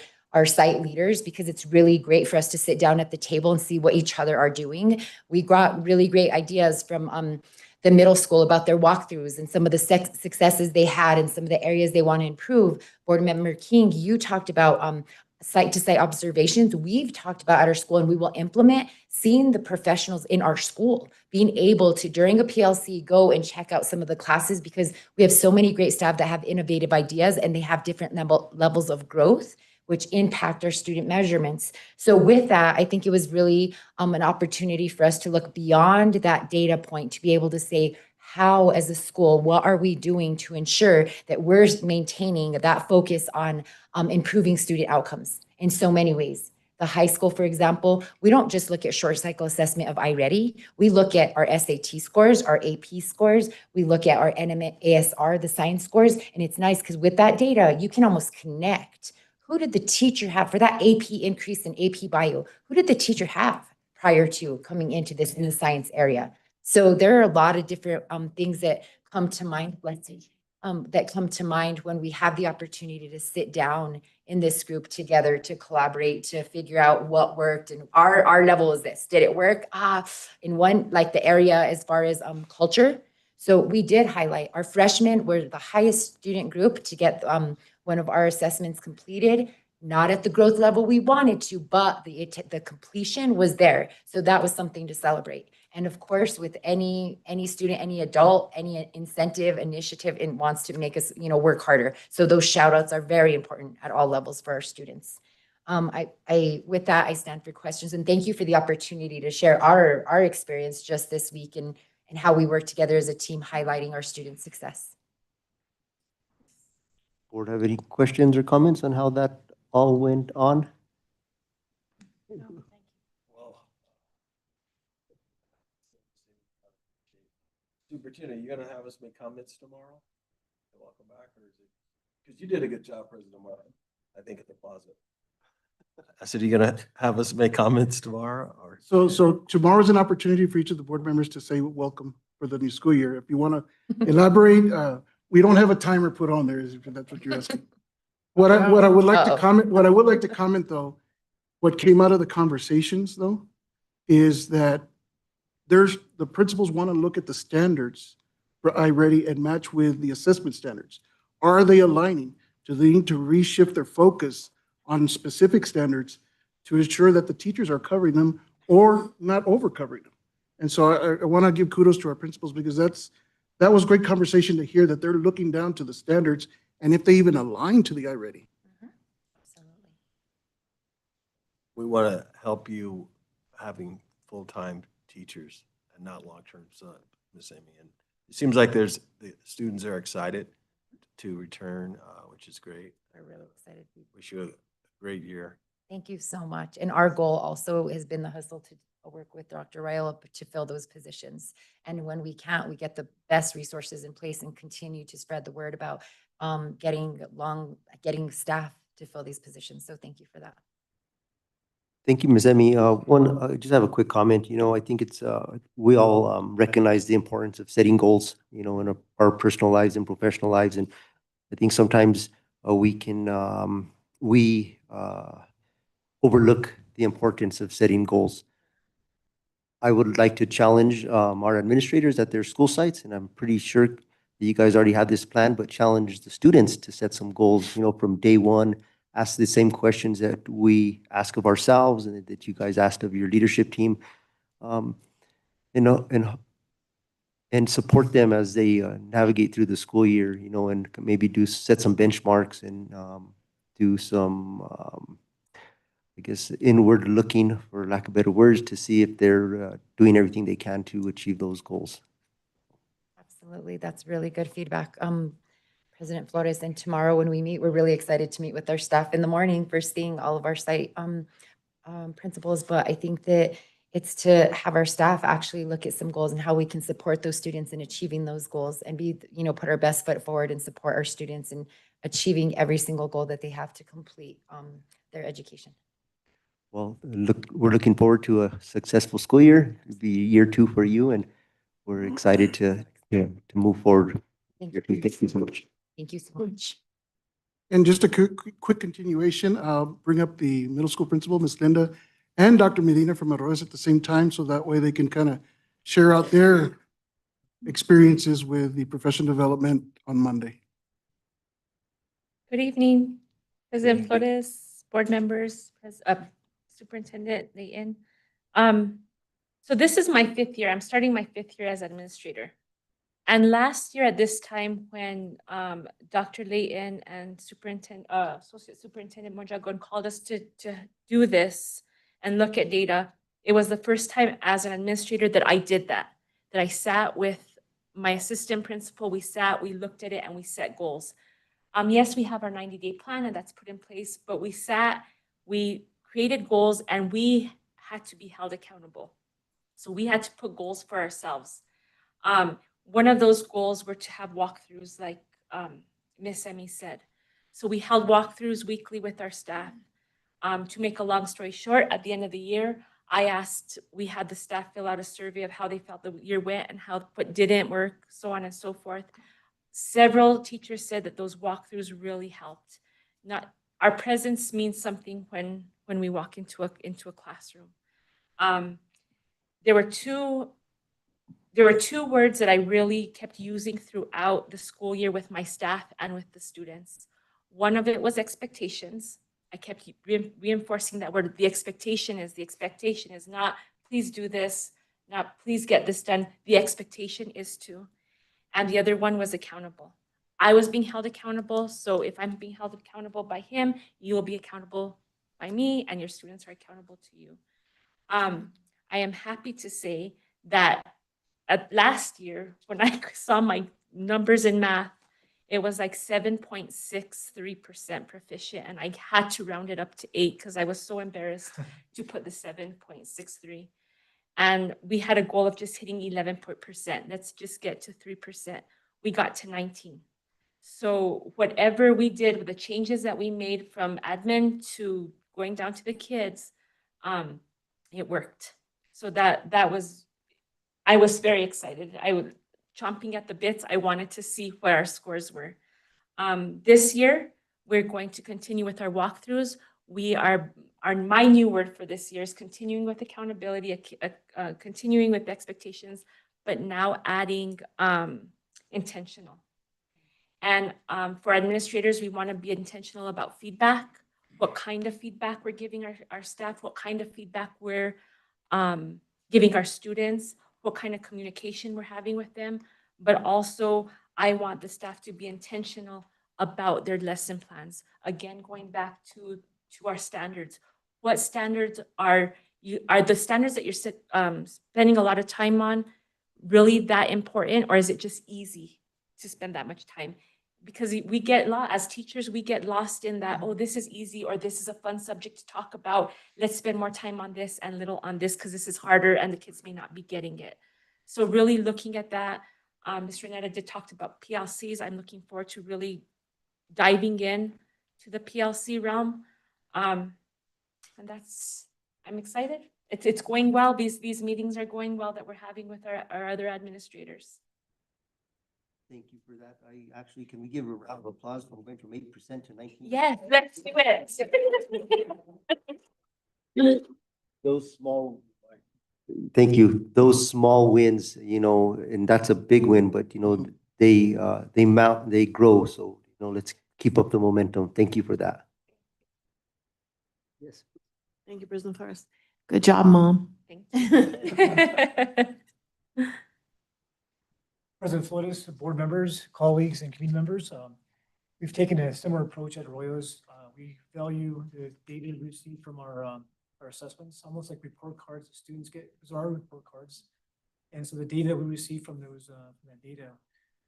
site leaders, because it's really great for us to sit down at the table and see what each other are doing. We got really great ideas from the middle school about their walkthroughs and some of the successes they had and some of the areas they want to improve. Board Member King, you talked about site-to-site observations. We've talked about at our school, and we will implement seeing the professionals in our school, being able to, during a PLC, go and check out some of the classes, because we have so many great staff that have innovative ideas and they have different levels of growth, which impact our student measurements. So with that, I think it was really an opportunity for us to look beyond that data point to be able to say, how as a school, what are we doing to ensure that we're maintaining that focus on improving student outcomes in so many ways. The high school, for example, we don't just look at short cycle assessment of iReady. We look at our SAT scores, our AP scores. We look at our NMASR, the science scores. And it's nice because with that data, you can almost connect. Who did the teacher have for that AP increase in AP Bio? Who did the teacher have prior to coming into this in the science area? So there are a lot of different things that come to mind, that come to mind when we have the opportunity to sit down in this group together to collaborate, to figure out what worked. And our level is this. Did it work? In one, like the area as far as culture. So we did highlight our freshmen were the highest student group to get one of our assessments completed. Not at the growth level we wanted to, but the completion was there. So that was something to celebrate. And of course, with any student, any adult, any incentive, initiative, it wants to make us, work harder. So those shout outs are very important at all levels for our students. With that, I stand for questions, and thank you for the opportunity to share our experience just this week and how we work together as a team, highlighting our student success. Board have any questions or comments on how that all went on? Superintendent, you gonna have us make comments tomorrow? Welcome back, or is it? Because you did a good job, President Martin, I think at the plaza. I said, are you gonna have us make comments tomorrow, or? So tomorrow's an opportunity for each of the board members to say welcome for the new school year. If you want to elaborate, we don't have a timer put on there, if that's what you're asking. What I would like to comment though, what came out of the conversations though, is that the principals want to look at the standards for iReady and match with the assessment standards. Are they aligning? Do they need to reshift their focus on specific standards to ensure that the teachers are covering them or not over covering them? And so I want to give kudos to our principals, because that was great conversation to hear that they're looking down to the standards and if they even align to the iReady. We want to help you having full-time teachers and not long-term sub, Ms. Amy. And it seems like the students are excited to return, which is great. We're really excited. Wish you a great year. Thank you so much. And our goal also has been the hustle to work with Dr. Raiola to fill those positions. And when we can't, we get the best resources in place and continue to spread the word about getting staff to fill these positions. So thank you for that. Thank you, Ms. Emmy. I just have a quick comment. I think it's, we all recognize the importance of setting goals, in our personal lives and professional lives. And I think sometimes we can, overlook the importance of setting goals. I would like to challenge our administrators at their school sites, and I'm pretty sure that you guys already have this plan, but challenge the students to set some goals, from day one. Ask the same questions that we ask of ourselves and that you guys asked of your leadership team, and support them as they navigate through the school year, and maybe set some benchmarks and do some, I guess, inward looking, for lack of better words, to see if they're doing everything they can to achieve those goals. Absolutely. That's really good feedback. President Flores, and tomorrow when we meet, we're really excited to meet with our staff in the morning, first thing, all of our site principals. But I think that it's to have our staff actually look at some goals and how we can support those students in achieving those goals and put our best foot forward and support our students in achieving every single goal that they have to complete their education. Well, we're looking forward to a successful school year. It'll be year 2 for you, and we're excited to move forward. Thank you. Thank you so much. Thank you so much. And just a quick continuation, bring up the middle school principal, Ms. Linda, and Dr. Medina from Arroyos at the same time, so that way they can kind of share out their experiences with the professional development on Monday. Good evening, President Flores, board members, Superintendent Layton. So this is my 5th year. I'm starting my 5th year as administrator. And last year at this time, when Dr. Layton and Associate Superintendent Mondragon called us to do this and look at data, it was the first time as an administrator that I did that I sat with my assistant principal, we looked at it, and we set goals. Yes, we have our 90-day plan, and that's put in place, but we created goals, and we had to be held accountable. So we had to put goals for ourselves. One of those goals were to have walkthroughs, like Miss Emmy said. So we held walkthroughs weekly with our staff. To make a long story short, at the end of the year, we had the staff fill out a survey of how they felt the year went and what didn't work, so on and so forth. Several teachers said that those walkthroughs really helped. Our presence means something when we walk into a classroom. There were two words that I really kept using throughout the school year with my staff and with the students. One of it was expectations. I kept reinforcing that word. The expectation is not, please do this, not, please get this done. The expectation is to. And the other one was accountable. I was being held accountable. So if I'm being held accountable by him, you will be accountable by me, and your students are accountable to you. I am happy to say that last year, when I saw my numbers in math, it was like 7.63% proficient, and I had to round it up to 8 because I was so embarrassed to put the 7.63. And we had a goal of just hitting 11%. Let's just get to 3%. We got to 19. So whatever we did with the changes that we made from admin to going down to the kids, it worked. So I was very excited. I was chomping at the bits. I wanted to see what our scores were. This year, we're going to continue with our walkthroughs. My new word for this year is continuing with accountability, continuing with expectations, but now adding intentional. And for administrators, we want to be intentional about feedback, what kind of feedback we're giving our staff, what kind of feedback we're giving our students, what kind of communication we're having with them. But also, I want the staff to be intentional about their lesson plans. Again, going back to our standards. What standards are are the standards that you're spending a lot of time on really that important, or is it just easy to spend that much time? Because we get lost, as teachers, we get lost in that, oh, this is easy, or this is a fun subject to talk about. Let's spend more time on this and little on this because this is harder and the kids may not be getting it. So really looking at that, Mr. Netta did talk about PLCs. I'm looking forward to really diving in to the PLC realm. And I'm excited. It's going well. These meetings are going well that we're having with our other administrators. Thank you for that. Can we give a round of applause for going from 8% to 19%? Yes, let's do it. Those small, thank you. Those small wins, and that's a big win, but they grow. So, let's keep up the momentum. Thank you for that. Yes. Thank you, President Flores. Good job, Mom. Thank you. President Flores, board members, colleagues, and community members, we've taken a similar approach at Arroyo's. We value the data we receive from our assessments, almost like report cards that students get, because there are report cards. And so the data that we receive from that data,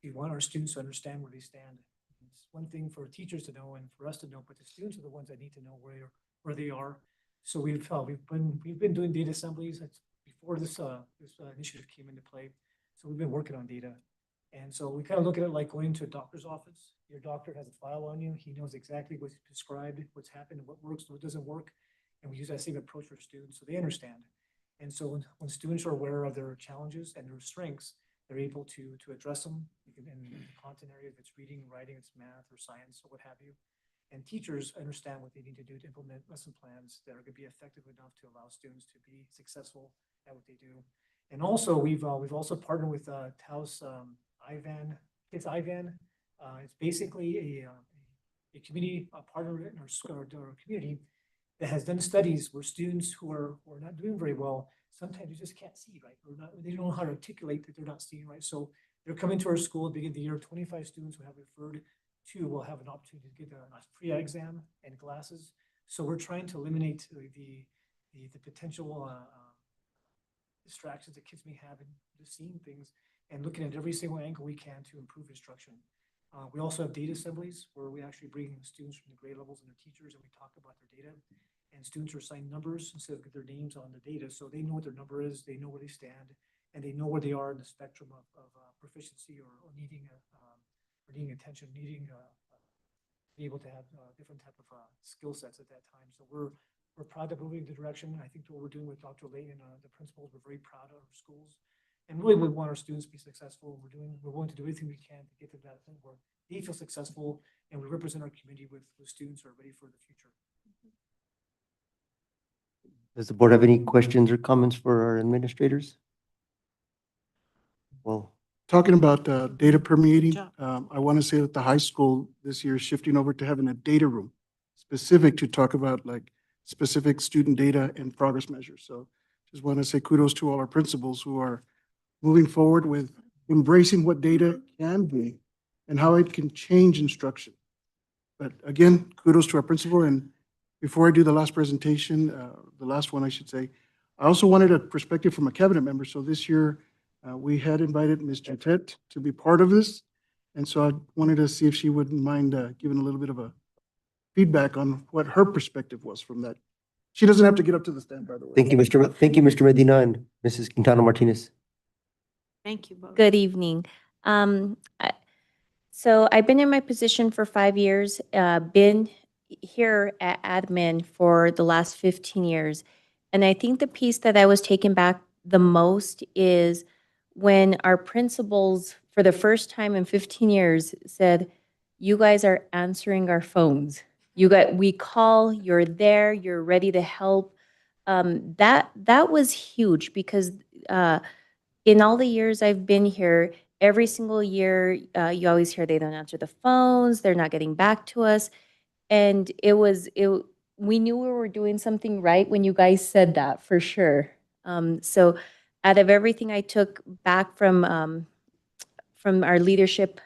we want our students to understand where they stand. It's one thing for teachers to know and for us to know, but the students are the ones that need to know where they are. So we've been doing data assemblies before this initiative came into play. So we've been working on data. And so we kind of look at it like going to a doctor's office. Your doctor has a file on you. He knows exactly what's prescribed, what's happened, what works, what doesn't work. And we use that same approach for students so they understand. And so when students are aware of their challenges and their strengths, they're able to address them in the content area, if it's reading, writing, it's math or science or what have you. And teachers understand what they need to do to implement lesson plans that are going to be effective enough to allow students to be successful at what they do. And also, we've also partnered with Taos IVAN. It's IVAN. It's basically a community partner in our community that has done studies where students who are not doing very well, sometimes you just can't see, right? They don't know how to articulate that they're not seeing right. So they're coming to our school at the beginning of the year. 25 students who have referred to will have an opportunity to get a pre-eye exam and glasses. So we're trying to eliminate the potential distractions that kids may have in just seeing things and looking at every single angle we can to improve instruction. We also have data assemblies where we actually bring students from the grade levels and their teachers and we talk about their data. And students are assigned numbers instead of their names on the data. So they know what their number is, they know where they stand, and they know where they are in the spectrum of proficiency or needing attention, needing be able to have different type of skill sets at that time. So we're proud of moving the direction. I think what we're doing with Dr. Layton and the principals, we're very proud of our schools. And really we want our students to be successful. We're willing to do everything we can to get to that point where they feel successful and we represent our community with students who are ready for the future. Does the board have any questions or comments for our administrators? Well, talking about data permeating, I want to say that the high school this year is shifting over to having a data room specific to talk about like specific student data and progress measures. So just want to say kudos to all our principals who are moving forward with embracing what data can be and how it can change instruction. But again, kudos to our principal. And before I do the last presentation, the last one I should say, I also wanted a perspective from a cabinet member. So this year, we had invited Ms. Jetet to be part of this. And so I wanted to see if she wouldn't mind giving a little bit of a feedback on what her perspective was from that. She doesn't have to get up to the stand, by the way. thank you, Mr. Medina and Mrs. Quintana Martinez. Thank you both. Good evening. So I've been in my position for 5 years, been here at admin for the last 15 years. And I think the piece that I was taken back the most is when our principals, for the first time in 15 years, said, you guys are answering our phones. We call, you're there, you're ready to help. That was huge because in all the years I've been here, every single year, you always hear they don't answer the phones, they're not getting back to us. And we knew we were doing something right when you guys said that, for sure. So out of everything I took back from our leadership,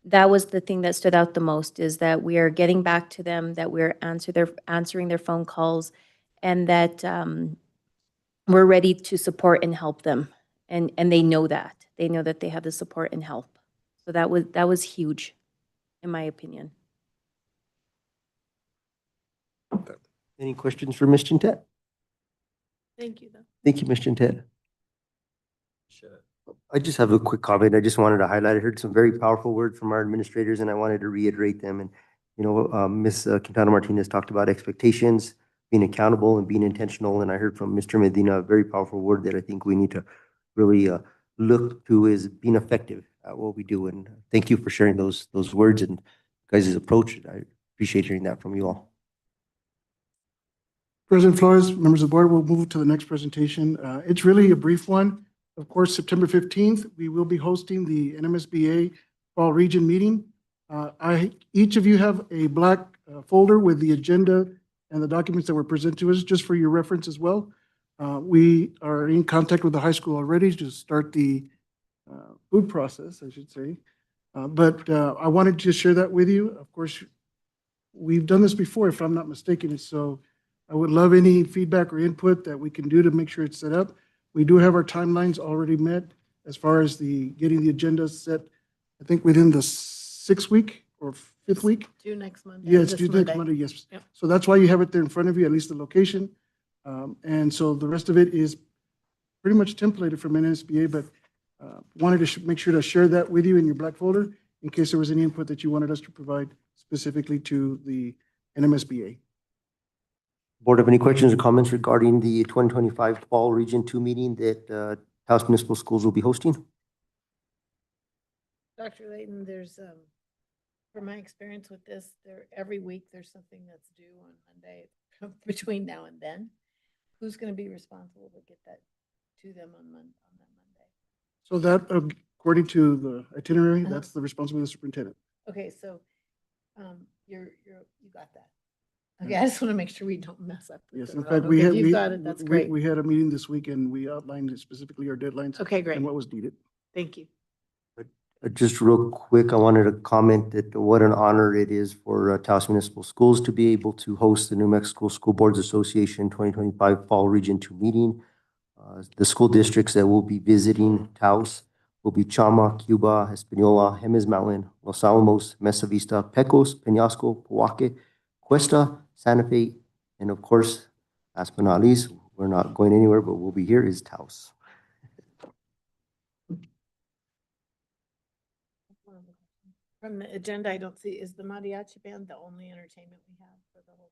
that was the thing that stood out the most, is that we are getting back to them, that we're answering their phone calls, and that we're ready to support and help them. And they know that. They know that they have the support and help. So that was huge, in my opinion. Any questions for Ms. Jintet? Thank you, though. Thank you, Ms. Jintet. I just have a quick comment. I just wanted to highlight, I heard some very powerful words from our administrators and I wanted to reiterate them. And, Ms. Quintana Martinez talked about expectations, being accountable and being intentional. And I heard from Mr. Medina, a very powerful word that I think we need to really look to is being effective at what we do. And thank you for sharing those words and guys' approach. I appreciate hearing that from you all. President Flores, members of the board, we'll move to the next presentation. It's really a brief one. Of course, September 15th, we will be hosting the NMSBA Fall Region Meeting. Each of you have a black folder with the agenda and the documents that were presented to us, just for your reference as well. We are in contact with the high school already to start the food process, I should say. But I wanted to share that with you. Of course, we've done this before, if I'm not mistaken. So I would love any feedback or input that we can do to make sure it's set up. We do have our timelines already met as far as getting the agenda set, I think within the 6th week or 5th week. Due next Monday. Yeah, it's this due next Monday, yes. Yep. So that's why you have it there in front of you, at least the location. And so the rest of it is pretty much templated from NSBA, but wanted to make sure to share that with you in your black folder in case there was any input that you wanted us to provide specifically to the NMSBA. Board, have any questions or comments regarding the 2025 Fall Region 2 meeting that Taos Municipal Schools will be hosting? Dr. Layton, there's, from my experience with this, every week there's something that's due on Monday between now and then. Who's going to be responsible to get that to them on that Monday? So that, according to the itinerary, that's the responsibility of the superintendent. Okay, so you got that. Okay, I just want to make sure we don't mess up. Yes, the in road. fact, Okay, if you've got it, that's great. we had a meeting this week and we outlined specifically our deadlines. Okay, great. And what was needed. Thank you. Just real quick, I wanted to comment that what an honor it is for Taos Municipal Schools to be able to host the New Mexico School Boards Association 2025 Fall Region 2 meeting. The school districts that will be visiting Taos will be Chama, Cuba, Espanola, Jemez Mountain, Los Alamos, Mesa Vista, Pecos, Peñasco, Pojoaque, Cuesta, Santa Fe, and of course, last but not least, we're not going anywhere, but we'll be here, is Taos. From the agenda, I don't see, is the mariachi band the only entertainment we have for the whole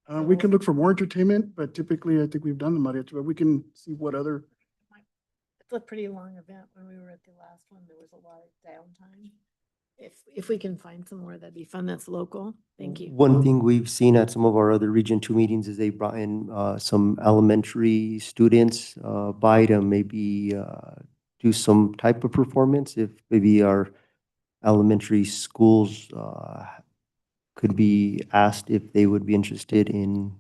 time? We can look for more entertainment, but typically I think we've done the mariachi, but we can see what other. It's a pretty long event. When we were at the last one, there was a lot of downtime. If we can find some more, that'd be fun. That's local. Thank you. One thing we've seen at some of our other Region 2 meetings is they brought in some elementary students by to maybe do some type of performance. If maybe our elementary schools could be asked if they would be interested in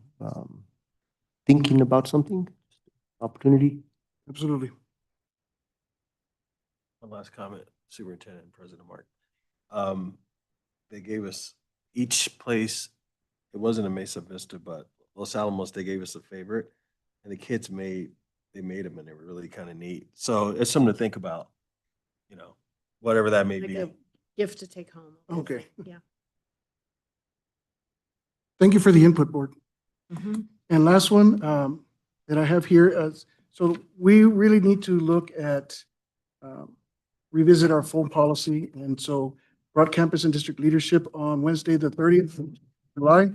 thinking about something, opportunity. Absolutely. One last comment, Superintendent and President Mark. They gave us each place, it wasn't a Mesa Vista, but Los Alamos, they gave us a favorite and the kids made them and they were really kind of neat. So it's something to think about, whatever that may Like be. a gift to take home. Okay. Yeah. Thank you for the input, board. Mhm. And last one that I have here, so we really need to look at, revisit our phone policy. And so brought campus and district leadership on Wednesday, the 30th of July.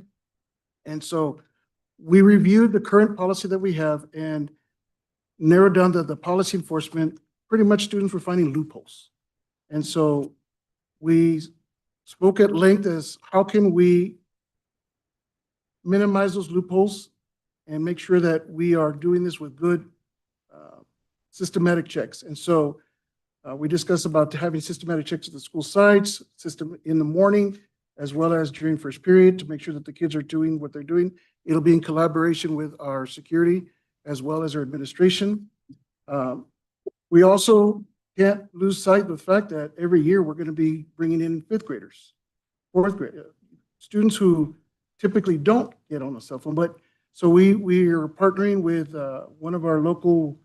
And so we reviewed the current policy that we have and narrowed down the policy enforcement. Pretty much students were finding loopholes. And so we spoke at length as how can we minimize those loopholes and make sure that we are doing this with good systematic checks. And so we discussed about having systematic checks at the school sites, system in the morning, as well as during first period to make sure that the kids are doing what they're doing. It'll be in collaboration with our security as well as our administration. We also can't lose sight of the fact that every year we're going to be bringing in 5th graders, 4th grade, students who typically don't get on a cell phone, but So we are partnering with one of our local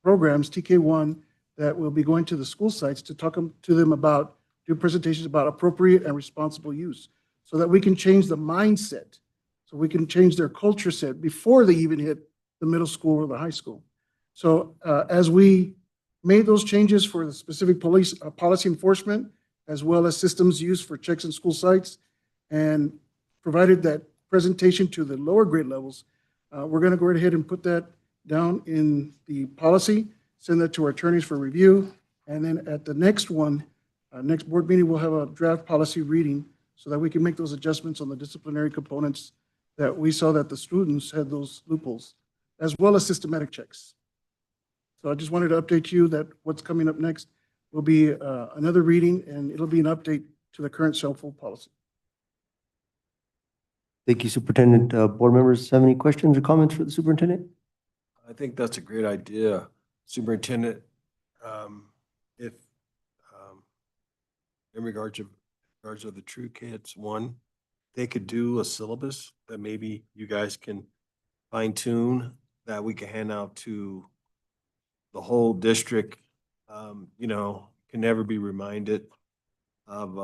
programs, TK1, that will be going to the school sites to talk to them about, do presentations about appropriate and responsible use, so that we can change the mindset, so we can change their culture set before they even hit the middle school or the high school. So as we made those changes for the specific policy enforcement, as well as systems used for checks in school sites, and provided that presentation to the lower grade levels, we're going to go ahead and put that down in the policy, send that to our attorneys for review, and then at the next one, next board meeting, we'll have a draft policy reading so that we can make those adjustments on the disciplinary components that we saw that the students had those loopholes, as well as systematic checks. So I just wanted to update you that what's coming up next will be another reading, and it'll be an update to the current cell phone policy. Thank you, Superintendent. Board members have any questions or comments for the superintendent? I think that's a great idea, Superintendent. If in regards of the True Kids one, they could do a syllabus that maybe you guys can fine tune that we can hand out to the whole district. You know, can never be reminded of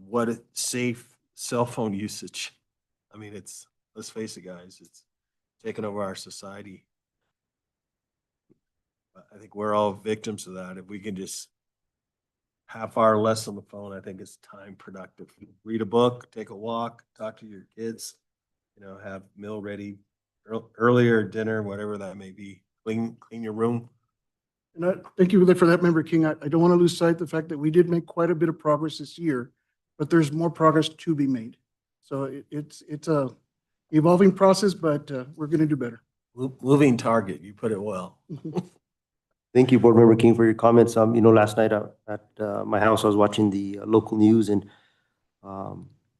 what a safe cell phone usage. I mean, it's, let's face it, guys, it's taken over our society. I think we're all victims of that. If we can just half hour less on the phone, I think it's time productive. Read a book, take a walk, talk to your kids, you know, have meal ready earlier, dinner, whatever that may be. Clean your room. And thank you for that, Member King. I don't want to lose sight of the fact that we did make quite a bit of progress this year, but there's more progress to be made. So it's a evolving process, but we're going to do better. Moving target, you put it well. Thank you, Board Member King, for your comments. You know, last night at my house, I was watching the local news, and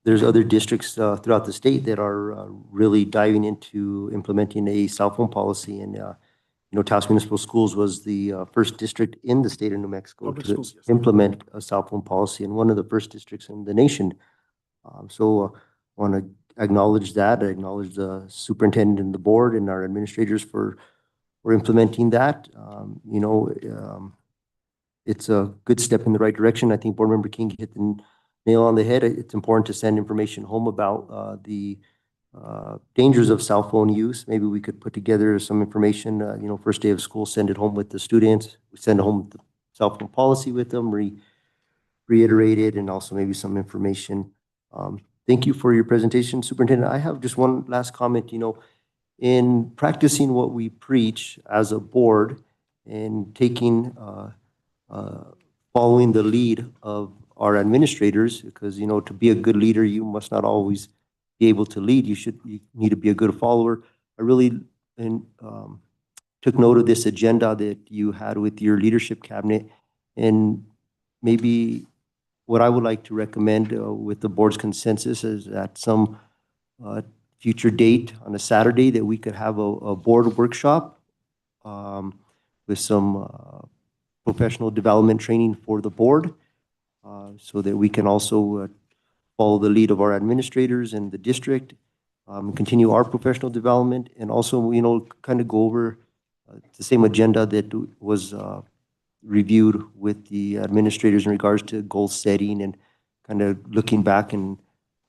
there's other districts throughout the state that are really diving into implementing a cell phone policy. And, you know, Taos Municipal Schools was the first district in the state of New Mexico Public to schools, yes. implement a cell phone policy, and one of the first districts in the nation. So I want to acknowledge that. I acknowledge the superintendent and the board and our administrators for implementing that. You know, it's a good step in the right direction. I think Board Member King hit the nail on the head. It's important to send information home about the dangers of cell phone use. Maybe we could put together some information, you know, first day of school, send it home with the students. We send home the cell phone policy with them, reiterate it, and also maybe some information. Thank you for your presentation, Superintendent. I have just one last comment. You know, in practicing what we preach as a board and taking, following the lead of our administrators, because, you know, to be a good leader, you must not always be able to lead. You need to be a good follower. I really took note of this agenda that you had with your leadership cabinet, and maybe what I would like to recommend with the board's consensus is at some future date on a Saturday that we could have a board workshop with some professional development training for the board, so that we can also follow the lead of our administrators and the district, continue our professional development, and also, you know, kind of go over the same agenda that was reviewed with the administrators in regards to goal setting and kind of looking back and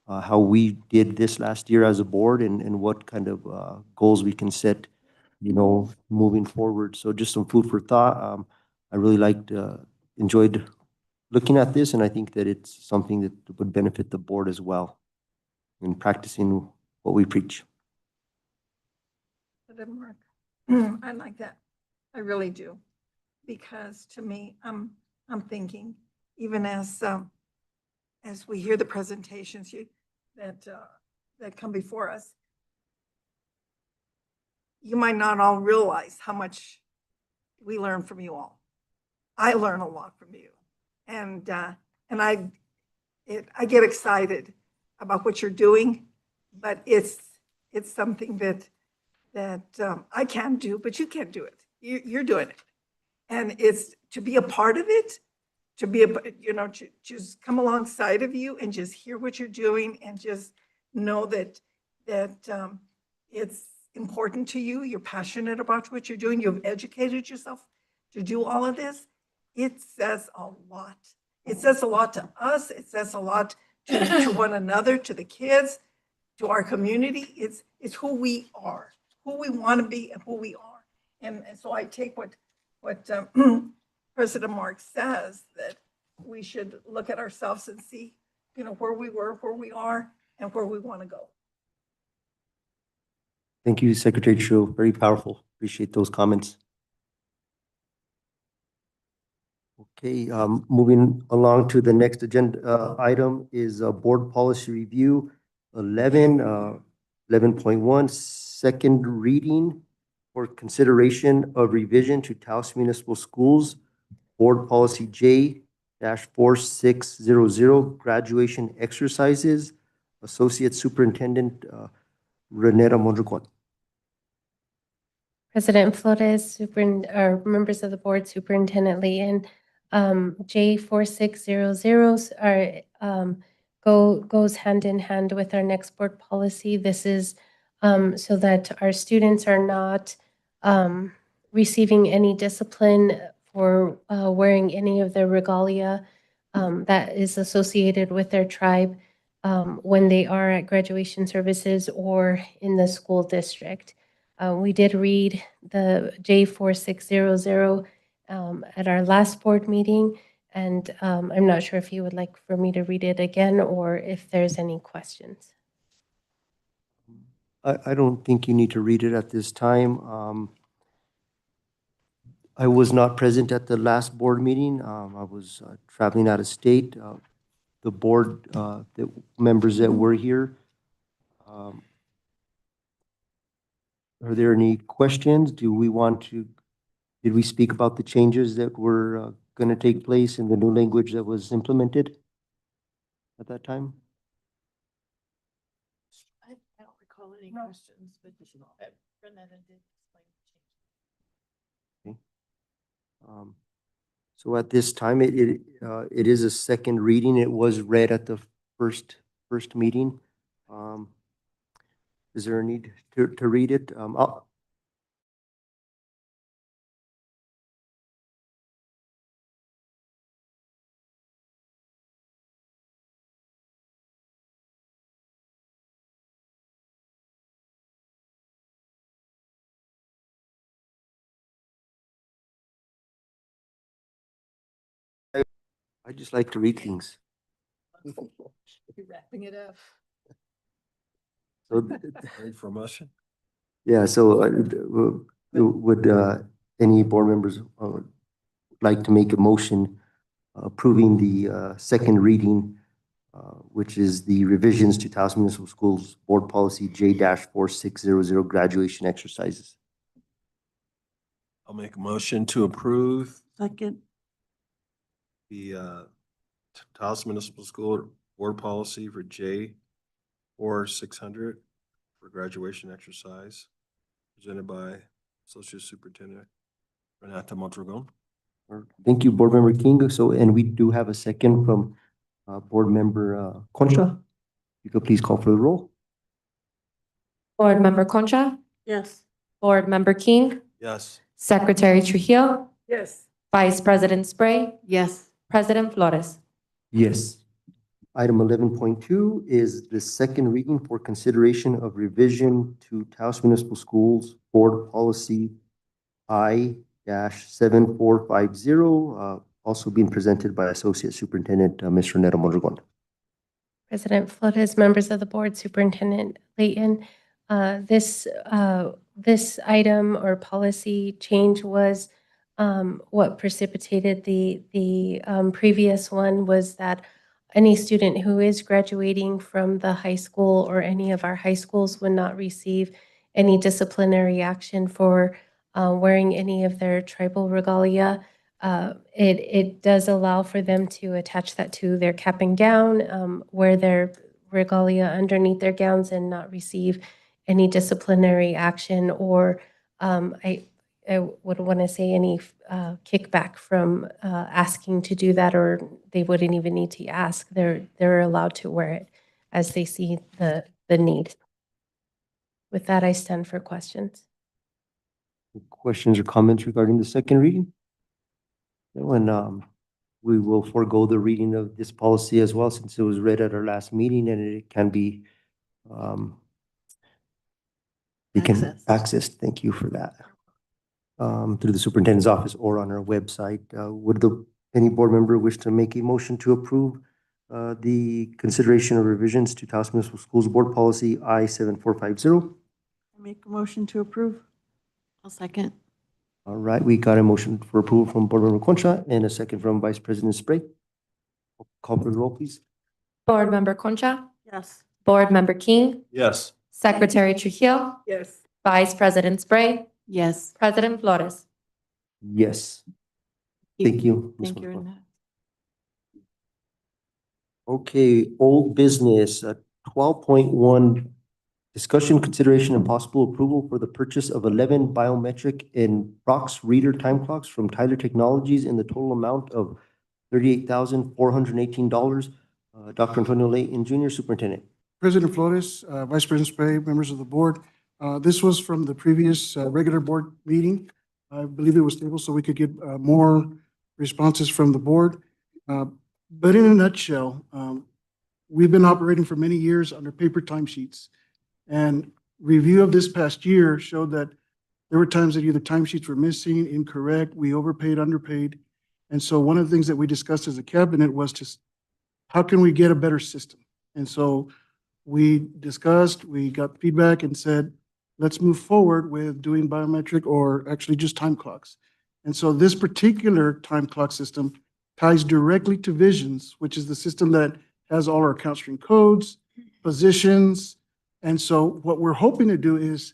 how we did this last year as a board, and what kind of goals we can set, you know, moving forward. So just some food for thought. I really enjoyed looking at this, and I think that it's something that would benefit the board as well in practicing what we preach. Mark, I like that. I really do. Because to me, I'm thinking, even as we hear the presentations that come before us, you might not all realize how much we learn from you all. I learn a lot from you, and I get excited about what you're doing, but it's something that I can do, but you can't do it. You're doing it. And it's to be a part of it, to be, just come alongside of you and just hear what you're doing and just know that that it's important to you, you're passionate about what you're doing, you've educated yourself to do all of this, it says a lot. It says a lot to us. It says a lot to one another, to the kids, to our community. It's who we are, who we want to be, and who we are. And so I take what President Mark says, that we should look at ourselves and see, where we were, where we are, and where we want to go. Thank you, Secretary Tru. Very powerful. Appreciate those comments. Okay, moving along to the next agenda item is board policy review 11.1, second reading for consideration of revision to Taos Municipal Schools Board Policy J-4600, graduation exercises. Associate Superintendent Renetta Mondragon. President Flores, or members of the board, Superintendent Layton, J4600 goes hand in hand with our next board policy. This is so that our students are not receiving any discipline for wearing any of the regalia that is associated with their tribe when they are at graduation services or in the school district. We did read the J4600 at our last board meeting, and I'm not sure if you would like for me to read it again or if there's any questions. I don't think you need to read it at this time. I was not present at the last board meeting. I was traveling out of state. The board, the members that were here, are there any questions? Did we speak about the changes that were going to take place in the new language that was implemented at that time? I don't recall any questions, but Renetta did explain the change. Okay. So at this time, it is a second reading. It was read at the first meeting. Is there a need to read it? I just like to read things. You're wrapping it up. So, Ready for a motion? yeah, so would any board members like to make a motion approving the second reading, which is the revisions to Taos Municipal Schools Board Policy J-4600, graduation exercises? I'll make a motion to approve Second. the Taos Municipal School Board Policy for J-4600 for graduation exercise, presented by Associate Superintendent Renata Mondragon. Thank you, Board Member King. So, and we do have a second from Board Member Concha. You could please call for the roll. Board Member Concha, Yes. Board Member King, Yes. Secretary Trujillo, Yes. Vice President Spray, Yes. President Flores. Yes. Item 11.2 is the second reading for consideration of revision to Taos Municipal Schools Board Policy I-7450, also being presented by Associate Superintendent Ms. Renetta Mondragon. President Flores, members of the board, Superintendent Layton, this item or policy change was what precipitated the previous one was that any student who is graduating from the high school or any of our high schools would not receive any disciplinary action for wearing any of their tribal regalia. It does allow for them to attach that to their cap and gown, wear their regalia underneath their gowns and not receive any disciplinary action or I would want to say any kickback from asking to do that, or they wouldn't even need to ask. They're allowed to wear it as they see the need. With that, I stand for questions. Questions or comments regarding the second reading? No, and we will forego the reading of this policy as well, since it was read at our last meeting and it can be accessed. Thank you for that. Through the superintendent's office or on our website. Would any board member wish to make a motion to approve the consideration of revisions to Taos Municipal Schools Board Policy I-7450? Make a motion to approve. I'll second. All right, we got a motion for approval from Board Member Concha and a second from Vice President Spray. Call for the roll, please. Board Member Concha, Yes. Board Member King, Yes. Secretary Trujillo, Yes. Vice President Spray, Yes. President Flores. Yes. Thank you. Ms. Thank you. Montfort. Renata. Okay, old business, 12.1, discussion, consideration, and possible approval for the purchase of 11 biometric and Rox reader time clocks from Tyler Technologies in the total amount of $38,418. Dr. Antonio Layton Jr., Superintendent. President Flores, Vice President Spray, members of the board. This was from the previous regular board meeting. I believe it was tabled so we could get more responses from the board. But in a nutshell, we've been operating for many years under paper timesheets. And review of this past year showed that there were times that either timesheets were missing, incorrect, we overpaid, underpaid. And so one of the things that we discussed as a cabinet was how can we get a better system? And so we discussed, we got feedback and said, let's move forward with doing biometric or actually just time clocks. And so this particular time clock system ties directly to Visions, which is the system that has all our count string codes, positions. And so what we're hoping to do is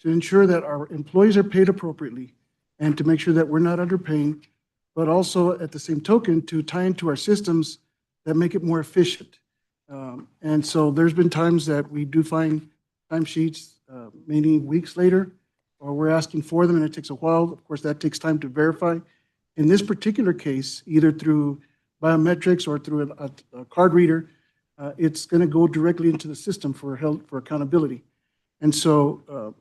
to ensure that our employees are paid appropriately and to make sure that we're not underpaying, but also at the same token to tie into our systems that make it more efficient. And so there's been times that we do find timesheets many weeks later, or we're asking for them and it takes a while. Of course, that takes time to verify. In this particular case, either through biometrics or through a card reader, it's going to go directly into the system for accountability. And so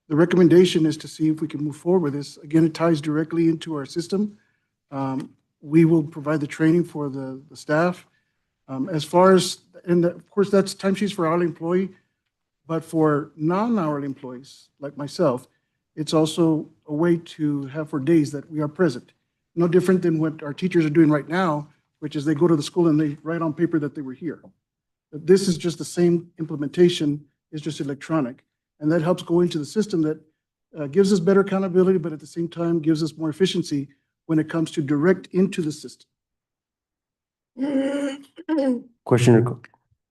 the recommendation is to see if we can move forward with this. Again, it ties directly into our system. We will provide the training for the staff. As far as, and of course, that's timesheets for hourly employee, but for non-hourly employees like myself, it's also a way to have for days that we are present. No different than what our teachers are doing right now, which is they go to the school and they write on paper that they were here. But this is just the same implementation, it's just electronic. And that helps go into the system that gives us better accountability, but at the same time gives us more efficiency when it comes to direct into the system. Question or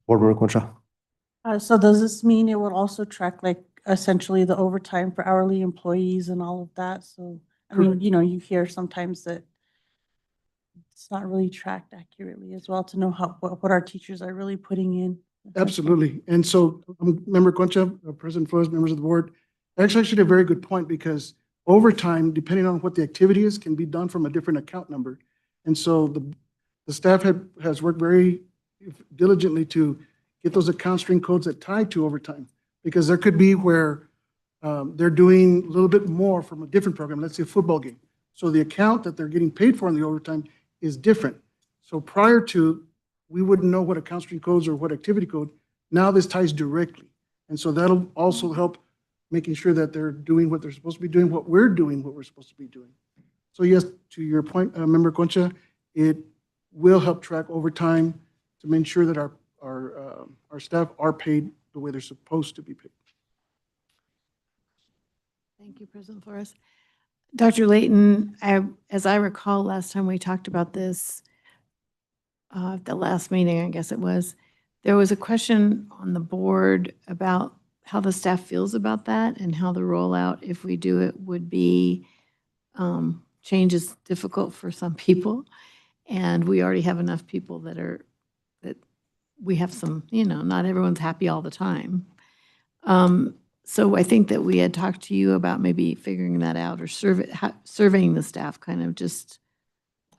Board Member Concha? So does this mean it would also track like essentially the overtime for hourly employees and all of that? So, I mean, Correct. you know, you hear sometimes that it's not really tracked accurately as well to know what our teachers are really putting in. Absolutely. And so, Member Concha, President Flores, members of the board, actually a very good point because overtime, depending on what the activity is, can be done from a different account number. And so the staff has worked very diligently to get those account string codes that tie to overtime. Because there could be where they're doing a little bit more from a different program, let's say a football game. So the account that they're getting paid for in the overtime is different. So prior to, we wouldn't know what account string codes or what activity code. Now this ties directly. And so that'll also help making sure that they're doing what they're supposed to be doing, what we're doing, what we're supposed to be doing. So yes, to your point, Member Concha, it will help track overtime to make sure that our staff are paid the way they're supposed to be paid. Thank you, President Flores. Dr. Layton, as I recall, last time we talked about this, the last meeting, I guess it was, there was a question on the board about how the staff feels about that and how the rollout, if we do it, would be, change is difficult for some people. And we already have enough people that we have some, not everyone's happy all the time. So I think that we had talked to you about maybe figuring that out or surveying the staff, kind of just,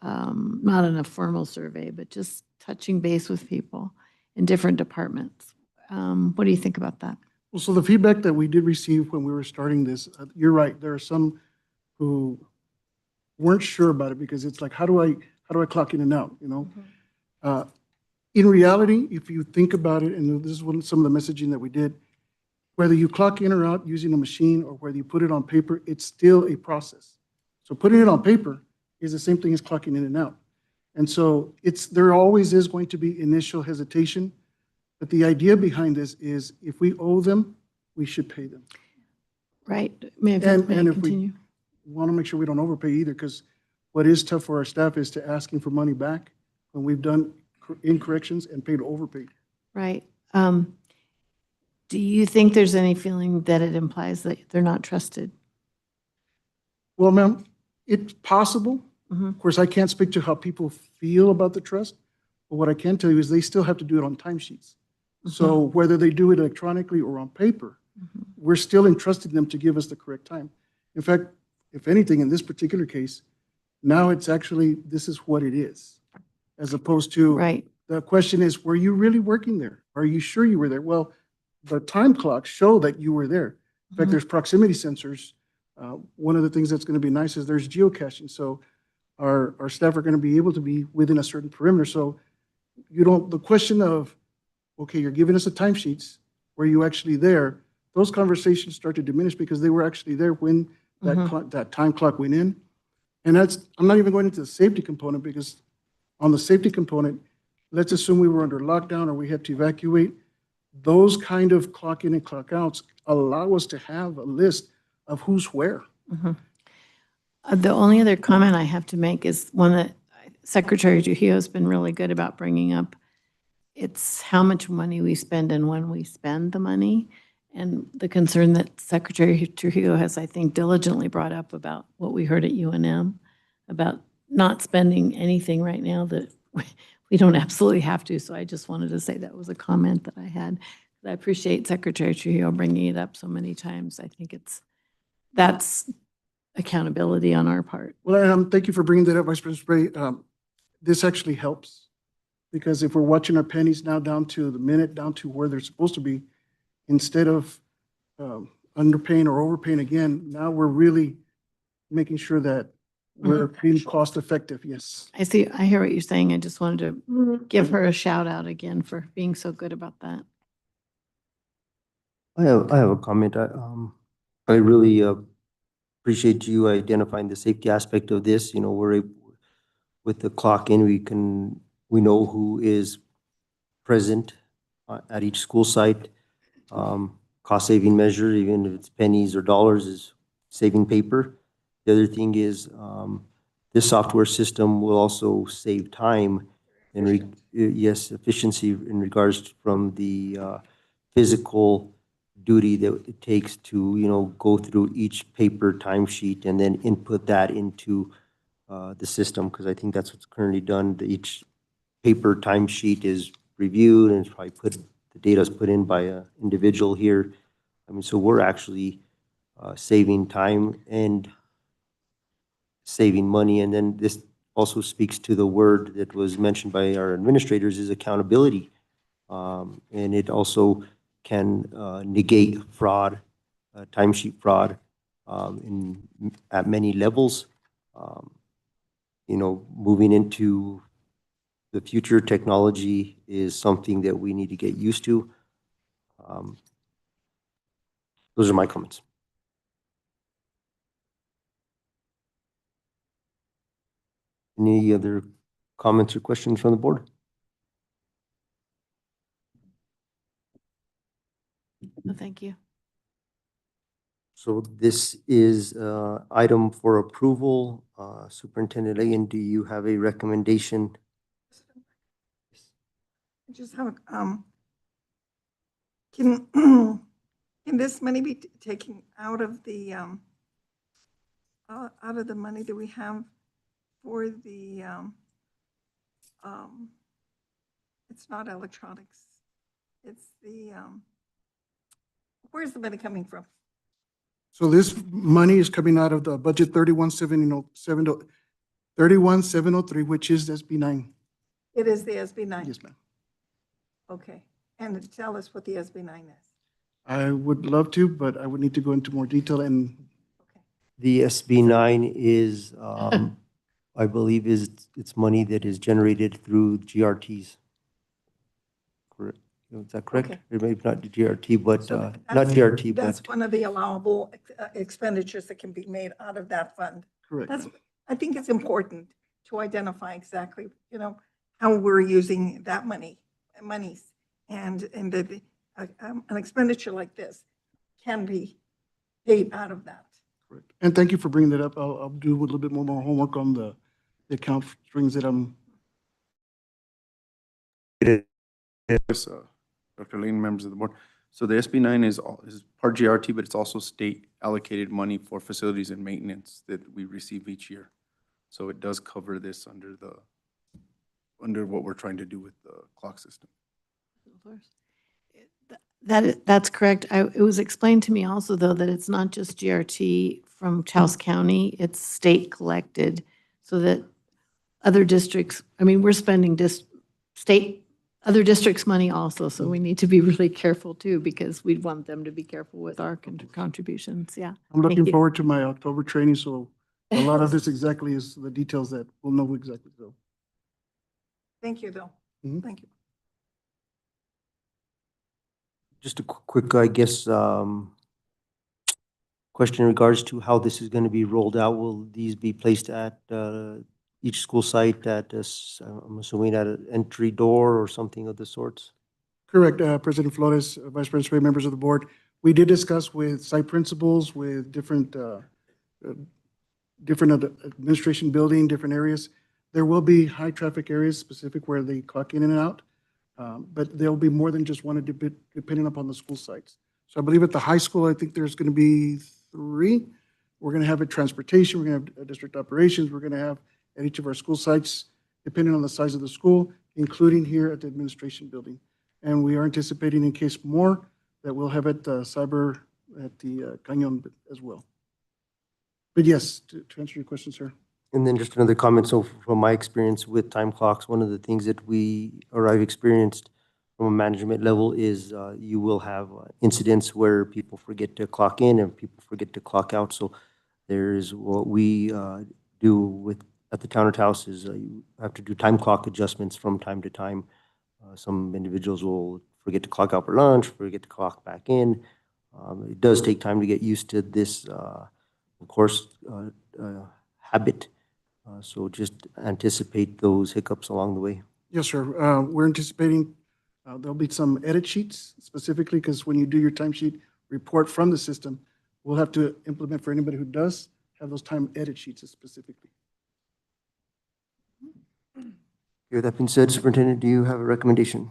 not in a formal survey, but just touching base with people in different departments. What do you think about that? Well, so the feedback that we did receive when we were starting this, you're right, there are some who weren't sure about it because it's like, how do I clock in and out, you know? In reality, if you think about it, and this is some of the messaging that we did, whether you clock in or out using a machine or whether you put it on paper, it's still a process. So putting it on paper is the same thing as clocking in and out. And so there always is going to be initial hesitation, but the idea behind this is if we owe them, we should pay them. Right. May I And if continue? we want to make sure we don't overpay either, because what is tough for our staff is to asking for money back when we've done incorrections and paid overpaid. Right. Do you think there's any feeling that it implies that they're not trusted? Well, ma'am, it's possible. Of course, I can't speak to how people feel about the trust, but what I can tell you is they still have to do it on timesheets. So whether they do it electronically or on paper, we're still entrusting them to give us the correct time. In fact, if anything, in this particular case, now it's actually, this is what it is, as opposed to Right. the question is, were you really working there? Are you sure you were there? Well, the time clocks show that you were there. In fact, there's proximity sensors. One of the things that's going to be nice is there's geocaching. So our staff are going to be able to be within a certain perimeter. So the question of, okay, you're giving us the timesheets, were you actually there? Those conversations start to diminish because they were actually there when that time clock went in. And I'm not even going into the safety component because on the safety component, let's assume we were under lockdown or we had to evacuate. Those kind of clock in and clock outs allow us to have a list of who's where. The only other comment I have to make is one that Secretary Trujillo has been really good about bringing up. It's how much money we spend and when we spend the money. And the concern that Secretary Trujillo has, I think, diligently brought up about what we heard at UNM, about not spending anything right now that we don't absolutely have to. So I just wanted to say that was a comment that I had. I appreciate Secretary Trujillo bringing it up so many times. I think that's accountability on our part. Well, thank you for bringing that up, Vice President Spray. This actually helps because if we're watching our pennies now down to the minute, down to where they're supposed to be, instead of underpaying or overpaying again, now we're really making sure that we're being cost effective. Yes. I hear what you're saying. I just wanted to give her a shout out again for being so good about that. I have a comment. I really appreciate you identifying the safety aspect of this. You know, with the clock in, we know who is present at each school site. Cost saving measure, even if it's pennies or dollars, is saving paper. The other thing is this software system will also save time and efficiency in regards from the physical duty that it takes to, you know, go through each paper timesheet and then input that into the system, because I think that's what's currently done. Each paper timesheet is reviewed and it's probably the data is put in by an individual here. I mean, so we're actually saving time and saving money. And then this also speaks to the word that was mentioned by our administrators is accountability. And it also can negate fraud, timesheet fraud at many levels. You know, moving into the future, technology is something that we need to get used to. Those are my comments. Any other comments or questions from the board? No, thank you. So this is item for approval. Superintendent Leyen, do you have a recommendation? I just have, can this money be taken out of the money that we have for the, it's not electronics, it's the, where's the money coming from? So this money is coming out of the budget 31703, which is SB 9. It is the SB 9? Yes, ma'am. Okay, and tell us what the SB 9 is. I would love to, but I would need to go into more detail and The SB 9 is, I believe it's money that is generated through GRTs. Correct. Is that correct? Okay. Or maybe not GRT, but, So not that's- GRT, That's but, one of the allowable expenditures that can be made out of that fund. correct. I think it's important to identify exactly, how we're using that monies. And that an expenditure like this can be paid out of that. Correct. And thank you for bringing that up. I'll do a little bit more homework on the account strings that I'm. Yes, Dr. Lane, members of the board. So the SB 9 is part GRT, but it's also state allocated money for facilities and maintenance that we receive each year. So it does cover this under what we're trying to do with the clock system. That's correct. It was explained to me also, though, that it's not just GRT from Taos County, it's state collected, so that other districts, I mean, we're spending other districts' money also, so we need to be really careful too, because we'd want them to be careful with our contributions, yeah. I'm Thank looking you. forward to my October training, so a lot of this exactly is the details that we'll know exactly. So, Thank you, Bill. Mhm. Thank you. just a quick, I guess, question in regards to how this is going to be rolled out. Will these be placed at each school site at this, I'm assuming at an entry door or something of the sorts? correct, President Flores, Vice President Spray, members of the board. We did discuss with site principals, with different administration building, different areas. There will be high traffic areas specific where they clock in and out. But there'll be more than just one depending upon the school sites. So I believe at the high school, I think there's going to be 3. We're going to have a transportation, we're going to have district operations, we're going to have at each of our school sites, depending on the size of the school, including here at the administration building. And we are anticipating in case more, that we'll have it cyber at the Cañon as well. But yes, to answer your question, sir. And then just another comment. So from my experience with time clocks, one of the things that I've experienced from a management level is you will have incidents where people forget to clock in and people forget to clock out. So there's what we do at the Town of Taos is you have to do time clock adjustments from time to time. Some individuals will forget to clock out for lunch, forget to clock back in. It does take time to get used to this, of course, habit. So just anticipate those hiccups along the way. Yes, sir. We're anticipating there'll be some edit sheets specifically because when you do your timesheet report from the system, we'll have to implement for anybody who does have those time edit sheets specifically. With that being said, Superintendent, do you have a recommendation?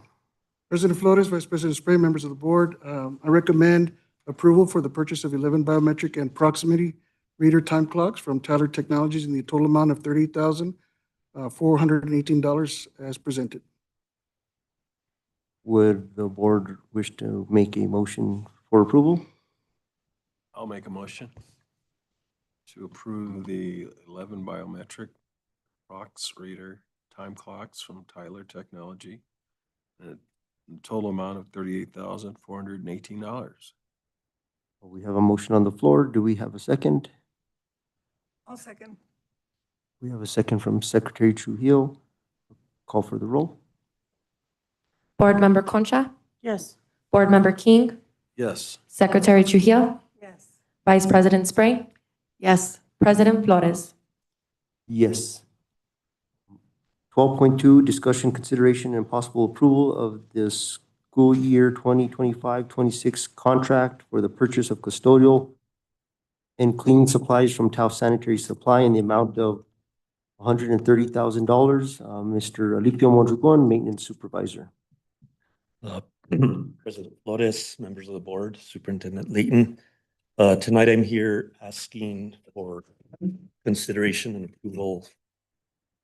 President Flores, Vice President Spray, members of the board, I recommend approval for the purchase of 11 biometric and proximity reader time clocks from Tyler Technologies in the total amount of $38,418 as presented. Would the board wish to make a motion for approval? I'll make a motion to approve the 11 biometric Prox reader time clocks from Tyler Technology at a total amount of $38,418. We have a motion on the floor. Do we have a second? I'll second. We have a second from Secretary Trujillo. Call for the roll. Board Member Concha, Yes. Board Member King, Yes. Secretary Trujillo, Yes. Vice President Spray, Yes. President Flores. Yes. 12.2, discussion, consideration, and possible approval of the school year 2025-26 contract for the purchase of custodial and cleaning supplies from Taos Sanitary Supply in the amount of $130,000. Mr. Alipio Mondragon, Maintenance Supervisor. President Flores, members of the board, Superintendent Layton. Tonight I'm here asking for consideration and approval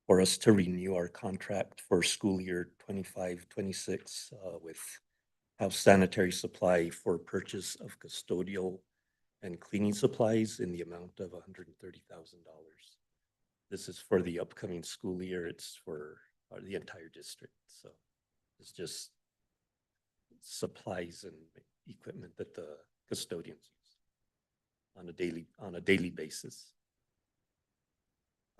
for us to renew our contract for school year 25-26 with House Sanitary Supply for purchase of custodial and cleaning supplies in the amount of $130,000. This is for the upcoming school year. It's for the entire district. So it's just supplies and equipment that the custodians use on a daily basis.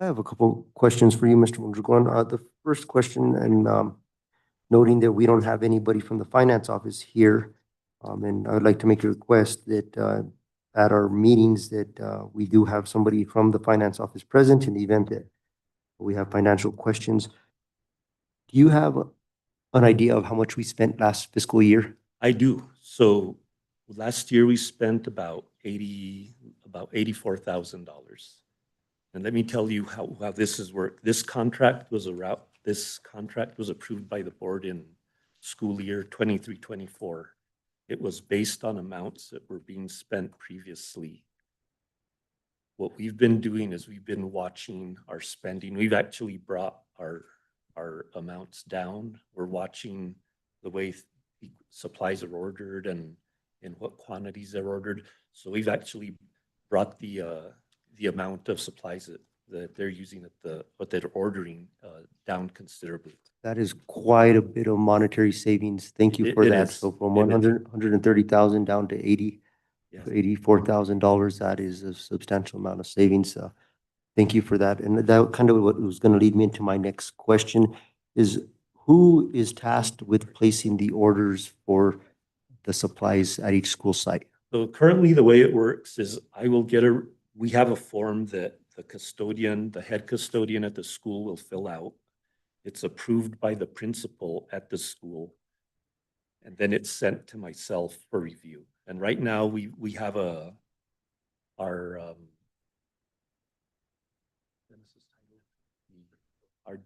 I have a couple questions for you, Mr. Mondragon. The first question, and noting that we don't have anybody from the finance office here, and I would like to make a request that at our meetings that we do have somebody from the finance office present in the event that we have financial questions. Do you have an idea of how much we spent last fiscal year? I do. So last year we spent about $84,000. And let me tell you how this has worked. This contract was approved by the board in school year 23-24. It was based on amounts that were being spent previously. What we've been doing is we've been watching our spending. We've actually brought our amounts down. We're watching the way supplies are ordered and in what quantities they're ordered. So we've actually brought the amount of supplies that they're using what they're ordering down considerably. That is quite a bit of monetary savings. Thank you for It that. is. So from It is. 130,000 down to Yes. $84,000, that is a substantial amount of savings. Thank you for that. And that kind of what was going to lead me into my next question is, who is tasked with placing the orders for the supplies at each school site? So currently the way it works is we have a form that the head custodian at the school will fill out. It's approved by the principal at the school. And then it's sent to myself for review. And right now we have our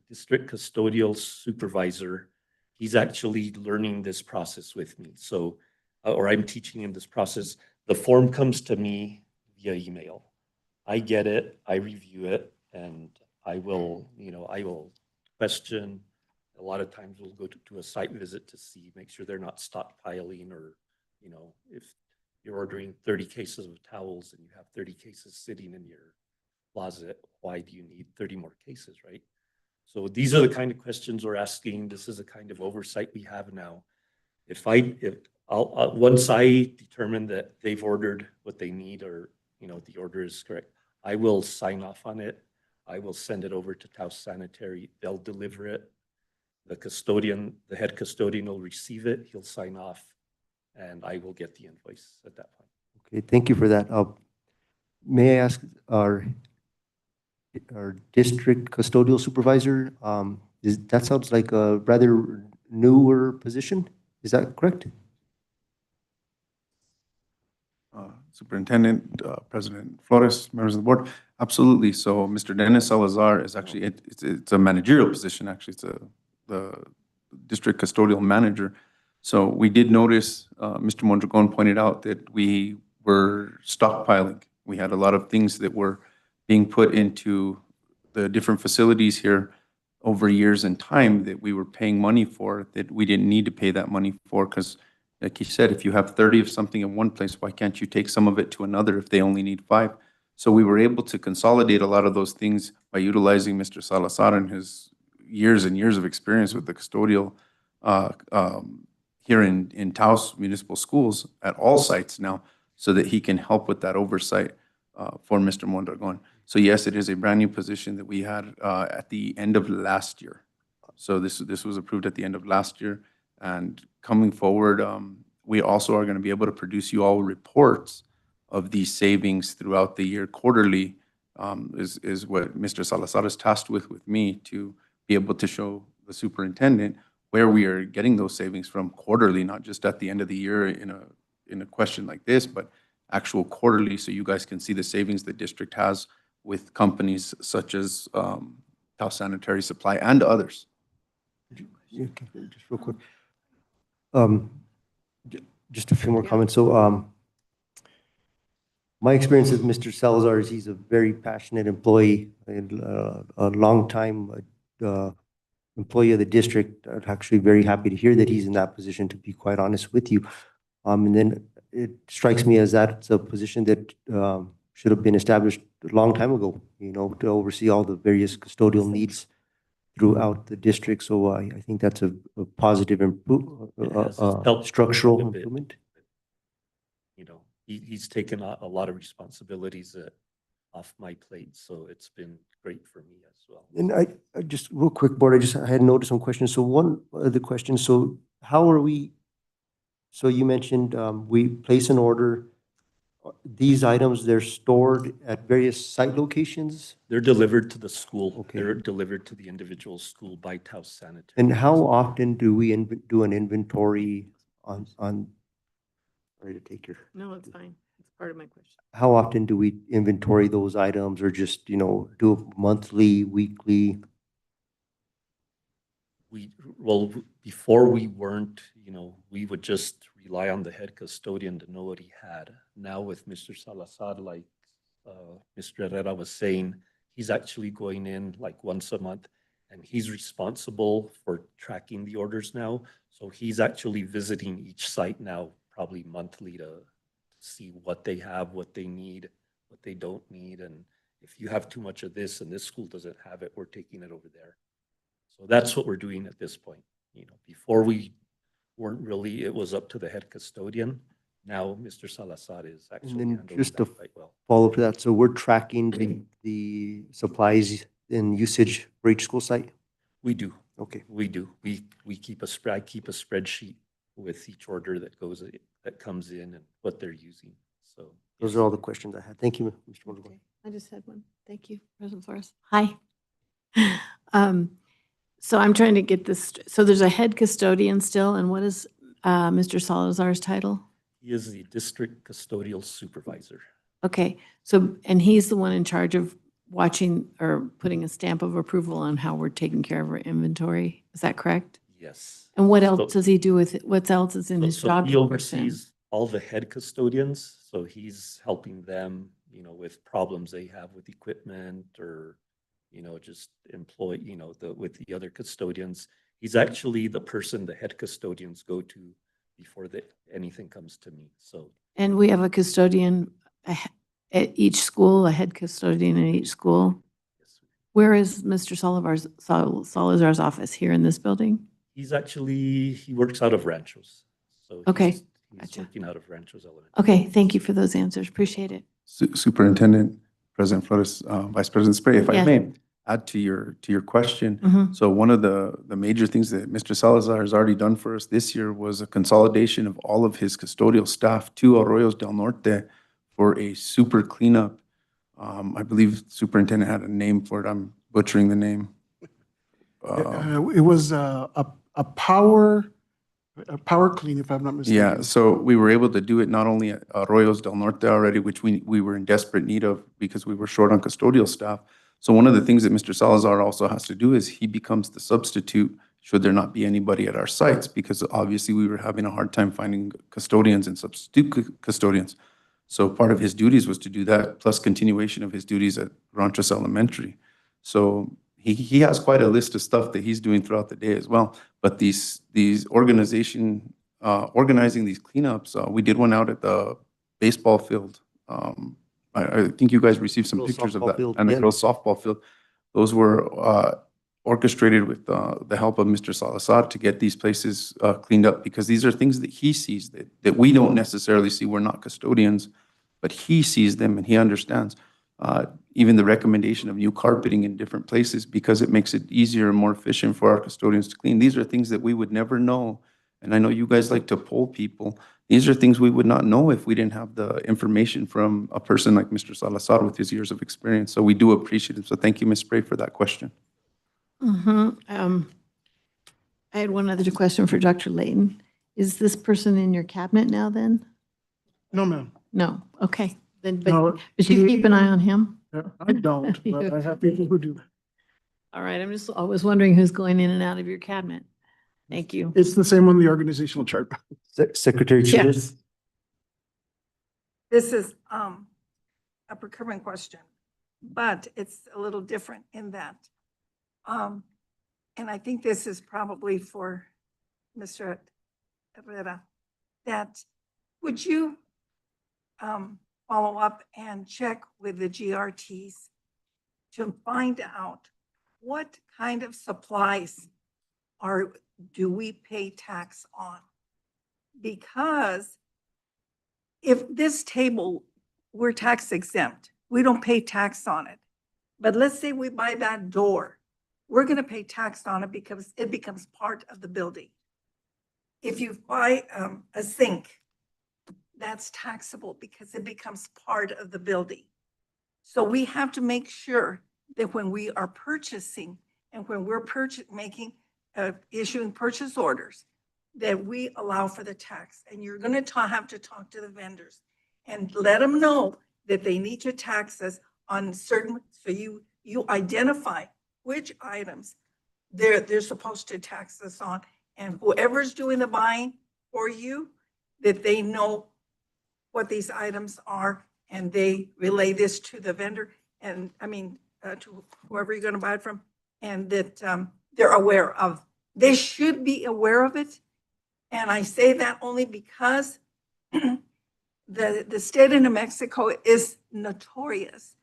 district custodial supervisor. He's actually learning this process with me. So, or I'm teaching him this process. The form comes to me via email. I get it, I review it, and I will question. A lot of times we'll go to a site visit to make sure they're not stockpiling, or, if you're ordering 30 cases of towels and you have 30 cases sitting in your closet, why do you need 30 more cases, right? So these are the kind of questions we're asking. This is the kind of oversight we have now. Once I determine that they've ordered what they need, or, the order is correct, I will sign off on it. I will send it over to Taos Sanitary. They'll deliver it. The head custodian will receive it. He'll sign off, and I will get the invoice at that point. Okay, thank you for that. May I ask our district custodial supervisor, that sounds like a rather newer position. Is that correct? Superintendent, President Flores, members of the board, absolutely. So Mr. Dennis Salazar is actually, it's a managerial position, actually. It's the district custodial manager. So we did notice, Mr. Mondragon pointed out that we were stockpiling. We had a lot of things that were being put into the different facilities here over years and time that we were paying money for, that we didn't need to pay that money for, because like you said, if you have 30 of something in one place, why can't you take some of it to another if they only need 5? So we were able to consolidate a lot of those things by utilizing Mr. Salazar and his years and years of experience with the custodial here in Taos Municipal Schools at all sites now, so that he can help with that oversight for Mr. Mondragon. So yes, it is a brand new position that we had at the end of last year. So this was approved at the end of last year. And coming forward, we also are going to be able to produce you all reports of these savings throughout the year quarterly, is what Mr. Salazar is tasked with me, to be able to show the superintendent where we are getting those savings from quarterly, not just at the end of the year in a question like this, but actual quarterly, so you guys can see the savings the district has with companies such as Taos Sanitary Supply and others. Okay, just real quick. Just a few more comments. So my experience with Mr. Salazar is he's a very passionate employee, a long-time employee of the district. I'm actually very happy to hear that he's in that position, to be quite honest with you. And then it strikes me as that's a position that should have been established a long time ago, to oversee all the various custodial needs throughout the district. So I think that's a positive It has helped structural quite a bit. improvement. You know, he's taken a lot of responsibilities off my plate, so it's been great for me as well. And I just real quick, Board, I had noticed some questions. So one of the questions, so how are we, so you mentioned we place an order. These items, they're stored at various site locations? They're delivered to the school. Okay. They're delivered to the individual school by Taos Sanitary. And how often do we do an inventory on, sorry to take your, No, it's fine. It's part of my question. how often do we inventory those items or just, do it monthly, weekly? Well, before we weren't, we would just rely on the head custodian to know what he had. Now with Mr. Salazar, like Mr. Herrera was saying, he's actually going in like once a month and he's responsible for tracking the orders now. So he's actually visiting each site now, probably monthly to see what they have, what they need, what they don't need. And if you have too much of this and this school doesn't have it, we're taking it over there. So that's what we're doing at this point. Before we weren't really, it was up to the head custodian. Now Mr. Salazar is actually And then handling just to that quite well. follow up to that, so we're tracking the supplies and usage for each school site? We do. Okay. We do. We keep I keep a spreadsheet with each order that comes in and what they're using. So Those are all the questions I had. Thank you, Mr. Morgan. Okay, I just had one. Thank you, President Flores. Hi. So I'm trying to get this, so there's a head custodian still, and what is Mr. Salazar's title? he is the district custodial supervisor. Okay, so, and he's the one in charge of watching or putting a stamp of approval on how we're taking care of our inventory. Is that correct? Yes. And what So- else does he do with it? What else is in his So job he description? oversees all the head custodians, so he's helping them, with problems they have with equipment or, just employ, with the other custodians. He's actually the person the head custodians go to before anything comes to me, so. And we have a custodian at each school, a head custodian in each school. Where is Mr. Salazar's office? Here in this building? He works out of Ranchos. So Okay, he's gotcha. working out of Ranchos Elementary. Okay, thank you for those answers. Appreciate it. Superintendent, President Flores, Vice President Spray, if I Yes. may add to your question. Mhm. So one of the major things that Mr. Salazar has already done for us this year was a consolidation of all of his custodial staff to Arroyos del Norte for a super cleanup. I believe superintendent had a name for it. I'm butchering the name. It was a power clean, if I'm not mistaken. Yeah, so we were able to do it not only at Arroyos del Norte already, which we were in desperate need of because we were short on custodial staff. So one of the things that Mr. Salazar also has to do is he becomes the substitute should there not be anybody at our sites, because obviously we were having a hard time finding custodians and substitute custodians. So part of his duties was to do that, plus continuation of his duties at Ranchos Elementary. So he has quite a list of stuff that he's doing throughout the day as well. But these organizing these cleanups, we did one out at the baseball field. I think you guys received some Girls pictures of softball that. field, And the yeah. girls softball field. Those were orchestrated with the help of Mr. Salazar to get these places cleaned up, because these are things that he sees that we don't necessarily see. We're not custodians, but he sees them and he understands. Even the recommendation of new carpeting in different places, because it makes it easier and more efficient for our custodians to clean. These are things that we would never know. And I know you guys like to poll people. These are things we would not know if we didn't have the information from a person like Mr. Salazar with his years of experience. So we do appreciate it. So thank you, Ms. Spray, for that question. I had one other question for Dr. Layton. Is this person in your cabinet now then? No, ma'am. No, okay. Then, No, but you keep an eye on him? I don't, but I have people who do. All right, I'm just always wondering who's going in and out of your cabinet. Thank you. It's the same on the organizational chart. Secretary Childers? Yes. This is a procurement question, but it's a little different in that. And I think this is probably for Mr. Herrera, that would you follow up and check with the GRTs to find out what kind of supplies do we pay tax on? Because if this table, we're tax exempt, we don't pay tax on it. But let's say we buy that door, we're gonna pay tax on it because it becomes part of the building. If you buy a sink, that's taxable because it becomes part of the building. So we have to make sure that when we are purchasing and when we're issuing purchase orders, that we allow for the tax. And you're gonna have to talk to the vendors and let them know that they need to tax us on certain, so you identify which items they're supposed to tax us on. And whoever's doing the buying for you, that they know what these items are and they relay this to the vendor and, to whoever you're gonna buy it from, and that they're aware of. They should be aware of it. And I say that only because the state of New Mexico is notorious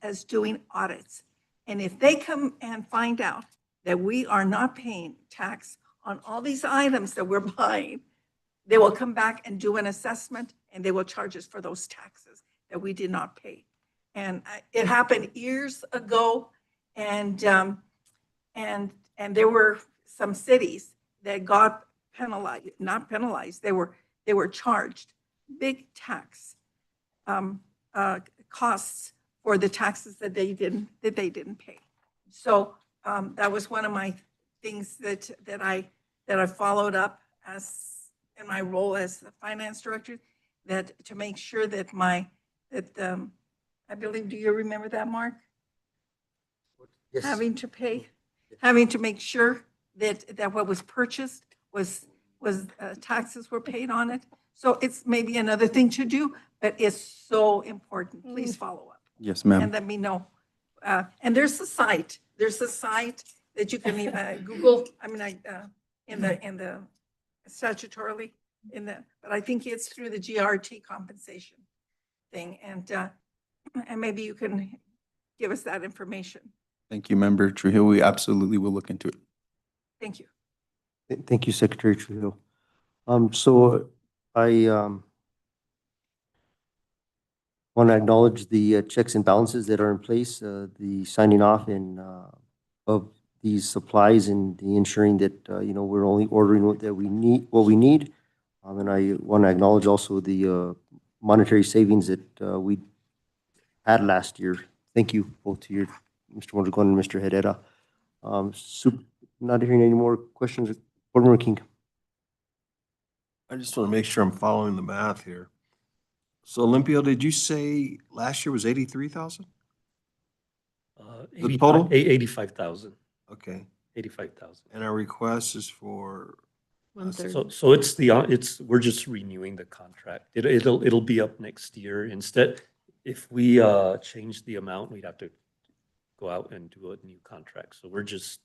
as doing audits. And if they come and find out that we are not paying tax on all these items that we're buying, they will come back and do an assessment and they will charge us for those taxes that we did not pay. And it happened years ago, and there were some cities that got penalized, not penalized, they were charged big tax costs for the taxes that they didn't pay. So that was one of my things that I followed up as in my role as the finance director, that to make sure that I believe, do you remember that, Mark? Yes. Having to make sure that what was purchased was taxes were paid on it. So it's maybe another thing to do, but it's so important. Please follow up. Yes, ma'am. And let me know. And there's a site that you can Google, in the statutorily but I think it's through the GRT compensation thing. And maybe you can give us that information. Thank you, Member Trujillo. We absolutely will look into it. Thank you. Thank you, Secretary Trujillo. So I want to acknowledge the checks and balances that are in place, the signing off of these supplies and the ensuring that, we're only ordering what we need. And I want to acknowledge also the monetary savings that we had last year. Thank you both to you, Mr. Mondragon and Mr. Herrera. Not hearing any more questions. Board Member King. I just want to make sure I'm following the math here. So Olympia, did you say last year was 83,000? The total? 85,000. Okay. 85,000. And our request is for? 1/3. So we're just renewing the contract. It'll be up next year. Instead, if we change the amount, we'd have to go out and do a new contract. So we're just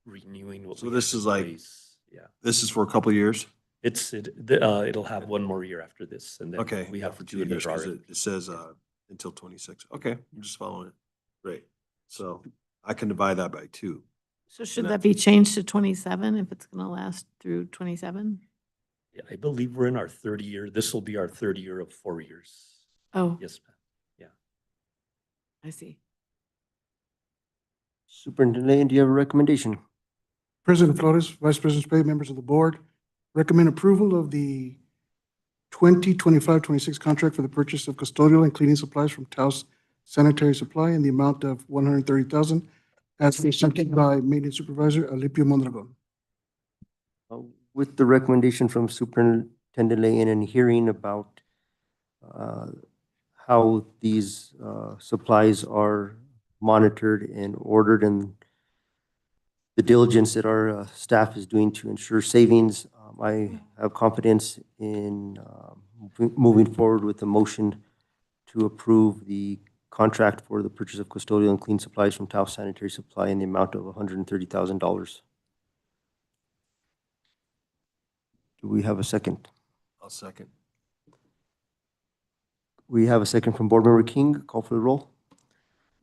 renewing what. So we this have is in like, place. Yeah. This is for a couple of years? It'll have one more year after this, and then Okay. we have for to 2 do years, another 'cause RFP. it says until 26. Okay, I'm just following it. Great. So I can divide that by 2. So should that be changed to 27 if it's going to last through 27? Yeah, I believe we're in our third year. This will be our third year of 4 years. Oh, Yes, ma'am. Yeah. I see. Superintendent, do you have a recommendation? President Flores, Vice President Spade, members of the board, recommend approval of the 2025-26 contract for the purchase of custodial and cleaning supplies from Taos Sanitary Supply in the amount of $130,000 as presented by Maintenance Supervisor Alipio Mondragon. With the recommendation from Superintendent Leyen and hearing about how these supplies are monitored and ordered and the diligence that our staff is doing to ensure savings, I have confidence in moving forward with the motion to approve the contract for the purchase of custodial and clean supplies from Taos Sanitary Supply in the amount of $130,000. Do we have a second? I'll second. We have a second from Board Member King. Call for the roll.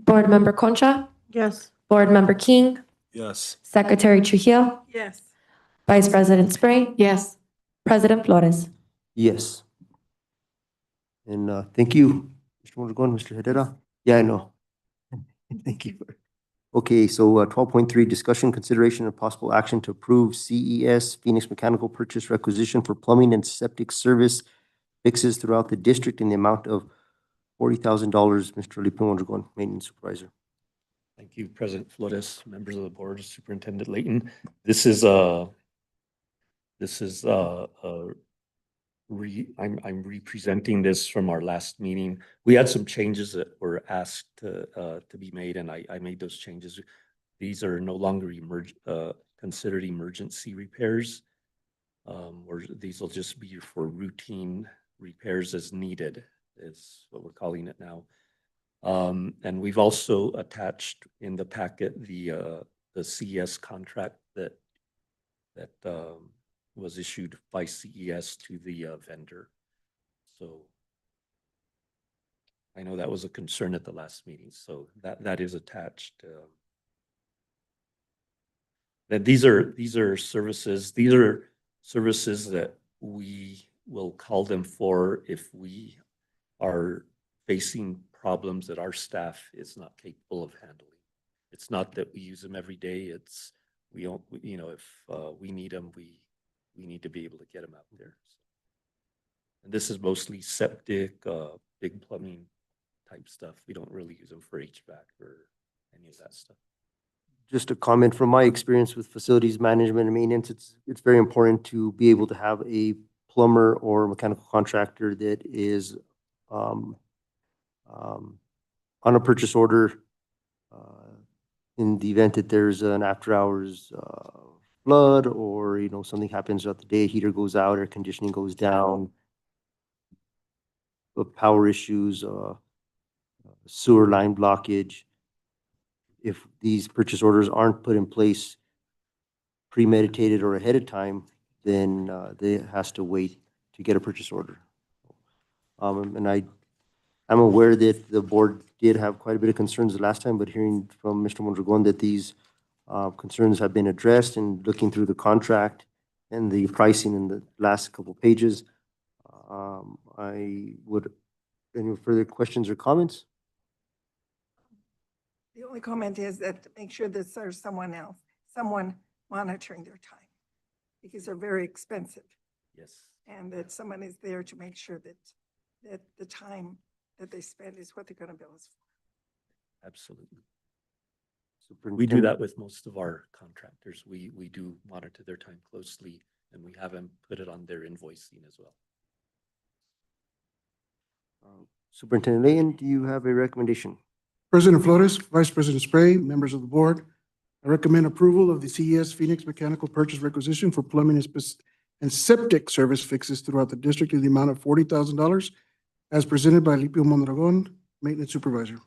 Board Member Concha, Yes. Board Member King, Yes. Secretary Trujillo, Yes. Vice President Spray, Yes. President Flores. Yes. And thank you, Mr. Mondragon, Mr. Herrera. Yeah, I know. Thank you. Okay, so 12.3, discussion, consideration, and possible action to approve CES Phoenix Mechanical Purchase Requisition for plumbing and septic service fixes throughout the district in the amount of $40,000. Mr. Felipe Mondragon, Maintenance Supervisor. Thank you, President Flores, members of the board, Superintendent Layton. This is I'm representing this from our last meeting. We had some changes that were asked to be made, and I made those changes. These are no longer considered emergency repairs. Or these will just be for routine repairs as needed, is what we're calling it now. And we've also attached in the packet the CES contract that was issued by CES to the vendor. So I know that was a concern at the last meeting, so that is attached. That these are services that we will call them for if we are facing problems that our staff is not capable of handling. It's not that we use them every day. It's we don't, you know, if we need them, we need to be able to get them out there. And this is mostly septic, big plumbing type stuff. We don't really use them for HVAC or any of that stuff. Just a comment from my experience with facilities management and maintenance, it's very important to be able to have a plumber or mechanical contractor that is on a purchase order in the event that there's an after hours flood, or something happens throughout the day, heater goes out, air conditioning goes down, power issues, sewer line blockage. If these purchase orders aren't put in place premeditated or ahead of time, then they has to wait to get a purchase order. And I'm aware that the board did have quite a bit of concerns the last time, but hearing from Mr. Mondragon that these concerns have been addressed, and looking through the contract and the pricing in the last couple pages, any further questions or comments? The only comment is that make sure that there's someone monitoring their time, because they're very expensive. Yes. And that someone is there to make sure that the time that they spend is what they're going to bill us for. Absolutely. We do that with most of our contractors. We do monitor their time closely, and we have them put it on their invoicing as well. Superintendent Layton, do you have a recommendation? President Flores, Vice President Spray, members of the board, I recommend approval of the CES Phoenix Mechanical Purchase Requisition for plumbing and septic service fixes throughout the district in the amount of $40,000 as presented by Lipio Mondragon, Maintenance Supervisor.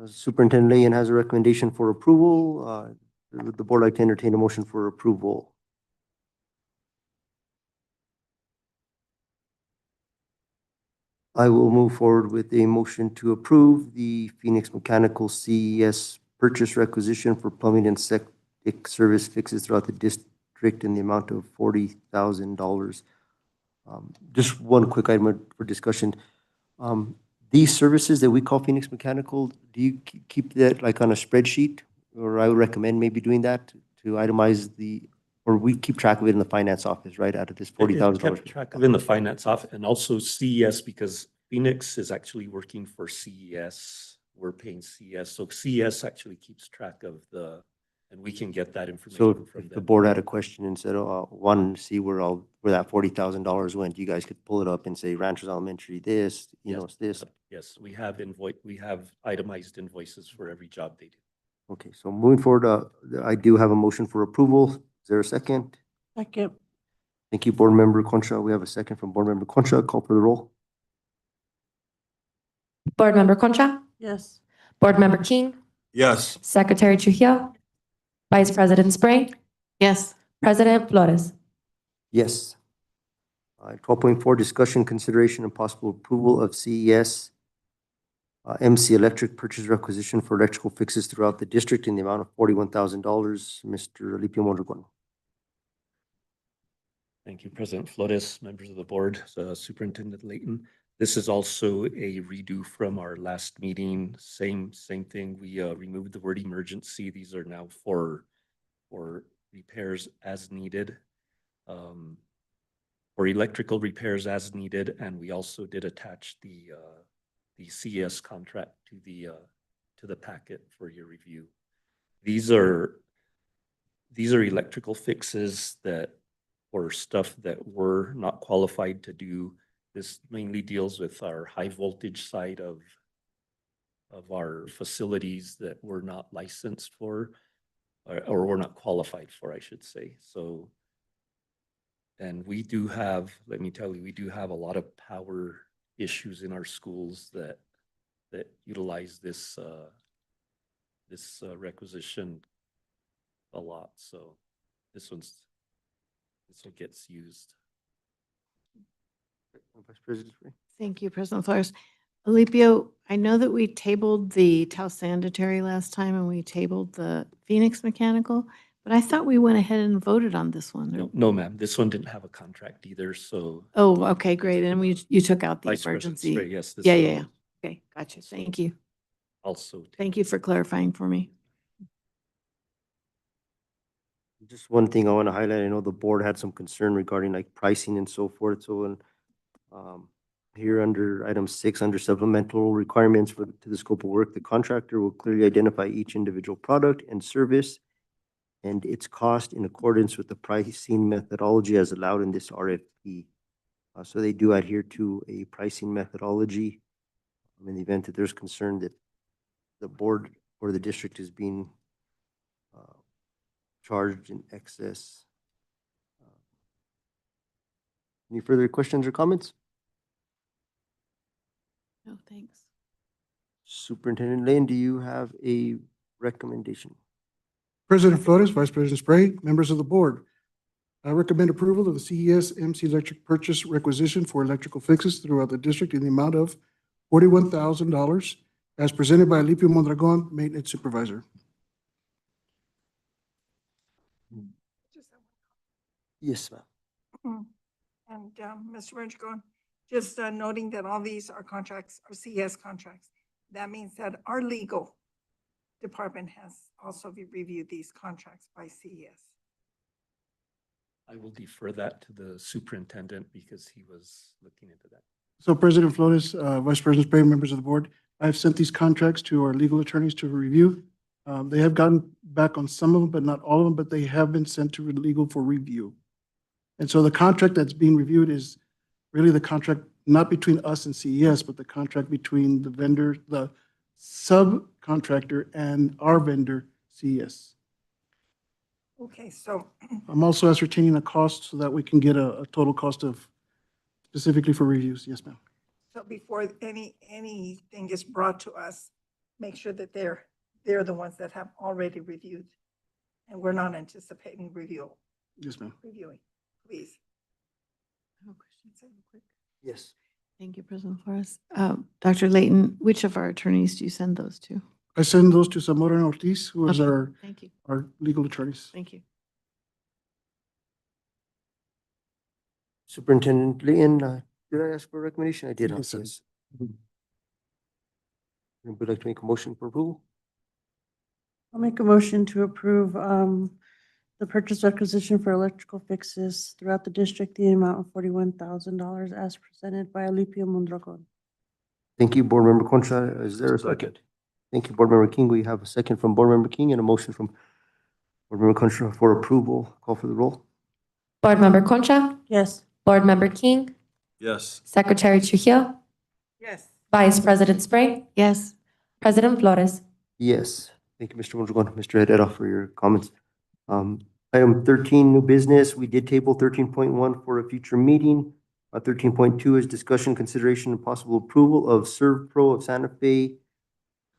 Superintendent Layton has a recommendation for approval. Would the board like to entertain a motion for approval? I will move forward with a motion to approve the Phoenix Mechanical CES purchase requisition for plumbing and septic service fixes throughout the district in the amount of $40,000. Just one quick item for discussion. These services that we call Phoenix Mechanical, do you keep that like on a spreadsheet? Or I would recommend maybe doing that to itemize or we keep track of it in the finance office, right, out of this $40,000? Kept track of it in the finance office, and also CES, because Phoenix is actually working for CES. We're paying CES, so CES actually keeps track of and we can get that information So from if them. the board had a question and said, wanted to see where that $40,000 went, you guys could pull it up and say Ranchers Elementary, this, it's this. Yes, we have itemized invoices for every job they do. Okay, so moving forward, I do have a motion for approval. Is there a second? Second. Thank you, Board Member Concha. We have a second from Board Member Concha. Call for the roll. Board Member Concha, Yes. Board Member King, Yes. Secretary Trujillo, Vice President Spray, Yes. President Flores. Yes. 12.4, discussion, consideration, and possible approval of CES MC Electric purchase requisition for electrical fixes throughout the district in the amount of $41,000. Mr. Alipio Mondragon. Thank you, President Flores, members of the board, Superintendent Layton. This is also a redo from our last meeting. Same thing. We removed the word emergency. These are now for repairs as needed. For electrical repairs as needed, and we also did attach the CS contract to the packet for your review. These are electrical fixes that or stuff that we're not qualified to do. This mainly deals with our high voltage side of our facilities that we're not licensed for, or we're not qualified for, I should say. So, and we do have, let me tell you, we do have a lot of power issues in our schools that utilize this requisition a lot. So this one gets used. Vice President Spray. Thank you, President Flores. Alipio, I know that we tabled the Taos Sanitary last time and we tabled the Phoenix Mechanical, but I thought we went ahead and voted on this one. No, ma'am. This one didn't have a contract either, so. Oh, okay, great. And you took out the Vice President emergency. Spray, yes. this Yeah, one yeah, yeah. Okay, gotcha. Thank you. Also. Thank you for clarifying for me. Just one thing I want to highlight, I know the board had some concern regarding like pricing and so forth. So when, here under item 6, under supplemental requirements to the scope of work, the contractor will clearly identify each individual product and service and its cost in accordance with the pricing methodology as allowed in this RFP. So they do adhere to a pricing methodology. In the event that there's concern that the board or the district is being charged in excess. Any further questions or comments? No, thanks. Superintendent Lane, do you have a recommendation? President Flores, Vice President Spray, members of the board. I recommend approval of the CES MC Electric purchase requisition for electrical fixes throughout the district in the amount of $41,000 as presented by Alipio Mondragon, Maintenance Supervisor. Yes, ma'am. And Mr. Mondragon, just noting that all these are contracts, are CES contracts. That means that our legal department has also reviewed these contracts by CES. I will defer that to the superintendent because he was looking into that. So President Flores, Vice President Spray, members of the board, I've sent these contracts to our legal attorneys to review. They have gotten back on some of them, but not all of them, but they have been sent to legal for review. And so the contract that's being reviewed is really the contract, not between us and CES, but the contract between the vendor, the subcontractor and our vendor, CES. Okay, so I'm also ascertaining a cost so that we can get a total cost of specifically for reviews. Yes, ma'am. so before anything is brought to us, make sure that they're the ones that have already reviewed. And we're not anticipating Yes, ma'am. reviewing, please. I have a question. Say real quick. Yes. Thank you, President Flores. Dr. Layton, which of our attorneys do you send those to? I send those to Zamora and Ortiz, who is Okay, thank you. our legal attorneys. Thank you. Superintendent Layton, did I ask for a recommendation? I did. Yes, sir. Yes. Would like to make a motion for approval? I'll make a motion to approve the purchase requisition for electrical fixes throughout the district, the amount of $41,000 as presented by Alipio Mondragon. Thank you, Board Member Concha. Is there a second? Second. Thank you, Board Member King. We have a second from Board Member King and a motion from Board Member Concha for approval. Call for the roll. Board Member Concha, Yes. Board Member King, Yes. Secretary Trujillo, Yes. Vice President Spray, Yes. President Flores. Yes. Thank you, Mr. Mondragon. Mr. Herrera for your comments. Item 13, new business. We did table 13.1 for a future meeting. 13.2 is discussion, consideration, and possible approval of ServPro of Santa Fe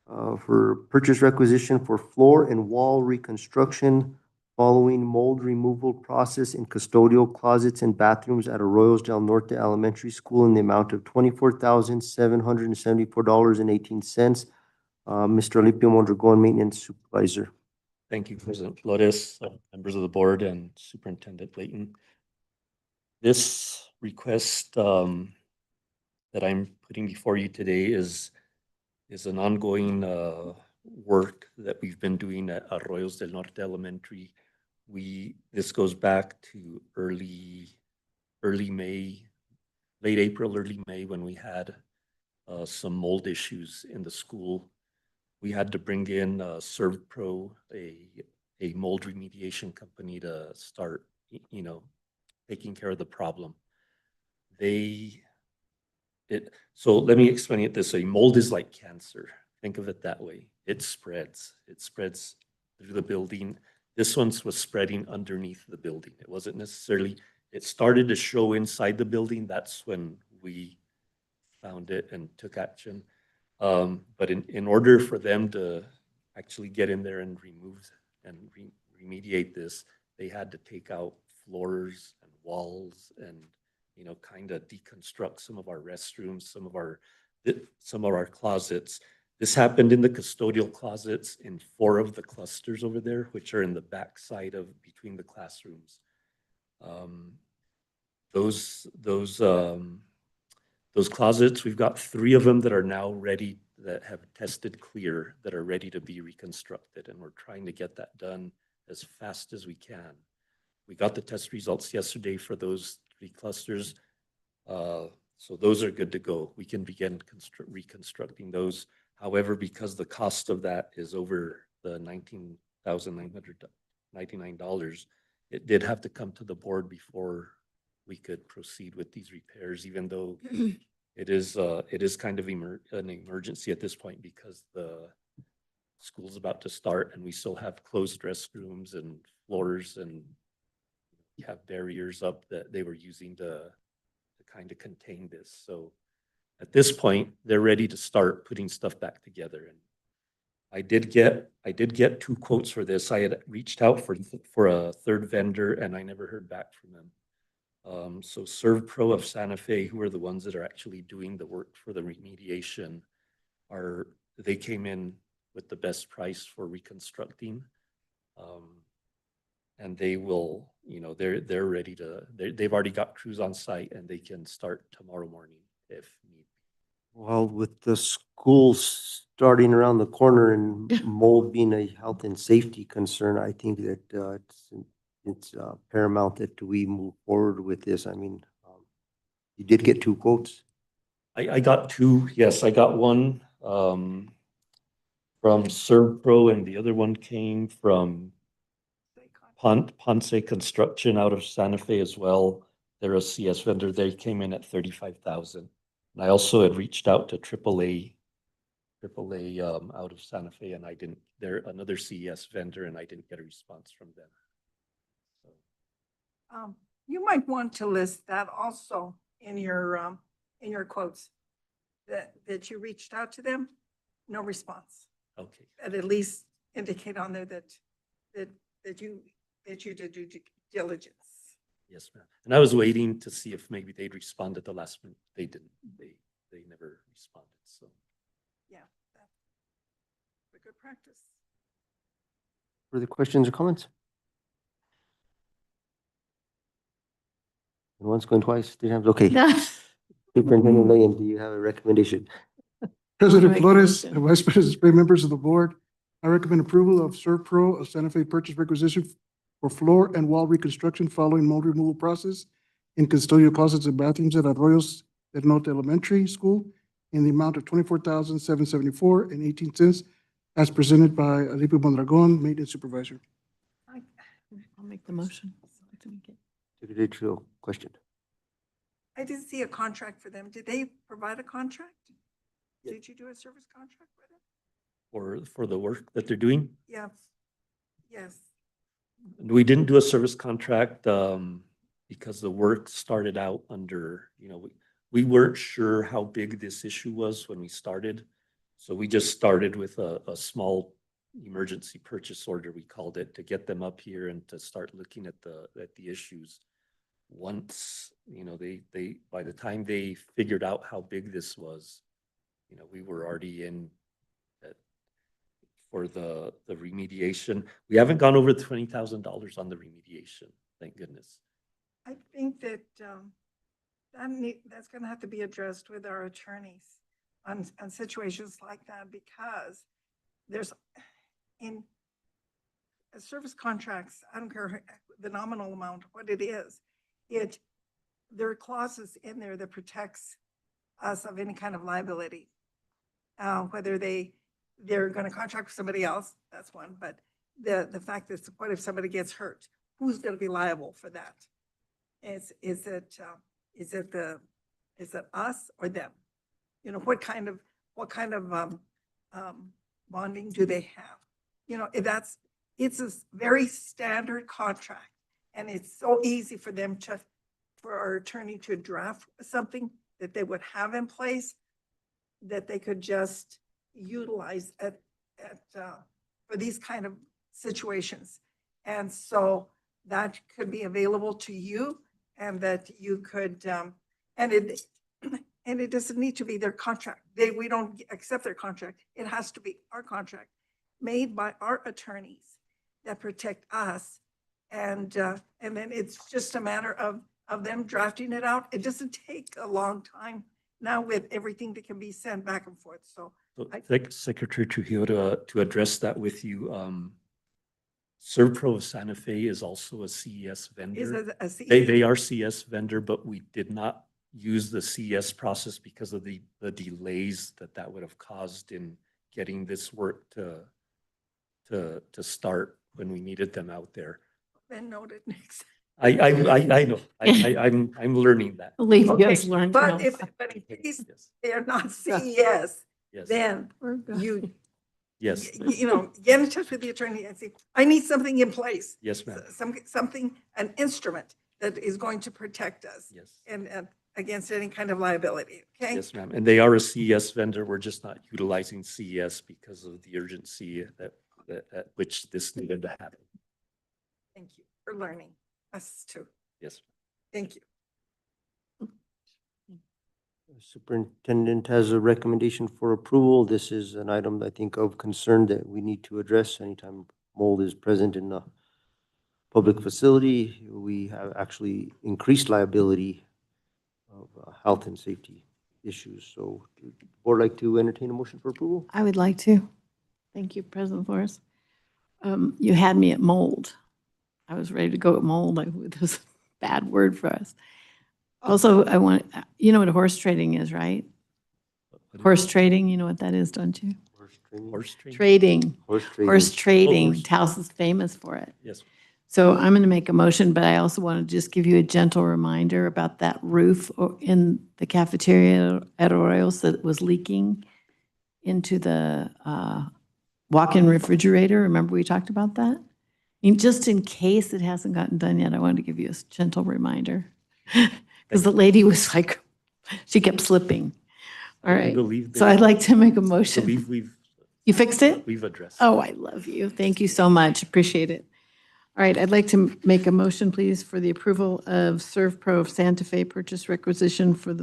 for purchase requisition for floor and wall reconstruction following mold removal process in custodial closets and bathrooms at Arroyos del Norte Elementary School in the amount of $24,774.18. Mr. Alipio Mondragon, Maintenance Supervisor. Thank you, President Flores, members of the board, and Superintendent Layton. This request that I'm putting before you today is an ongoing work that we've been doing at Arroyos del Norte Elementary. This goes back to early May, late April, early May, when we had some mold issues in the school. We had to bring in ServPro, a mold remediation company, to start, taking care of the problem. So let me explain it this way. Mold is like cancer. Think of it that way. It spreads through the building. This one was spreading underneath the building. It wasn't necessarily, it started to show inside the building. That's when we found it and took action. But in order for them to actually get in there and remove and remediate this, they had to take out floors and walls and, kind of deconstruct some of our restrooms, some of our closets. This happened in the custodial closets in 4 of the clusters over there, which are in the back side of between the classrooms. Those closets, we've got 3 of them that are now ready, that have tested clear, that are ready to be reconstructed, and we're trying to get that done as fast as we can. We got the test results yesterday for those 3 clusters. So those are good to go. We can begin reconstructing those. However, because the cost of that is over the $19,999, it did have to come to the board before we could proceed with these repairs, even though it is kind of an emergency at this point because the school's about to start and we still have closed restrooms and floors, and we have barriers up that they were using to kind of contain this. So at this point, they're ready to start putting stuff back together. And I did get 2 quotes for this. I had reached out for a 3rd vendor and I never heard back from them. So ServPro of Santa Fe, who are the ones that are actually doing the work for the remediation, they came in with the best price for reconstructing. And they will, they're ready to, they've already got crews on site and they can start tomorrow morning if need. Well, with the school starting around the corner and mold being a health and safety concern, I think that it's paramount that we move forward with this. I mean, you did get 2 quotes? I got 2. Yes, I got one from ServPro and the other one came from Ponce Construction out of Santa Fe as well. They're a CS vendor. They came in at $35,000. And I also had reached out to AAA out of Santa Fe, and they're another CES vendor, and I didn't get a response from them. You might want to list that also in your quotes, that you reached out to them, no response. Okay. And at least indicate on there that you did due diligence. Yes, ma'am. And I was waiting to see if maybe they'd respond at the last minute. They didn't. They never responded. So yeah, that's a good practice. Further questions or comments? And once, going twice, 3 times, okay. Superintendent Layton, do you have a recommendation? President Flores, and Vice President Spray, members of the board, I recommend approval of ServPro of Santa Fe purchase requisition for floor and wall reconstruction following mold removal process in custodial closets and bathrooms at Arroyos del Norte Elementary School in the amount of $24,774.18 as presented by Alipio Mondragon, Maintenance Supervisor. I'll make the motion. Question. I didn't see a contract for them. Did they provide a contract? Did you do a service contract with them? for the work that they're doing. Yeah. Yes. We didn't do a service contract because the work started out under, we weren't sure how big this issue was when we started. So we just started with a small emergency purchase order, we called it, to get them up here and to start looking at the issues. Once, by the time they figured out how big this was, we were already in for the remediation. We haven't gone over $20,000 on the remediation, thank goodness. I think that that's going to have to be addressed with our attorneys on situations like that, because there's in service contracts, I don't care the nominal amount, what it is, there are clauses in there that protects us of any kind of liability. Whether they're going to contract with somebody else, that's one, but the fact is, what if somebody gets hurt? Who's going to be liable for that? Is it us or them? What kind of bonding do they have? It's a very standard contract, and it's so easy for our attorney to draft something that they would have in place that they could just utilize for these kind of situations. And so that could be available to you, and that you could, and it doesn't need to be their contract. We don't accept their contract. It has to be our contract made by our attorneys that protect us. And then it's just a matter of them drafting it out. It doesn't take a long time now with everything that can be sent back and forth. So Secretary Trujillo, to address that with you, Servpro of Santa Fe is also a CES vendor. is it a CES? They are CS vendor, but we did not use the CS process because of the delays that would have caused in getting this work to start when we needed them out there. Then noted next. I know. I'm learning that. Believe you Okay, guys learned. but in case they're not CES, Yes. then Yes. Get in touch with the attorney and say, I need something in place. Yes, ma'am. An instrument that is going to protect us. Yes. And against any kind of liability, okay? Yes, ma'am. And they are a CES vendor. We're just not utilizing CES because of the urgency at which this needed to happen. Thank you for learning us too. Yes. Thank you. Superintendent has a recommendation for approval. This is an item, I think, of concern that we need to address anytime mold is present in a public facility. We have actually increased liability of health and safety issues. So would the board like to entertain a motion for approval? I would like to. Thank you, President Flores. You had me at mold. I was ready to go at mold. It was a bad word for us. Also, you know what horse trading is, right? Horse trading, you know what that is, don't you? Horse trading? Trading. Horse trading. Horse trading. horse. Taos is famous for it. Yes. So I'm going to make a motion, but I also want to just give you a gentle reminder about that roof in the cafeteria at Arroyos that was leaking into the walk-in refrigerator. Remember we talked about that? And just in case it hasn't gotten done yet, I wanted to give you a gentle reminder. Because the lady was like, she kept slipping. All right. So I'd like to make a motion. You fixed it? We've addressed. Oh, I love you. Thank you so much. Appreciate it. All right, I'd like to make a motion, please, for the approval of Servpro of Santa Fe purchase requisition for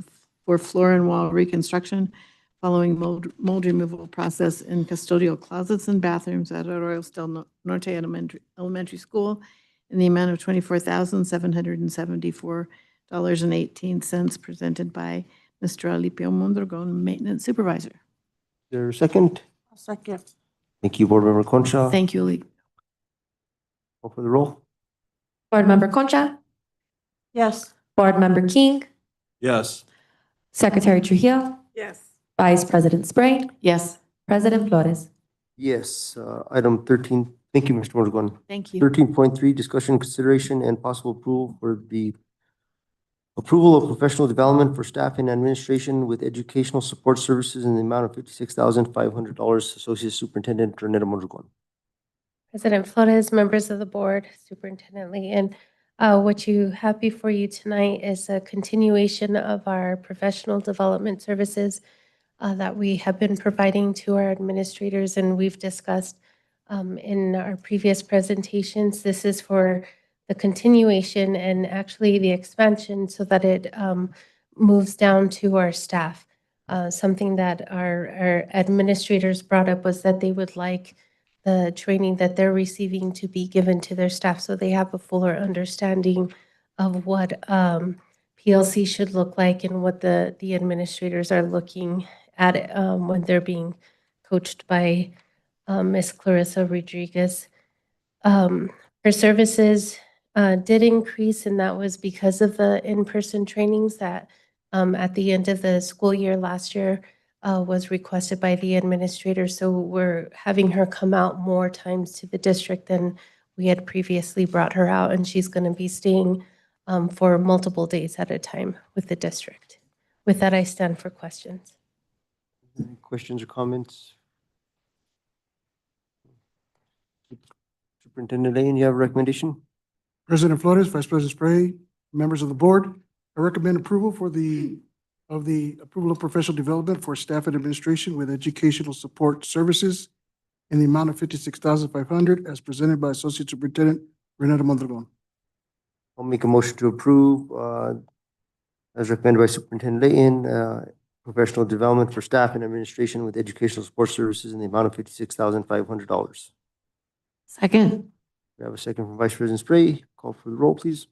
floor and wall reconstruction following mold removal process in custodial closets and bathrooms at Arroyo del Norte Elementary School in the amount of $24,774.18 presented by Mr. Alipio Mondragon, Maintenance Supervisor. Is there a second? I'll second. Thank you, Board Member Concha. Thank you, Alipio. Call for the roll. Board Member Concha, Yes. Board Member King, Yes. Secretary Trujillo, Yes. Vice President Spray, Yes. President Flores. Yes, item 13. Thank you, Mr. Morgan. Thank you. 13.3, discussion, consideration, and possible approval for the approval of professional development for staff and administration with educational support services in the amount of $56,500. Associate Superintendent Renetta Mondragon. President Flores, members of the board, Superintendent Lee, and what you have before you tonight is a continuation of our professional development services that we have been providing to our administrators, and we've discussed in our previous presentations. This is for the continuation and actually the expansion so that it moves down to our staff. Something that our administrators brought up was that they would like the training that they're receiving to be given to their staff so they have a fuller understanding of what PLC should look like and what the administrators are looking at when they're being coached by Ms. Clarissa Rodriguez. Her services did increase, and that was because of the in-person trainings that at the end of the school year last year was requested by the administrator. So we're having her come out more times to the district than we had previously brought her out, and she's going to be staying for multiple days at a time with the district. With that, I stand for questions. Any questions or comments? Superintendent Lane, you have a recommendation? President Flores, Vice President Spray, members of the board, I recommend approval of the approval of professional development for staff and administration with educational support services in the amount of $56,500 as presented by Associate Superintendent Renata Mondragon. I'll make a motion to approve, as recommended by Superintendent Layton, professional development for staff and administration with educational support services in the amount of $56,500. Second. We have a second from Vice President Spray. Call for the roll, please.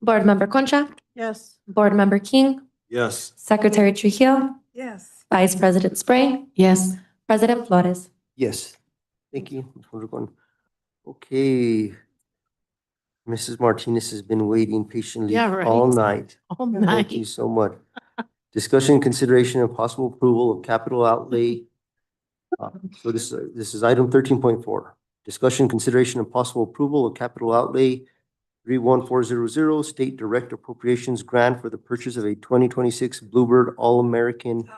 Board Member Concha, Yes. Board Member King, Yes. Secretary Trujillo, Yes. Vice President Spray, Yes. President Flores. Yes. Thank you, Ms. Mondragon. Okay. Mrs. Martinez has been waiting patiently Yeah, right. all night. All Thank you night. so much. Discussion, consideration, and possible approval of capital outlay. So this is item 13.4. Discussion, consideration, and possible approval of capital outlay 31400 State Direct Appropriations Grant for the purchase of a 2026 Bluebird All-American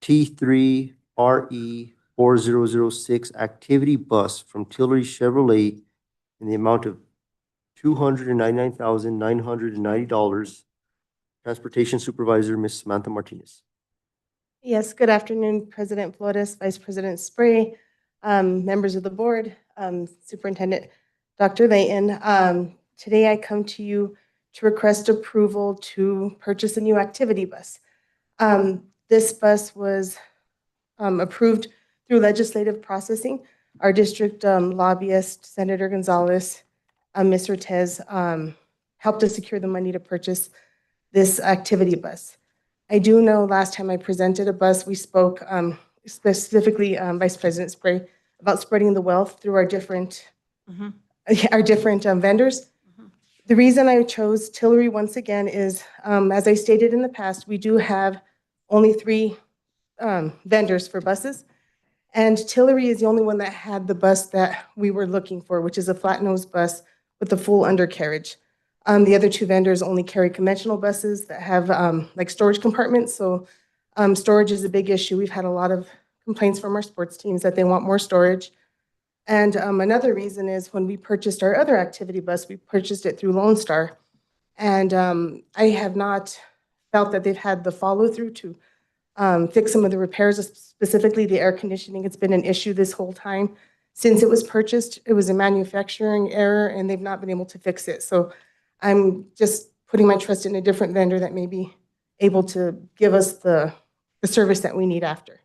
T3 RE 4006 activity bus from Tillery Chevrolet in the amount of $299,990. Transportation Supervisor, Ms. Samantha Martinez. Yes, good afternoon, President Flores, Vice President Spray, members of the board, Superintendent Dr. Layton. Today I come to you to request approval to purchase a new activity bus. This bus was approved through legislative processing. Our district lobbyist, Senator Gonzalez, Ms. Ortez, helped us secure the money to purchase this activity bus. I do know last time I presented a bus, we spoke specifically, Vice President Spray, about spreading the wealth through our different vendors. The reason I chose Tillery once again is, as I stated in the past, we do have only 3 vendors for buses. And Tillery is the only one that had the bus that we were looking for, which is a flat nose bus with a full undercarriage. The other 2 vendors only carry conventional buses that have like storage compartments. So storage is a big issue. We've had a lot of complaints from our sports teams that they want more storage. And another reason is when we purchased our other activity bus, we purchased it through Lone Star. And I have not felt that they've had the follow through to fix some of the repairs, specifically the air conditioning. It's been an issue this whole time. Since it was purchased, it was a manufacturing error and they've not been able to fix it. So I'm just putting my trust in a different vendor that may be able to give us the service that we need after.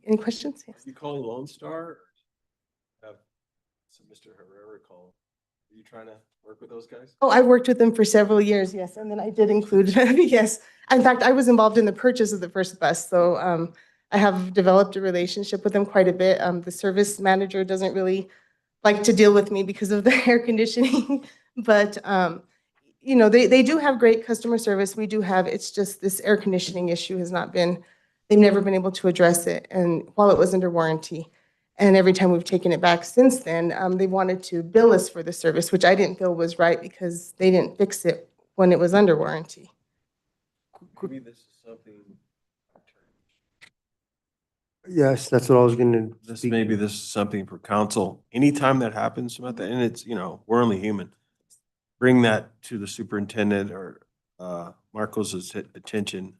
Any questions? Yes. You calling Lone Star? Or have Mr. Herrera call? Are you trying to work with those guys? Oh, I worked with them for several years, yes. And then I did include, yes. In fact, I was involved in the purchase of the first bus. So I have developed a relationship with them quite a bit. The service manager doesn't really like to deal with me because of the air conditioning. But, you know, they do have great customer service. We do have, it's just this air conditioning issue has not been, they've never been able to address it. And while it was under warranty, and every time we've taken it back since then, they wanted to bill us for the service, which I didn't feel was right because they didn't fix it when it was under warranty. Maybe this is something. Yes, that's what I was going to speak. Maybe this is something for council. Anytime that happens, Samantha, and it's, you know, we're only human. Bring that to the superintendent or Marcos's attention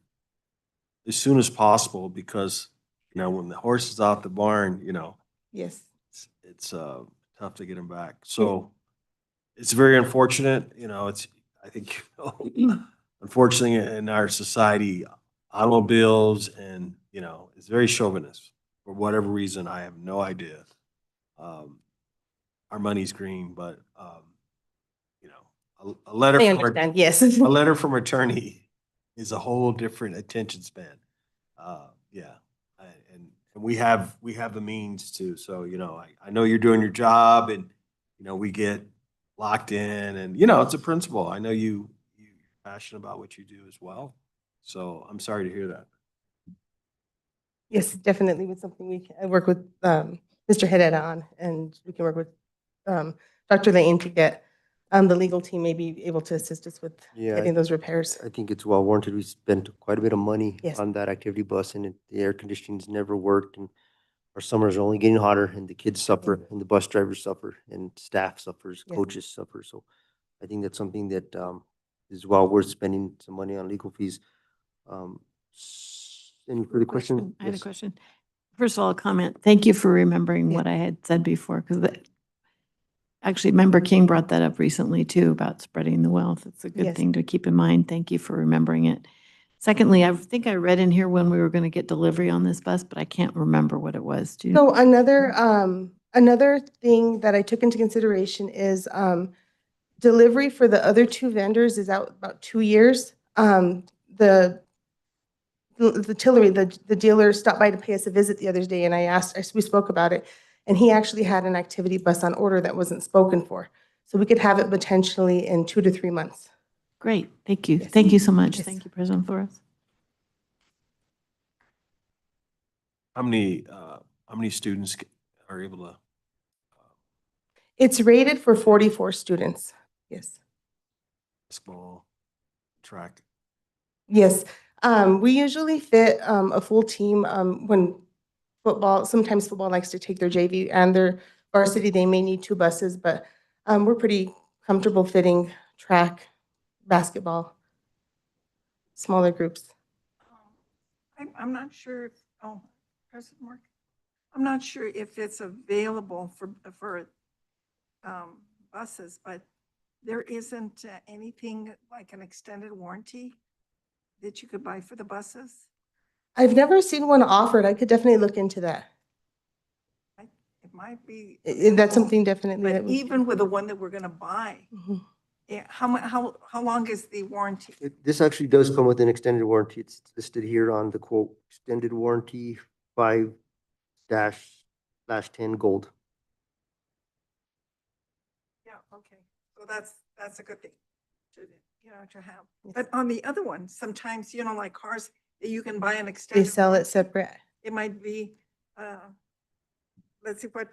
as soon as possible, because You know, when the horse is out the barn, you know, Yes. it's tough to get them back. So it's very unfortunate, you know, I think, unfortunately in our society, automobiles and, you know, it's very chauvinist. For whatever reason, I have no idea. Our money's green, but, you know, a letter I from, understand, yes. a letter from attorney is a whole different attention span. Yeah. And we have the means to, so, you know, I know you're doing your job and, you know, we get locked in and, you know, it's a principle. I know you're passionate about what you do as well. So I'm sorry to hear that. Yes, definitely with something we can work with Mr. Herrera on, and we can work with Dr. Lane to get the legal team may be able to assist us with Yeah, getting those repairs. I think it's well warranted. We spent quite a bit of money Yes. on that activity bus and the air conditioning's never worked and our summers are only getting hotter and the kids suffer and the bus drivers suffer and staff suffers, Yes. coaches suffer. So I think that's something that is well worth spending some money on legal fees. Any further question? I had a Yes. question. First of all, a comment. Thank you for remembering what I had said before, because actually, Member King brought that up recently too, about spreading the wealth. It's a good Yes. thing to keep in mind. Thank you for remembering it. Secondly, I think I read in here when we were going to get delivery on this bus, but I can't remember what it was. Do you? So another thing that I took into consideration is delivery for the other two vendors is out about 2 years. The Tillery, the dealer stopped by to pay us a visit the other day and we spoke about it. And he actually had an activity bus on order that wasn't spoken for. So we could have it potentially in 2 to 3 months. Great. Thank you. Yes. Thank you so much. Yes. Thank you, President Flores. How many students are able to? It's rated for 44 students. Yes. Basketball, track. Yes. We usually fit a full team when sometimes football likes to take their JV and their varsity, they may need 2 buses, but we're pretty comfortable fitting track, basketball, smaller groups. I'm not sure if, President Mark, I'm not sure if it's available for buses, but there isn't anything like an extended warranty that you could buy for the buses? I've never seen one offered. I could definitely look into that. It might be. That's something definitely that But we. even with the one that we're gonna buy, Mhm. yeah, how long is the warranty? This actually does come with an extended warranty. It's listed here on the quote, extended warranty 5-10 gold. Yeah, okay, so that's a good thing to, to have. But on the other one, sometimes, like cars, you can buy an They extended. sell it warranty. separate. It might be, let's see what,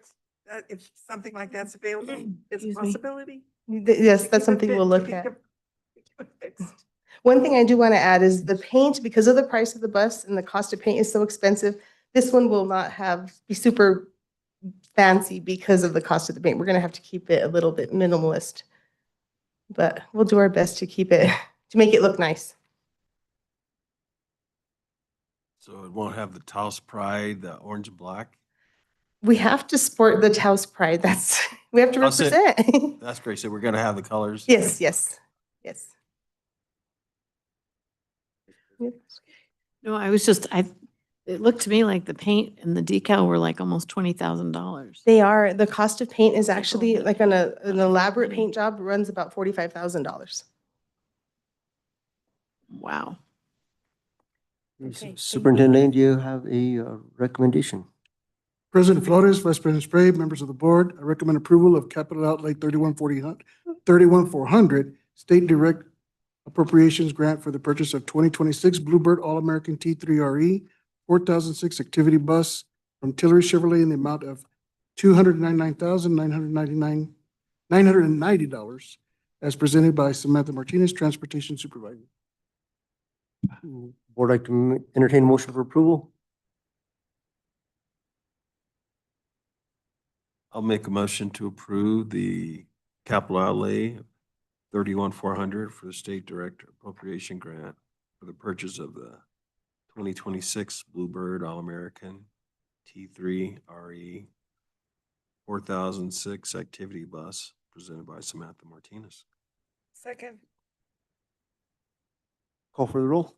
if something like that's available, it's a Excuse me. possibility. Yes, To that's keep it something fit- we'll to look keep at. it fixed. One thing I do want to add is the paint, because of the price of the bus and the cost of paint is so expensive, this one will not be super fancy because of the cost of the paint. We're going to have to keep it a little bit minimalist. But we'll do our best to keep it, to make it look nice. So it won't have the Taos Pride, the orange and black? We have to sport the Taos pride. We have to I'll say- represent. That's great. So we're gonna have the colors? Yes, yes, yes. No, it looked to me like the paint and the decal were like almost $20,000. They are, the cost of paint is Like, actually, oh, like an elaborate paint job runs about $45,000. Wow. Okay, Superintendent Lane, do you have a recommendation? President Flores, Vice President Spray, members of the board, I recommend approval of capital outlay 31400 state direct appropriations grant for the purchase of 2026 Bluebird All-American T3RE 4006 activity bus from Tillery Chevrolet in the amount of $299,990 as presented by Samantha Martinez, Transportation Supervisor. Board like to entertain a motion for approval? I'll make a motion to approve the capital outlay 31,400 for the state direct appropriation grant for the purchase of the 2026 Bluebird All-American T3 RE 4006 Activity Bus presented by Samantha Martinez. Second. Call for the roll.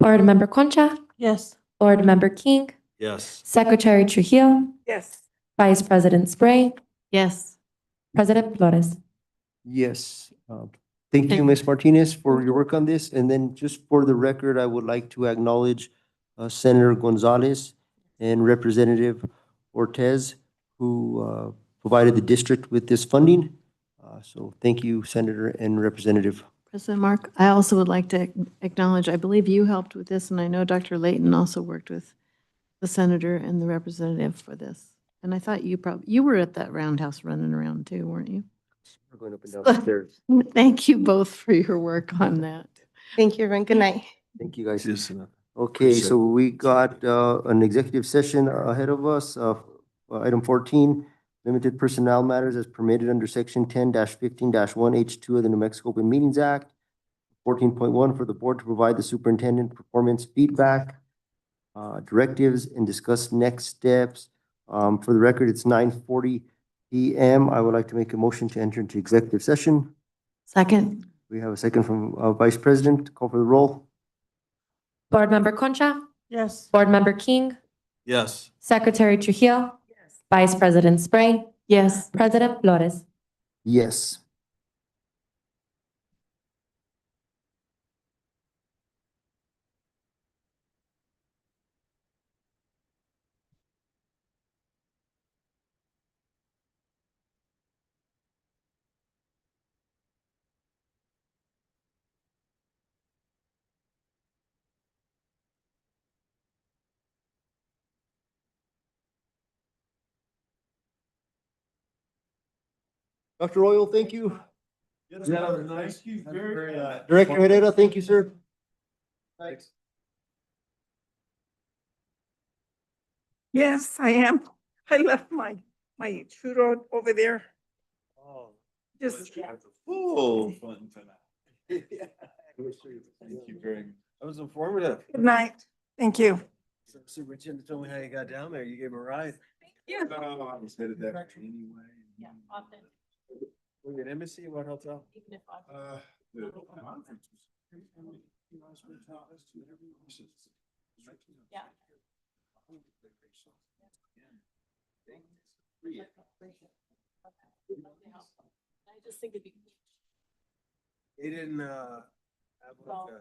Board Member Concha, Yes. Board Member King, Yes. Secretary Trujillo, Yes. Vice President Spray, Yes. President Flores. Yes. Thank you, Ms. Martinez, for your work on this. And then just for the record, I would like to acknowledge Senator Gonzalez and Representative Ortez, who provided the district with this funding. So thank you, Senator and Representative. President Mark, I also would like to acknowledge, I believe you helped with this, and I know Dr. Layton also worked with the senator and the representative for this. And I thought you were at that roundhouse running around too, weren't you? We're going up and down the stairs. Thank you both for your work on that. Thank you, everyone. Good night. Thank you, guys. Yes, Samantha. Okay, Appreciate so we got an executive session ahead of us. Item 14, limited personnel matters as permitted under section 10-15-1H2 of the New Mexico Open Meetings Act. 14.1 for the board to provide the superintendent performance feedback, directives, and discuss next steps. For the record, it's 9:40 PM. I would like to make a motion to enter into executive session. Second. We have a second from Vice President. Call for the roll. Board Member Concha, Yes. Board Member King, Yes. Secretary Trujillo, Vice President Spray, Yes. President Flores. Yes. Dr. Royal, thank you. Nice. Director Herrera, thank you, sir. Thanks. Yes, I am. I left my churro over there. Just. Full fun tonight. Thank you very much. That was informative. Good night. Thank you. Superintendent told me how you got down there. You gave him a ride. Yeah. No, I was headed that way anyway. Yeah, often. Were you at embassy? What hotel? The conference Yeah. I just think it'd be. They didn't, have like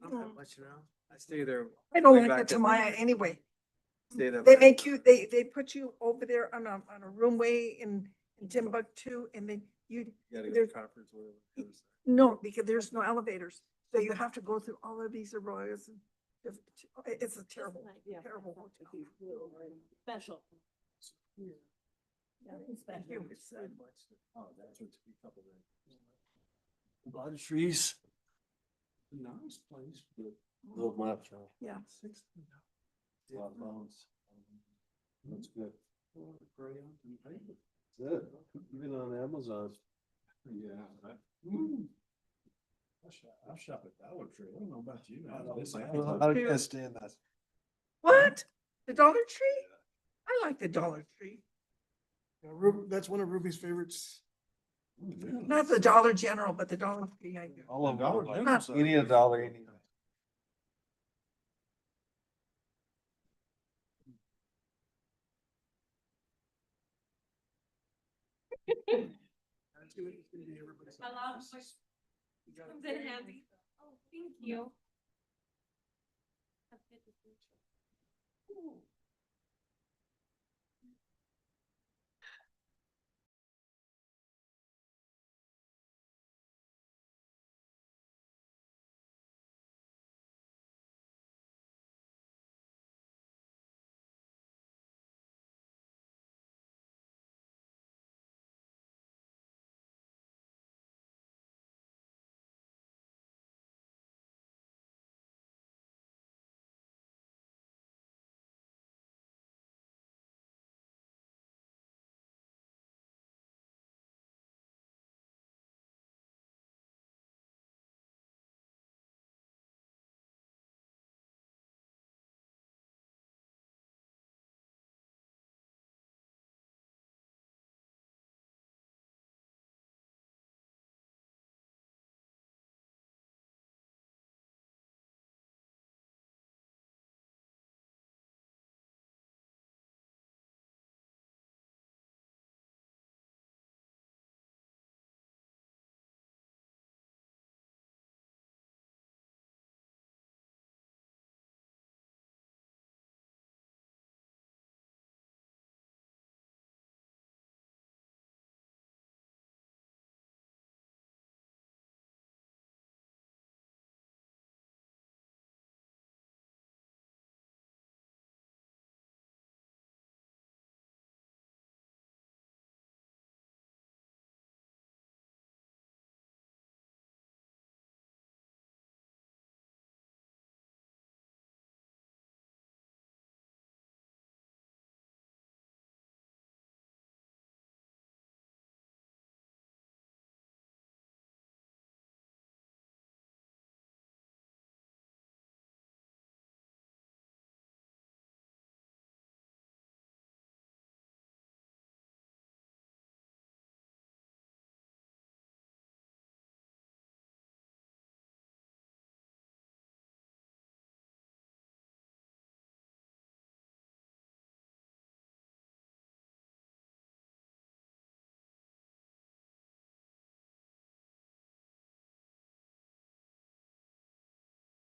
not much now. I stay there. I don't way like back the at- Tamaya anyway. Stay there. They make you, they put you over there on a roomway in Timbuktu and then you, You gotta go to there's, the conference. whatever it is. no, because there's no elevators. So you have to go through all of these arroyos and it's a terrible, terrible hotel. Special. Thank you. Oh, that's what's a couple of. A lot of trees. Nice place, but. Little maps. Yeah. A lot of bones. That's good. Crayons and paper. Good. Even on Amazon. Yeah. I'll shop at Dollar Tree. I don't know about you. How do you guys stand that? What? The Dollar Tree? I like the Dollar Tree. That's one of Ruby's favorites. Not the Dollar General, but the Dollar Tree. I do. All of Dollar them. General. You need a dollar, you need. Hello. Comes in handy. Oh, thank you.